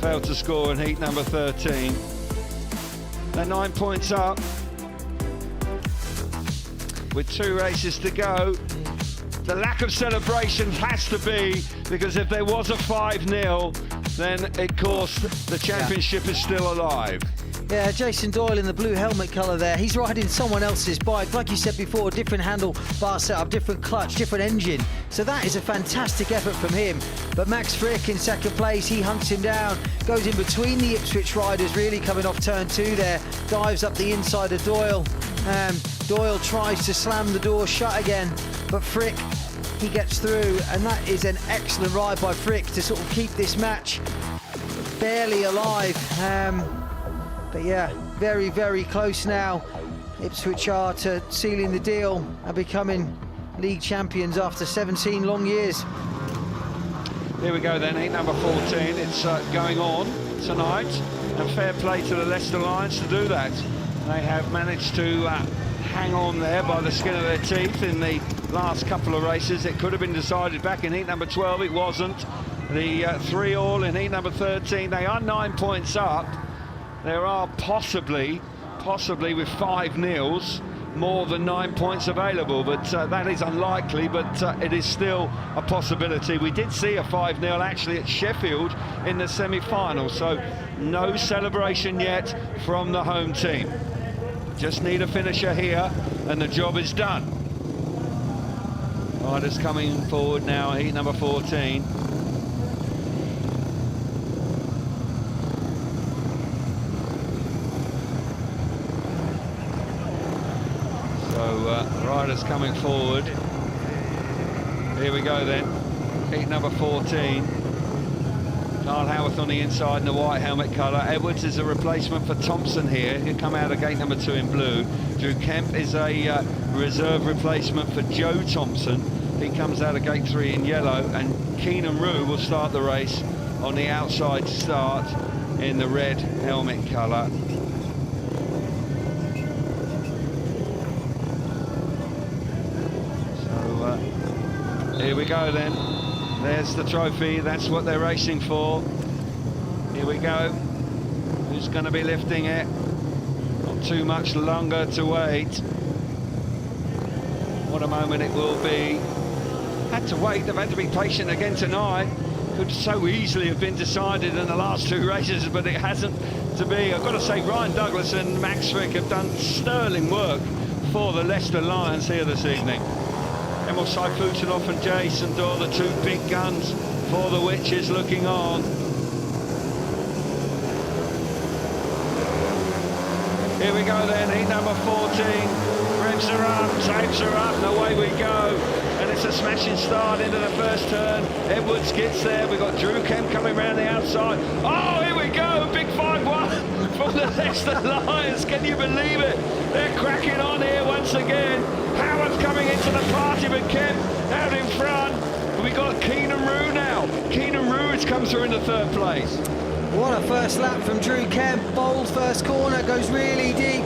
failed to score in heat number 13. They're 9 points up. With 2 races to go. The lack of celebration has to be, because if there was a 5-0, then of course the championship is still alive. Yeah, Jason Doyle in the blue helmet colour there. He's riding someone else's bike. Like you said before, different handlebar setup, different clutch, different engine. So that is a fantastic effort from him. But Max Frick in second place, he hunts him down, goes in between the Ipswich riders, really coming off turn 2 there, dives up the inside of Doyle. Doyle tries to slam the door shut again, but Frick, he gets through, and that is an excellent ride by Frick to sort of keep this match barely alive. But yeah, very, very close now. Ipswich are to sealing the deal and becoming league champions after 17 long years. Here we go then, heat number 14. It's going on tonight, and fair play to the Leicester Lions to do that. They have managed to hang on there by the skin of their teeth in the last couple of races. It could have been decided back in heat number 12, it wasn't. The 3-all in heat number 13, they are 9 points up. There are possibly with 5-0s, more than 9 points available, but that is unlikely, but it is still a possibility. We did see a 5-0 actually at Sheffield in the semi-final, so no celebration yet from the home team. Just need a finisher here, and the job is done. Riders coming forward now, heat number 14. Riders coming forward. Here we go then. Heat number 14. Carl Howarth on the inside in the white helmet colour. Edwards is a replacement for Thompson here. He'll come out of gate number 2 in blue. Drew Kemp is a reserve replacement for Joe Thompson. He comes out of gate 3 in yellow, and Keynan Rew will start the race on the outside start in the red helmet colour. So here we go then. There's the trophy, that's what they're racing for. Here we go. Who's going to be lifting it? Not too much longer to wait. What a moment it will be. Had to wait, they've had to be patient again tonight. Could so easily have been decided in the last 2 races, but it hasn't to be. I've got to say, Ryan Douglas and Max Frick have done sterling work for the Leicester Lions here this evening. Emil Saifutinov and Jason Dorr, the 2 big guns for the Witches, looking on. Here we go then, heat number 14. Revs her up, tapes her up, and away we go. And it's a smashing start into the first turn. Edwards gets there. We've got Drew Kemp coming around the outside. Oh, here we go. Big 5-1 from the Leicester Lions. Can you believe it? They're cracking on here once again. Howard's coming into the party, but Kemp out in front. And we've got Keynan Rew now. Keynan Rew has come through into 3rd place. What a first lap from Drew Kemp. Bold first corner, goes really deep.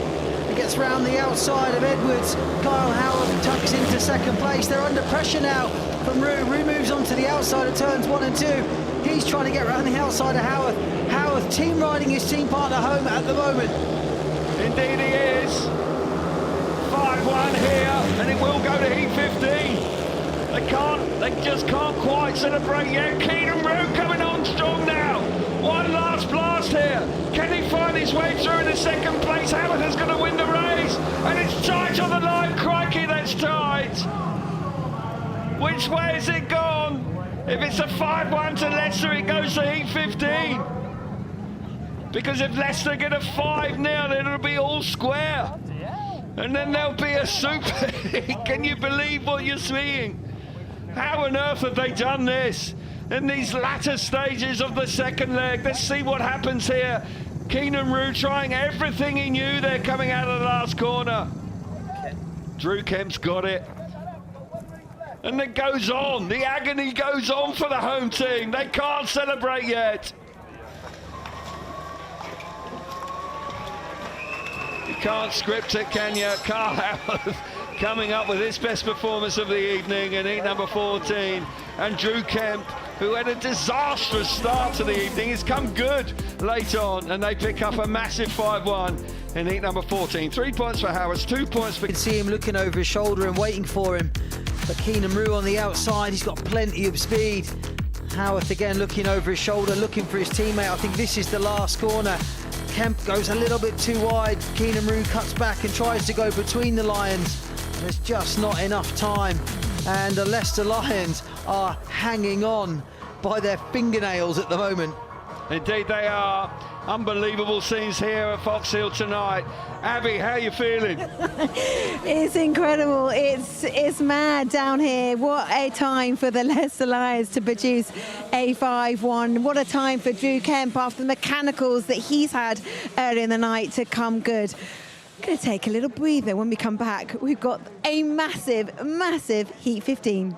He gets round the outside of Edwards. Kyle Howard tucks into 2nd place. They're under pressure now from Rew. Rew moves on to the outside of turns 1 and 2. He's trying to get round the outside of Howard. Howard team riding his team partner home at the moment. Indeed he is. 5-1 here, and it will go to heat 15. They just can't quite celebrate yet. Keynan Rew coming on strong now. One last blast here. Can he find his way through into 2nd place? Howard is going to win the race, and it's tight on the line. Crikey, that's tight. Which way has it gone? If it's a 5-1 to Leicester, it goes to heat 15. Because if Leicester get a 5-0, then it'll be all square. And then there'll be a super. Can you believe what you're seeing? How on earth have they done this? In these latter stages of the 2nd leg, let's see what happens here. Keynan Rew trying everything he knew there coming out of the last corner. Drew Kemp's got it. And it goes on, the agony goes on for the home team. They can't celebrate yet. You can't script it, can you? Carl Howard coming up with his best performance of the evening in heat number 14. And Drew Kemp, who had a disastrous start to the evening, has come good late on, and they pick up a massive 5-1 in heat number 14. 3 points for Howard, 2 points for... You can see him looking over his shoulder and waiting for him. But Keynan Rew on the outside, he's got plenty of speed. Howarth again looking over his shoulder, looking for his teammate. I think this is the last corner. Kemp goes a little bit too wide. Keynan Rew cuts back and tries to go between the Lions. There's just not enough time. And the Leicester Lions are hanging on by their fingernails at the moment. Indeed they are. Unbelievable scenes here at Foxhall tonight. Abby, how are you feeling? It's incredible. It's mad down here. What a time for the Leicester Lions to produce a 5-1. What a time for Drew Kemp after the mechanicals that he's had earlier in the night to come good. I'm going to take a little breather. When we come back, we've got a massive, massive Heat 15.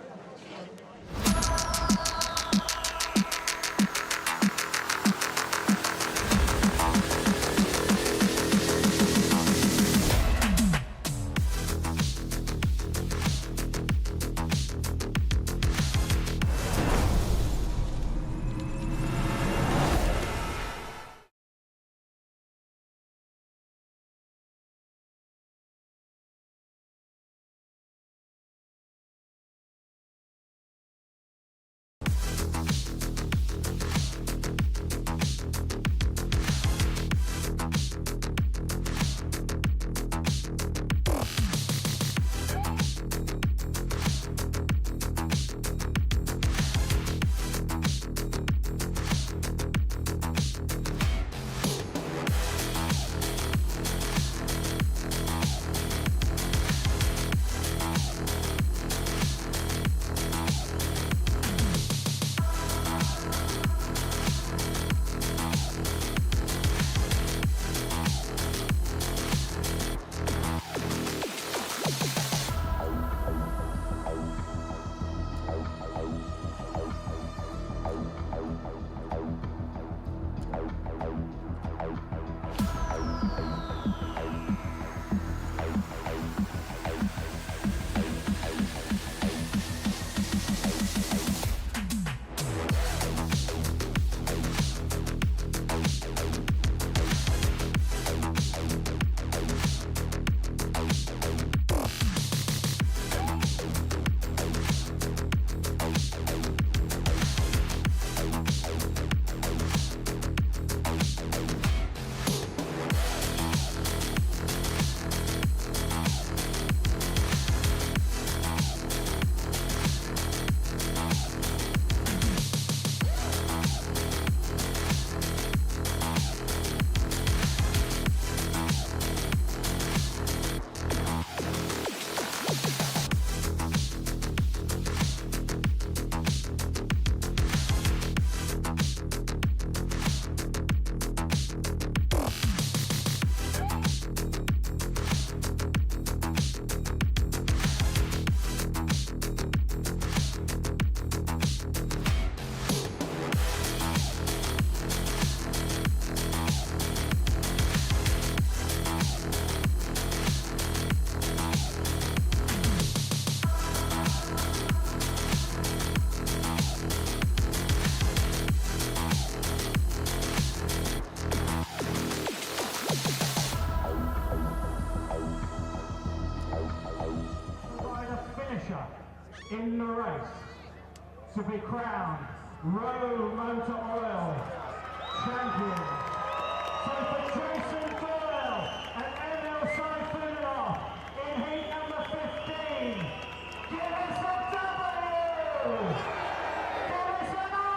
in the race to be crowned ROWE Motor Oil champion. So for Jason Doyle and Emil Saifunov in heat number 15, give us a W! Give us an I!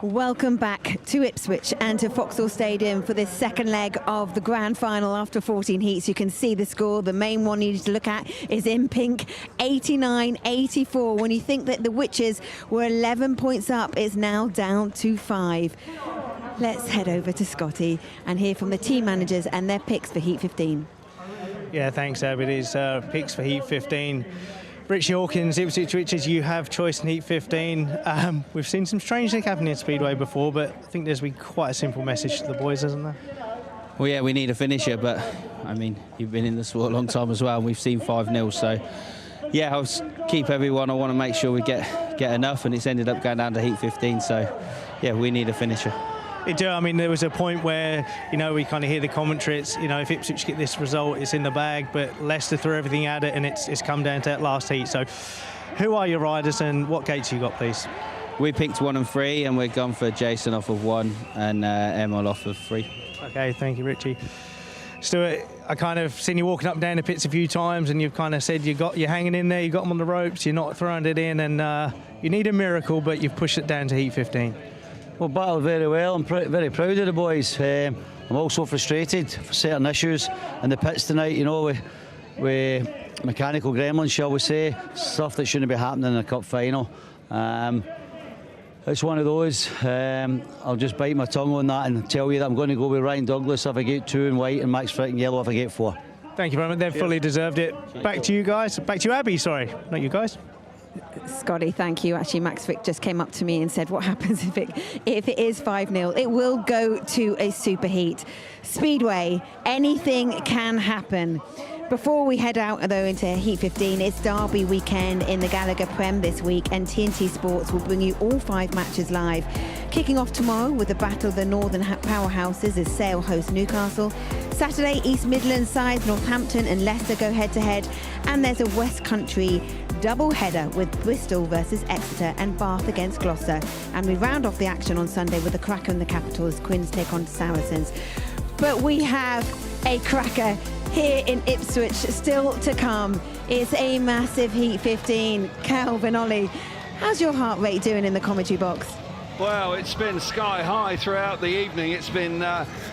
Welcome back to Ipswich and to Foxhall Stadium for this second leg of the grand final after 14 heats. You can see the score. The main one you need to look at is in pink, 89-84. When you think that the Witches were 11 points up, it's now down to 5. Let's head over to Scotty and hear from the team managers and their picks for Heat 15. Yeah, thanks, Ab. It is picks for Heat 15. Richie Hawkins, Ipswich Witches, you have choice in Heat 15. We've seen some strange things happen in Speedway before, but I think there's been quite a simple message to the boys, hasn't there? Well, yeah, we need a finisher, but, I mean, you've been in the sport a long time as well, and we've seen 5-0, so, yeah, I'll keep everyone. I want to make sure we get enough, and it's ended up going down to Heat 15, so, yeah, we need a finisher. It do. I mean, there was a point where, you know, we kind of hear the commentary. It's, you know, if Ipswich get this result, it's in the bag. But Leicester threw everything at it, and it's come down to that last heat. So, who are your riders, and what gates you got, please? We picked 1 and 3, and we're gone for Jason off of 1 and Emil off of 3. Okay, thank you, Richie. Stuart, I kind of seen you walking up and down the pits a few times, and you've kind of said you're hanging in there. You got them on the ropes. You're not throwing it in, and you need a miracle, but you've pushed it down to Heat 15. Well, battled very well. I'm very proud of the boys. I'm also frustrated for certain issues in the pits tonight, you know, with mechanical gremlins, shall we say, stuff that shouldn't be happening in a cup final. It's one of those. I'll just bite my tongue on that and tell you that I'm going to go with Ryan Douglas if I get 2 in white and Max Frick in yellow if I get 4. Thank you very much. They've fully deserved it. Back to you guys. Back to you, Abby, sorry. Not you guys. Scotty, thank you. Actually, Max Frick just came up to me and said, what happens if it is 5-0? It will go to a super heat. Speedway, anything can happen. Before we head out, though, into Heat 15, it's Derby weekend in the Gallagher Prem this week, and TNT Sports will bring you all 5 matches live. Kicking off tomorrow with the Battle of the Northern Powerhouses as Sale host Newcastle. Saturday, East Midlands sides Northampton and Leicester go head-to-head, and there's a West Country double header with Bristol versus Exeter and Bath against Gloucester. And we round off the action on Sunday with the cracker in the capital as Quins take on Saracens. But we have a cracker here in Ipswich still to come. It's a massive Heat 15. Calvin, Ollie, how's your heart rate doing in the commentary box? Well, it's been sky high throughout the evening. It's been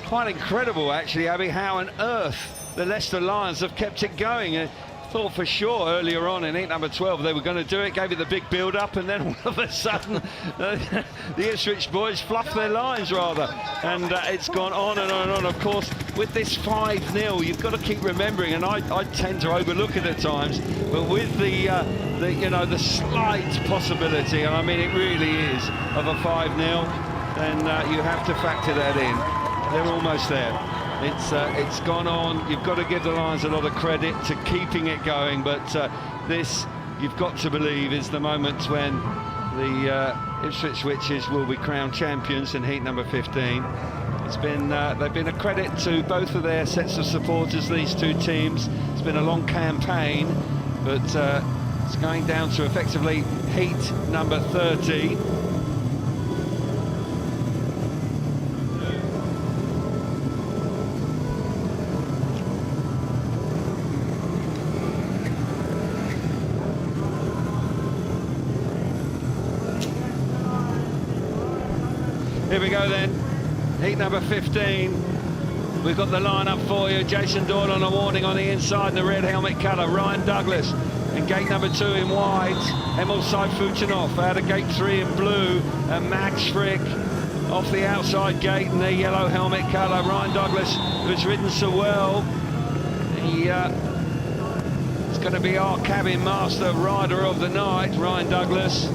quite incredible, actually, Abby, how on earth the Leicester Lions have kept it going. Thought for sure earlier on in heat number 12 they were going to do it, gave it the big build-up, and then all of a sudden the Ipswich boys fluffed their lines, rather, and it's gone on and on and on. Of course, with this 5-0, you've got to keep remembering, and I tend to overlook it at times, but with the slight possibility, and I mean it really is, of a 5-0, then you have to factor that in. They're almost there. It's gone on. You've got to give the Lions a lot of credit to keeping it going, but this, you've got to believe, is the moment when the Ipswich Witches will be crowned champions in heat number 15. It's been they've been a credit to both of their sets of supporters, these two teams. It's been a long campaign, but it's going down to effectively heat number 30. Here we go then, heat number 15. We've got the lineup for you. Jason Doyle on a warning on the inside in the red helmet colour. Ryan Douglas in gate number 2 in white. Emil Saifunov out of gate 3 in blue. And Max Frick off the outside gate in the yellow helmet colour. Ryan Douglas, who's ridden so well. He's going to be our cabin master rider of the night, Ryan Douglas.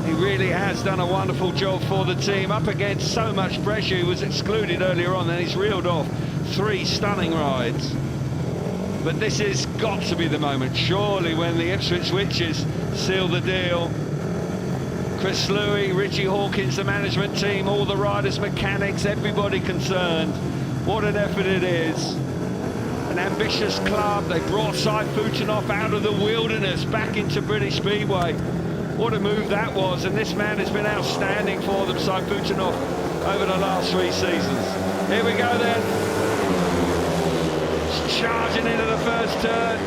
He really has done a wonderful job for the team. Up against so much pressure, he was excluded earlier on, then he's reeled off 3 stunning rides. But this has got to be the moment, surely, when the Ipswich Witches seal the deal. Chris Louis, Richie Hawkins, the management team, all the riders, mechanics, everybody concerned. What an effort it is. An ambitious club. They brought Saifutinov out of the wilderness back into British Speedway. What a move that was, and this man has been outstanding for them, Saifutinov, over the last 3 seasons. Here we go then. Charging into the first turn.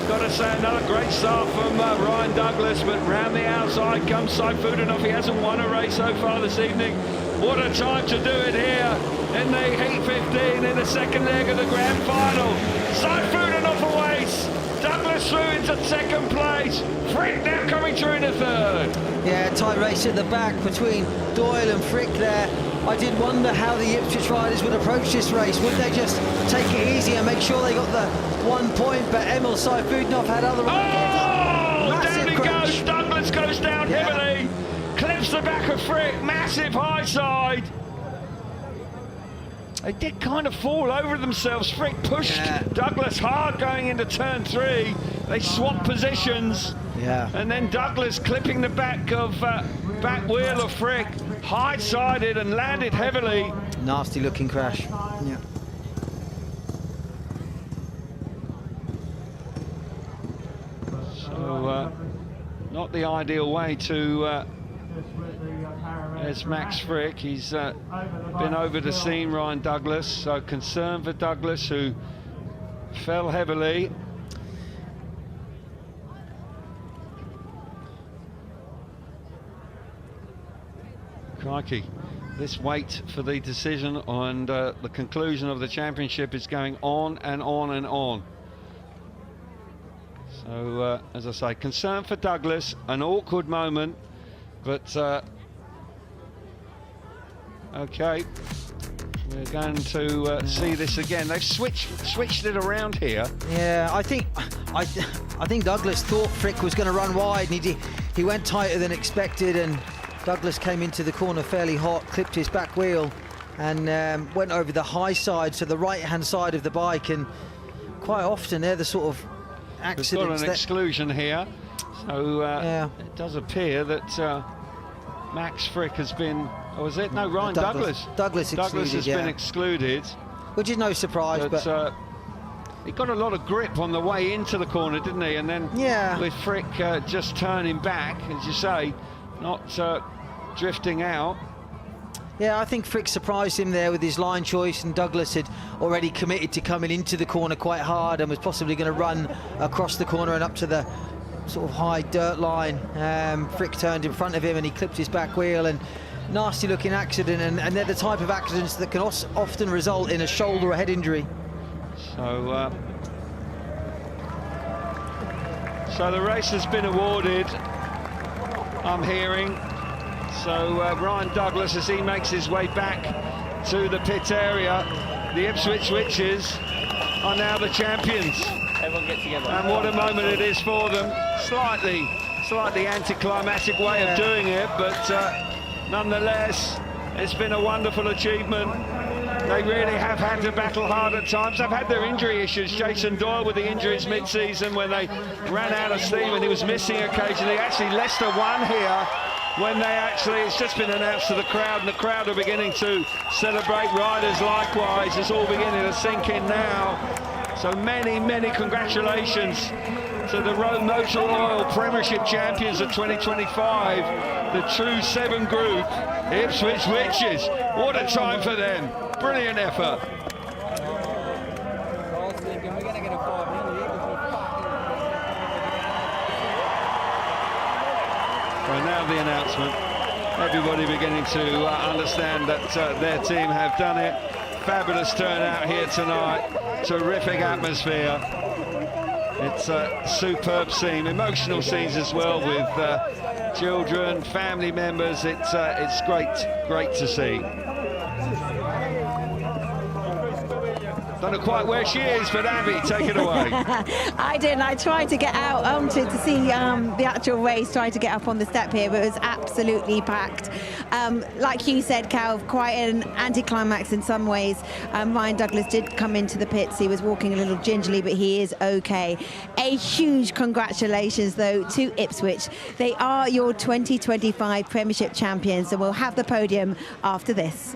Got to say, another great start from Ryan Douglas, but round the outside comes Saifutinov. He hasn't won a race so far this evening. What a time to do it here in the Heat 15 in the second leg of the grand final. Saifutinov awaits. Douglas through into second place. Frick now coming through into third. Yeah, tight race at the back between Doyle and Frick there. I did wonder how the Ipswich riders would approach this race. Would they just take it easy and make sure they got the 1 point? But Emil Saifutinov had other... Oh, down he goes. Douglas goes down heavily. Clips the back of Frick. Massive high side. They did kind of fall over themselves. Frick pushed Douglas hard going into turn 3. They swapped positions. Yeah. And then Douglas clipping the back of back wheel of Frick, high-sided and landed heavily. Nasty looking crash. Yeah. So not the ideal way to there's Max Frick. He's been over the scene, Ryan Douglas, so concerned for Douglas, who fell heavily. Crikey, this wait for the decision and the conclusion of the championship is going on and on and on. So, as I say, concern for Douglas, an awkward moment, but okay, we're going to see this again. They've switched it around here. Yeah, I think Douglas thought Frick was going to run wide, and he went tighter than expected, and Douglas came into the corner fairly hot, clipped his back wheel, and went over the high side, so the right-hand side of the bike, and quite often they're the sort of accidents. We've got an exclusion here, so it does appear that Max Frick has been, or is it? No, Ryan Douglas. Douglas has been excluded. Which is no surprise, but he got a lot of grip on the way into the corner, didn't he? And then with Frick just turning back, as you say, not drifting out. Yeah, I think Frick surprised him there with his line choice, and Douglas had already committed to coming into the corner quite hard and was possibly going to run across the corner and up to the sort of high dirt line. Frick turned in front of him and he clipped his back wheel, and nasty looking accident, and they're the type of accidents that can often result in a shoulder or head injury. So so the race has been awarded, I'm hearing. So Ryan Douglas, as he makes his way back to the pit area, the Ipswich Witches are now the champions. Everyone get together. And what a moment it is for them. Slightly anticlimactic way of doing it, but nonetheless, it's been a wonderful achievement. They really have had to battle hard at times. They've had their injury issues. Jason Doyle with the injuries mid-season when they ran out of steam and he was missing occasionally. Actually, Leicester won here when it's just been announced to the crowd, and the crowd are beginning to celebrate. Riders likewise. It's all beginning to sink in now. So many congratulations to the ROWE Motor Oil Premiership champions of 2025, the True 7 group, Ipswich Witches. What a time for them. Brilliant effort. Well, now the announcement. Everybody beginning to understand that their team have done it. Fabulous turnout here tonight. Terrific atmosphere. It's a superb scene, emotional scenes as well, with children, family members. It's great to see. Don't know quite where she is, but Abby, take it away. I didn't. I tried to get out to see the actual race, tried to get up on the step here, but it was absolutely packed. Like you said, Cal, quite an anticlimax in some ways. Ryan Douglas did come into the pits. He was walking a little gingerly, but he is okay. A huge congratulations, though, to Ipswich. They are your 2025 Premiership champions, and we'll have the podium after this.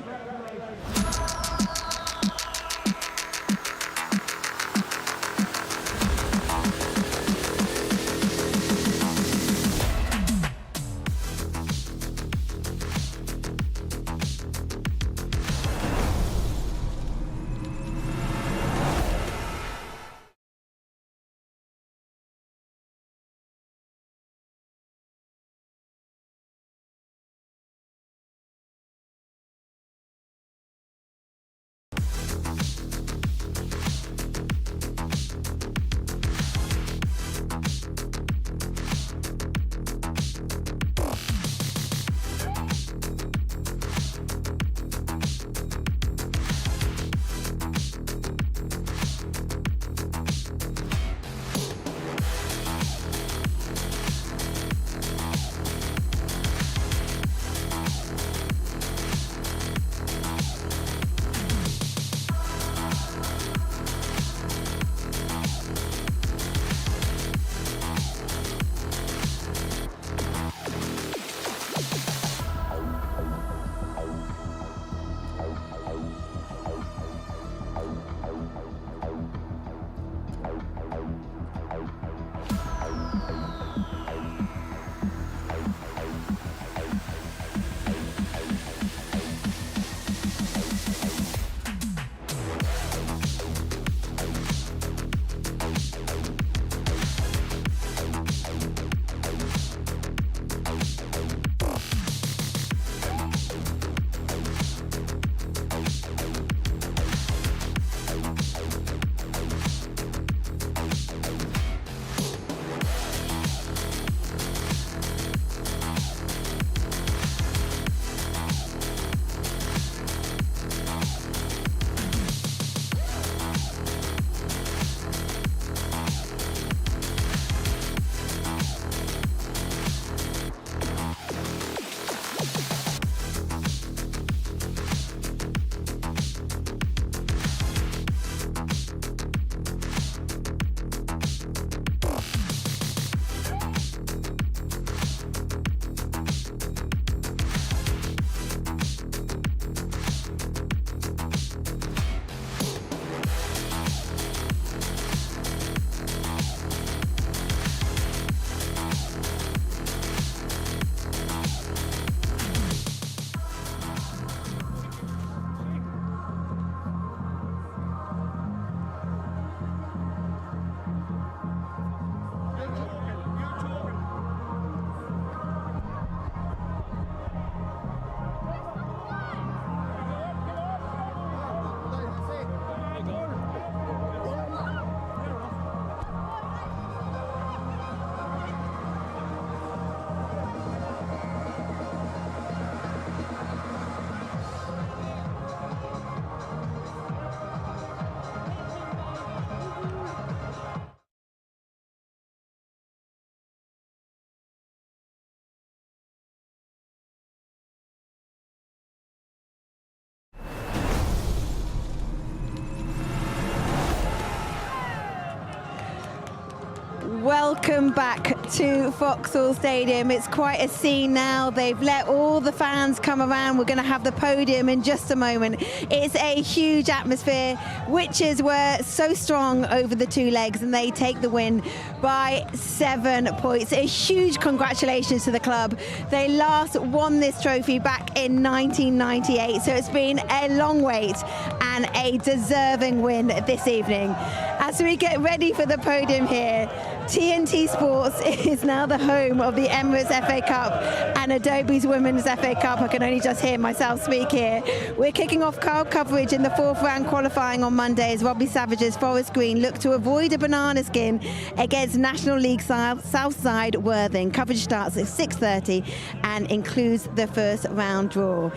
Welcome back to Foxhall Stadium. It's quite a scene now. They've let all the fans come around. We're going to have the podium in just a moment. It's a huge atmosphere. Witches were so strong over the two legs, and they take the win by 7 points. A huge congratulations to the club. They last won this trophy back in 1998, so it's been a long wait and a deserving win this evening. As we get ready for the podium here, TNT Sports is now the home of the Emirates FA Cup and Adobe's Women's FA Cup. I can only just hear myself speak here. We're kicking off crowd coverage in the 4th round qualifying on Monday as Robbie Savage's Forest Green look to avoid a banana skin against National League Southside Worthing. Coverage starts at 6:30 and includes the first round draw.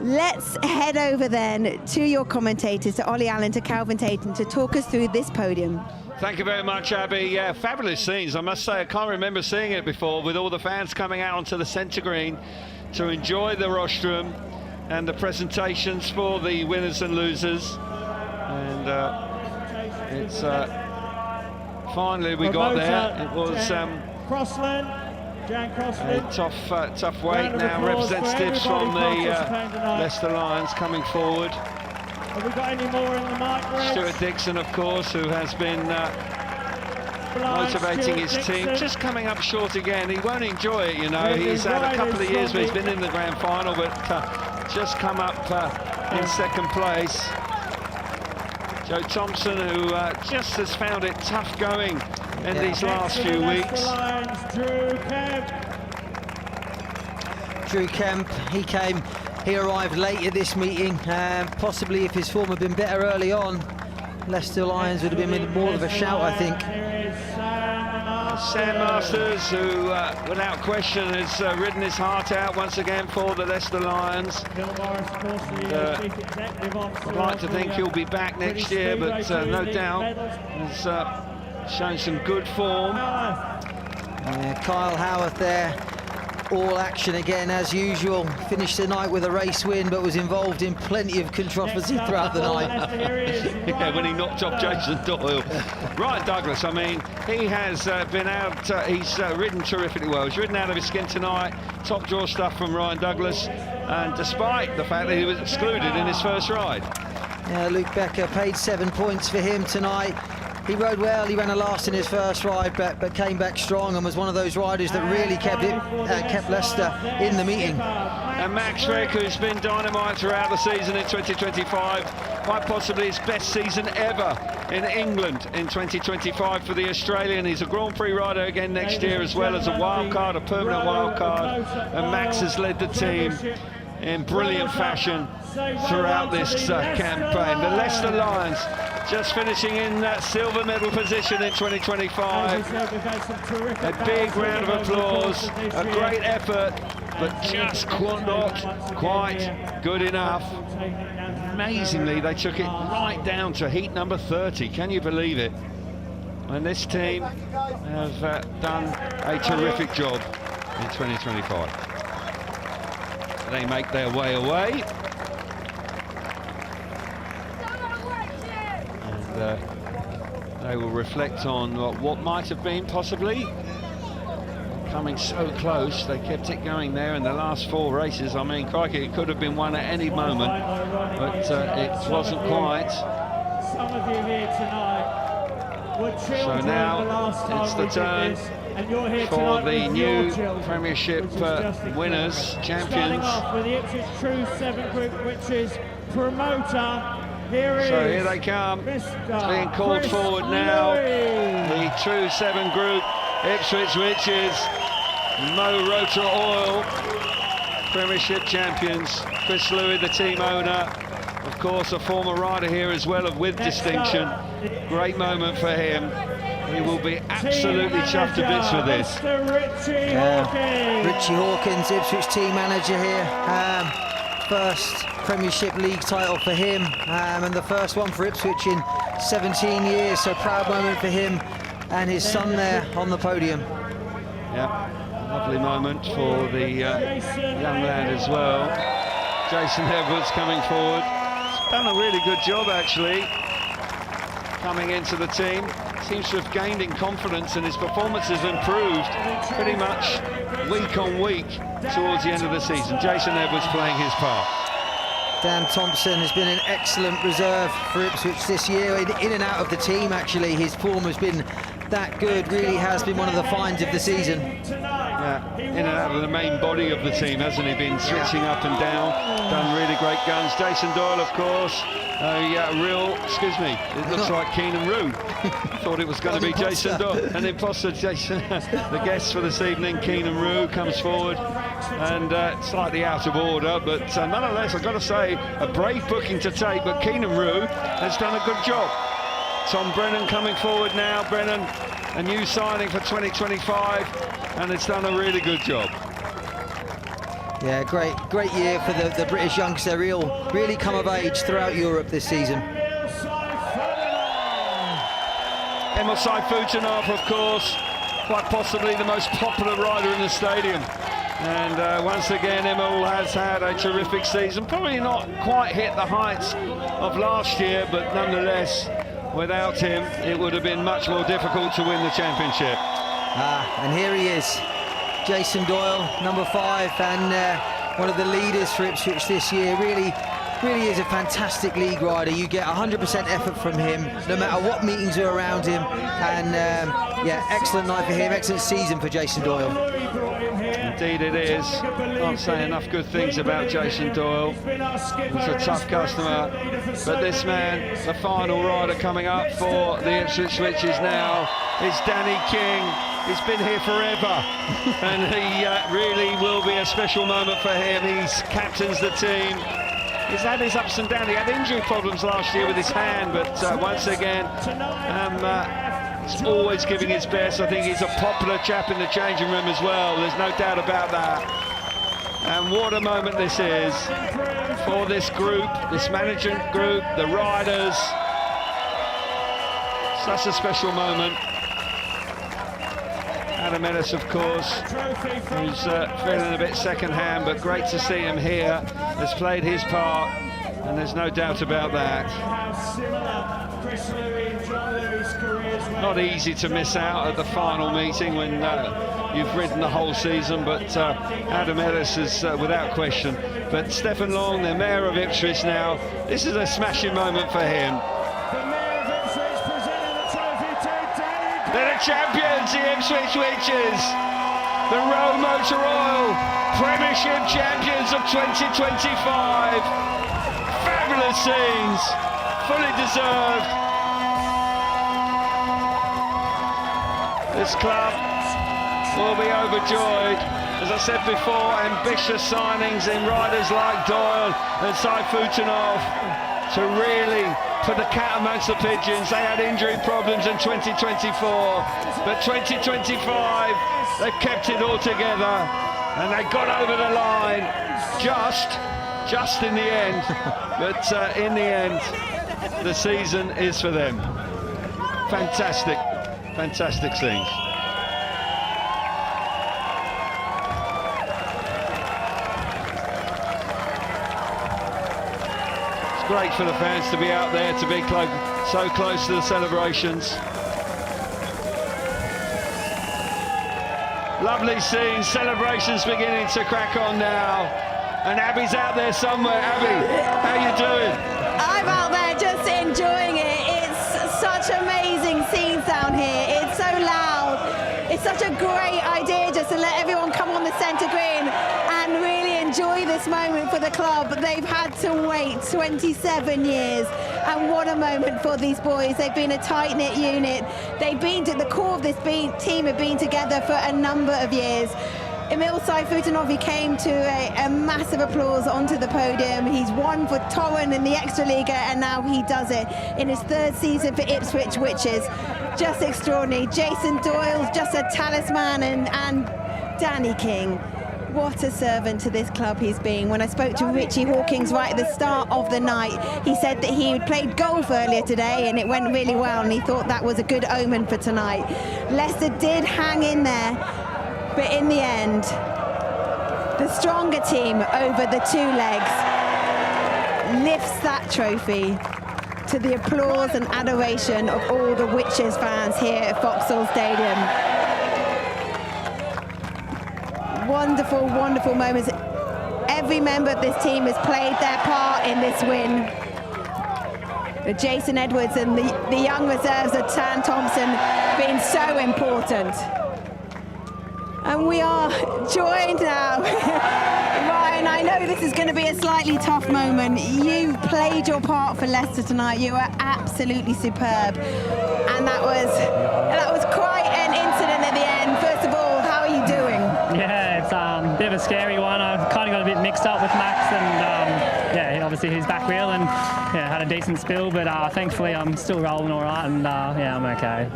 Let's head over then to your commentators, to Ollie Allen, to Calvin Tatum, to talk us through this podium. Thank you very much, Abby. Yeah, fabulous scenes. I must say, I can't remember seeing it before, with all the fans coming out onto the centre green to enjoy the rostrum and the presentations for the winners and losers. And it's finally we got there. It was Crossland, Jan Crossland. a tough wait now. Representatives from the Leicester Lions coming forward. Have we got any more in the mic, Rex? Stuart Dixon, of course, who has been motivating his team. Just coming up short again. He won't enjoy it, you know. He's had a couple of years where he's been in the grand final, but just come up in second place. Joe Thompson, who just has found it tough going in these last few weeks. Drew Kemp, he arrived late at this meeting. Possibly if his form had been better early on, Leicester Lions would have been more of a shout, I think. Sam Masters, who without question has ridden his heart out once again for the Leicester Lions. I'd like to think he'll be back next year, but no doubt has shown some good form. Kyle Howarth there, all action again as usual. Finished the night with a race win, but was involved in plenty of controversy throughout the night. Yeah, when he knocked off Jason Doyle. Ryan Douglas, I mean, he has been out, he's ridden terrifically well. He's ridden out of his skin tonight. Top draw stuff from Ryan Douglas, and despite the fact that he was excluded in his first ride. Yeah, Luke Becker paid 7 points for him tonight. He rode well, he ran a last in his first ride, but came back strong and was one of those riders that really kept Leicester in the meeting. And Max Schreck, who's been dynamite throughout the season in 2025, quite possibly his best season ever in England in 2025 for the Australian. He's a Grand Prix rider again next year, as well as a wild card, a permanent wild card. And Max has led the team in brilliant fashion throughout this campaign. The Leicester Lions just finishing in that silver medal position in 2025. A big round of applause, a great effort, but just not quite good enough. Amazingly, they took it right down to heat number 30. Can you believe it? And this team have done a terrific job in 2025. They make their way away. And they will reflect on what might have been possibly. Coming so close, they kept it going there in the last 4 races. I mean, crikey, it could have been won at any moment, but it wasn't quite. Some of you here tonight were children so now the last time it's the turn for the new Premiership winners, champions. Starting off with the Ipswich True 7 group, which is promoter. So here they come. It's being called forward now. The True 7 group, Ipswich Witches, Mo Rotor Oil, Premiership champions. Chris Louis, the team owner, of course, a former rider here as well, with distinction. Great moment for him. He will be absolutely chuffed to bits with this. Richie Hawkins, Ipswich team manager here. First Premiership League title for him, and the first one for Ipswich in 17 years. So proud moment for him and his son there on the podium. Yeah, lovely moment for the young lad as well. Jason Edwards coming forward. He's done a really good job actually, coming into the team. Seems to have gained in confidence, and his performance has improved pretty much week on week towards the end of the season. Jason Edwards playing his part. Dan Thompson has been an excellent reserve for Ipswich this year, in and out of the team actually. His form has been that good, really has been one of the finds of the season. Yeah, in and out of the main body of the team, hasn't he? Been switching up and down, done really great guns. Jason Doyle, of course, it looks like Keynan Rew. Thought it was going to be Jason Doyle. An imposter, Jason. The guest for this evening, Keynan Rew, comes forward, and slightly out of order, but nonetheless, I've got to say, a brave booking to take, but Keynan Rew has done a good job. Tom Brennan coming forward now. Brennan, a new signing for 2025, and it's done a really good job. Yeah, great year for the British youngster. Really come of age throughout Europe this season. Emil Sayfutunov, of course, quite possibly the most popular rider in the stadium. And once again, Emil has had a terrific season. Probably not quite hit the heights of last year, but nonetheless, without him, it would have been much more difficult to win the championship. And here he is, Jason Doyle, number 5, and one of the leaders for Ipswich this year. Really is a fantastic league rider. You get 100% effort from him, no matter what meetings are around him. And yeah, excellent night for him, excellent season for Jason Doyle. Indeed it is. Can't say enough good things about Jason Doyle. He's a tough customer, but this man, the final rider coming up for the Ipswich Witches now, is Danny King. He's been here forever, and he really will be a special moment for him. He's captains the team. He's had his ups and downs. He had injury problems last year with his hand, but once again, he's always giving his best. I think he's a popular chap in the changing room as well. There's no doubt about that. And what a moment this is for this group, this management group, the riders. Such a special moment. Adam Ellis, of course, who's feeling a bit second-hand, but great to see him here. Has played his part, and there's no doubt about that. Not easy to miss out at the final meeting when you've ridden the whole season, but Adam Ellis is without question. But Stephen Long, the Mayor of Ipswich now, this is a smashing moment for him. They're the champions, the Ipswich Witches, the ROWE Motor Oil Premiership champions of 2025. Fabulous scenes, fully deserved. This club will be overjoyed. As I said before, ambitious signings in riders like Doyle and Sayfutunov to really put the cat amongst the pigeons. They had injury problems in 2024, but 2025, they've kept it all together, and they got over the line just in the end. But in the end, the season is for them. Fantastic scenes. Great for the fans to be out there, to be so close to the celebrations. Lovely scenes, celebrations beginning to crack on now. And Abby's out there somewhere. Abby, how you doing? I'm out there just enjoying it. It's such amazing scenes down here. It's so loud. It's such a great idea just to let everyone come on the centre green and really enjoy this moment for the club. They've had to wait 27 years, and what a moment for these boys. They've been a tight-knit unit. They've been to the core of this team, have been together for a number of years. Emil Sayfutunov, he came to a massive applause onto the podium. He's won for Torren in the Extraliga, and now he does it in his 3rd season for Ipswich Witches. Just extraordinary. Jason Doyle's just a talisman, and Danny King, what a servant to this club he's been. When I spoke to Richie Hawkins right at the start of the night, he said that he had played golf earlier today and it went really well, and he thought that was a good omen for tonight. Leicester did hang in there, but in the end, the stronger team over the 2 legs lifts that trophy to the applause and adoration of all the Witches fans here at Foxhall Stadium. Wonderful, wonderful moments. Every member of this team has played their part in this win. Jason Edwards and the young reserves of Tan Thompson being so important. And we are joined now. Ryan, I know this is going to be a slightly tough moment. You played your part for Leicester tonight. You were absolutely superb. And that was quite an incident at the end. First of all, how are you doing? Yeah, it's a bit of a scary one. I kind of got a bit mixed up with Max, and yeah, obviously he's back wheel and yeah, had a decent spill, but thankfully I'm still rolling all right, and yeah, I'm okay.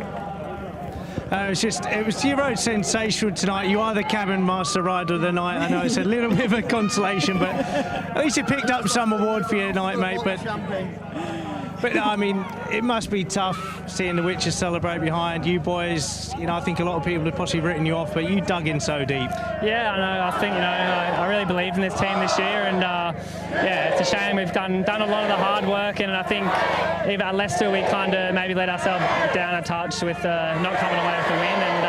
It was you rode sensational tonight. You are the cabin master rider of the night. I know it's a little bit of a consolation, but at least you picked up some award for your night, mate. But I mean, it must be tough seeing the Witches celebrate behind you boys. You know, I think a lot of people have possibly written you off, but you dug in so deep. Yeah, I know. I think, you know, I really believed in this team this year, and yeah, it's a shame we've done a lot of the hard work, and I think even at Leicester we kind of maybe let ourselves down a touch with not coming away with the win, and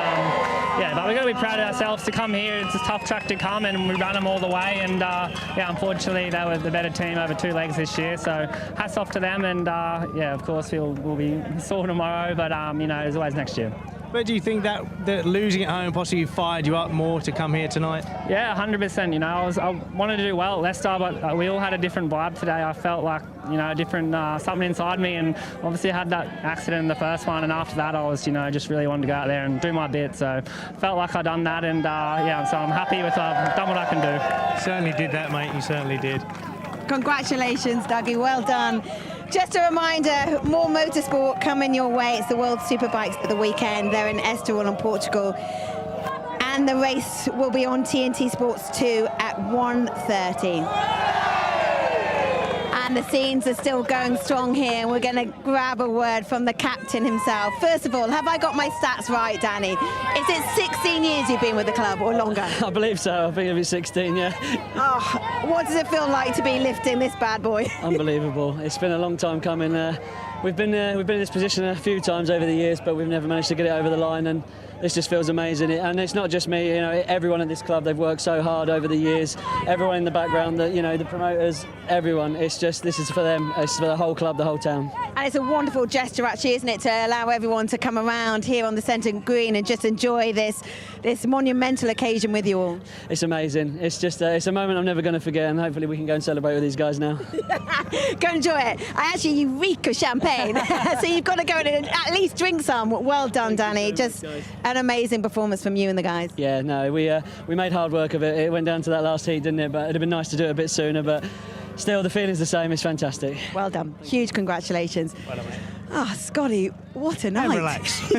yeah, but we've got to be proud of ourselves to come here. It's a tough track to come, and we ran them all the way, and yeah, unfortunately they were the better team over 2 legs this year, so hats off to them, and yeah, of course we'll be sore tomorrow, but you know, there's always next year. But do you think that losing at home possibly fired you up more to come here tonight? Yeah, 100%. You know, I wanted to do well at Leicester, but we all had a different vibe today. I felt like, you know, different something inside me, and obviously I had that accident in the first one, and after that I was, you know, just really wanted to go out there and do my bit. So felt like I'd done that, and yeah, so I'm happy with I've done what I can do. You certainly did that, mate. You certainly did. Congratulations, Dougie. Well done. Just a reminder, more motorsport coming your way. It's the World Superbikes at the weekend. They're in Estoril in Portugal. And the race will be on TNT Sports 2 at 1:30. And the scenes are still going strong here. We're going to grab a word from the captain himself. First of all, have I got my stats right, Danny? Is it 16 years you've been with the club or longer? I believe so. I think it'll be 16, yeah. Oh, what does it feel like to be lifting this bad boy? Unbelievable. It's been a long time coming. We've been in this position a few times over the years, but we've never managed to get it over the line, and this just feels amazing. And it's not just me, you know, everyone at this club, they've worked so hard over the years. Everyone in the background, you know, the promoters, everyone. It's just, this is for them. It's for the whole club, the whole town. And it's a wonderful gesture, actually, isn't it, to allow everyone to come around here on the centre green and just enjoy this monumental occasion with you all. It's amazing. It's just, it's a moment I'm never going to forget, and hopefully we can go and celebrate with these guys now. Go enjoy it. You reek of champagne, so you've got to go and at least drink some. Well done, Danny. Just an amazing performance from you and the guys. Yeah, no, we made hard work of it. It went down to that last heat, didn't it? But it'd have been nice to do it a bit sooner, but still, the feeling's the same. It's fantastic. Well done. Huge congratulations. Well done, mate. Ah, Scotty, what a night. And relax.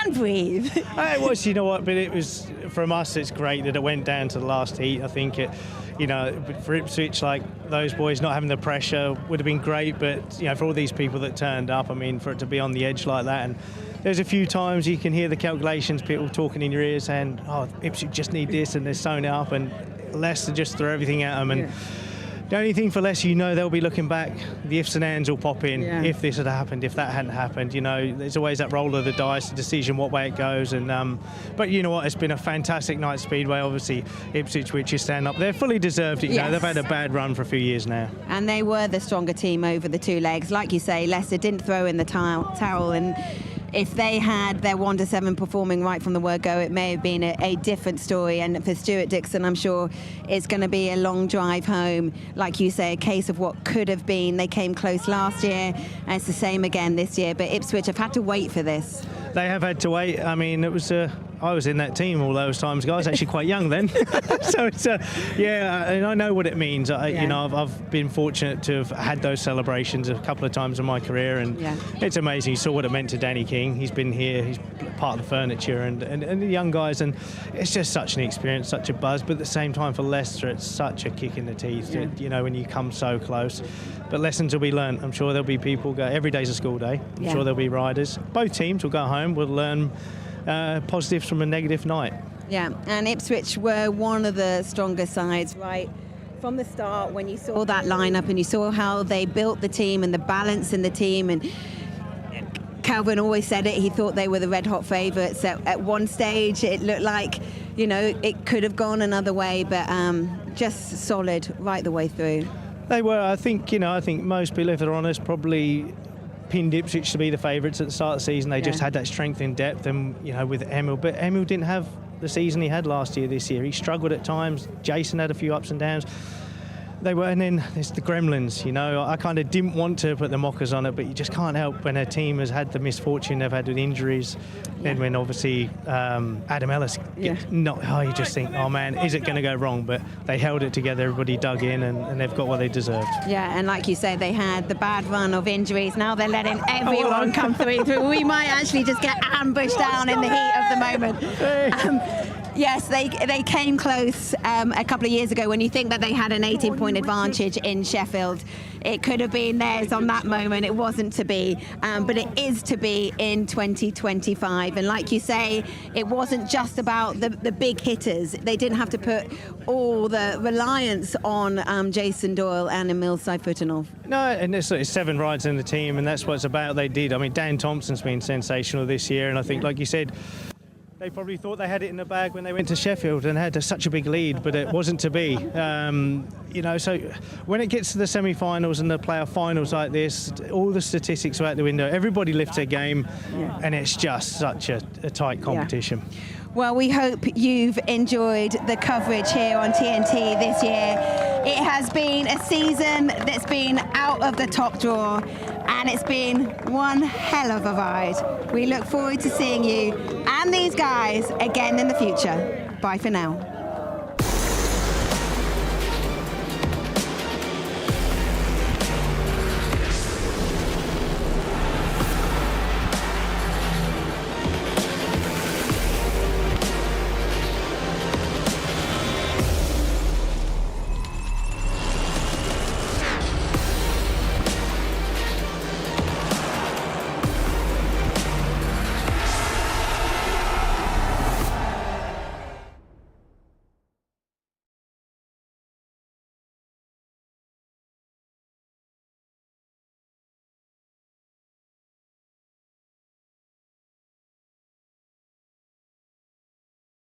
And breathe. It was, you know what, but it was, from us, it's great that it went down to the last heat. I think it, you know, for Ipswich, like those boys not having the pressure would have been great, but, you know, for all these people that turned up, I mean, for it to be on the edge like that, and there's a few times you can hear the calculations, people talking in your ear saying, oh, Ipswich just need this, and they're sewn it up, and Leicester just threw everything at them, and the only thing for Leicester, you know, they'll be looking back, the ifs and ands will pop in. If this had happened, if that hadn't happened, you know, there's always that roll of the dice, the decision what way it goes, and but you know what, it's been a fantastic night Speedway. Obviously Ipswich, which is stand up, they're fully deserved it, you know, they've had a bad run for a few years now. And they were the stronger team over the 2 legs. Like you say, Leicester didn't throw in the towel, and if they had their 1-7 performing right from the word go, it may have been a different story. And for Stuart Dixon, I'm sure it's going to be a long drive home. Like you say, a case of what could have been. They came close last year, and it's the same again this year. But Ipswich have had to wait for this. They have had to wait. I mean, it was I was in that team all those times. I was actually quite young then. So it's yeah, and I know what it means. You know, I've been fortunate to have had those celebrations a couple of times in my career, and it's amazing. You saw what it meant to Danny King. He's been here, he's part of the furniture, and the young guys, and it's just such an experience, such a buzz. But at the same time, for Leicester, it's such a kick in the teeth. You know, when you come so close. But lessons will be learnt. I'm sure there'll be people go. Every day's a school day. I'm sure there'll be riders. Both teams will go home. We'll learn positives from a negative night. Yeah, and Ipswich were one of the stronger sides, right? From the start, when you saw that lineup and you saw how they built the team and the balance in the team, and Calvin always said it, he thought they were the red-hot favourites. At one stage, it looked like, you know, it could have gone another way, but just solid right the way through. They were, I think, you know, I think most people, if they're honest, probably pinned Ipswich to be the favourites at the start of the season. They just had that strength in depth, and, you know, with Emil. But Emil didn't have the season he had last year this year. He struggled at times. Jason had a few ups and downs. They were, and then there's the Gremlins, you know. I kind of didn't want to put the mockers on it, but you just can't help when a team has had the misfortune they've had with injuries. Then when obviously Adam Ellis gets knocked, you just think, oh man, is it going to go wrong? But they held it together, everybody dug in, and they've got what they deserved. Yeah, and like you said, they had the bad run of injuries. Now they're letting everyone come through. We might actually just get ambushed down in the heat of the moment. Yes, they came close a couple of years ago. When you think that they had an 18-point advantage in Sheffield, it could have been theirs on that moment. It wasn't to be, but it is to be in 2025. And like you say, it wasn't just about the big hitters. They didn't have to put all the reliance on Jason Doyle and Emil Saifutinov. No, and it's 7 rides in the team, and that's what it's about. They did. I mean, Dan Thompson's been sensational this year, and I think, like you said, they probably thought they had it in the bag when they went to Sheffield and had such a big lead, but it wasn't to be. You know, so when it gets to the semi-finals and the playoff finals like this, all the statistics are out the window. Everybody lifts their game, and it's just such a tight competition. Yeah. Well, we hope you've enjoyed the coverage here on TNT this year. It has been a season that's been out of the top drawer, and it's been one hell of a ride. We look forward to seeing you and these guys again in the future. Bye for now.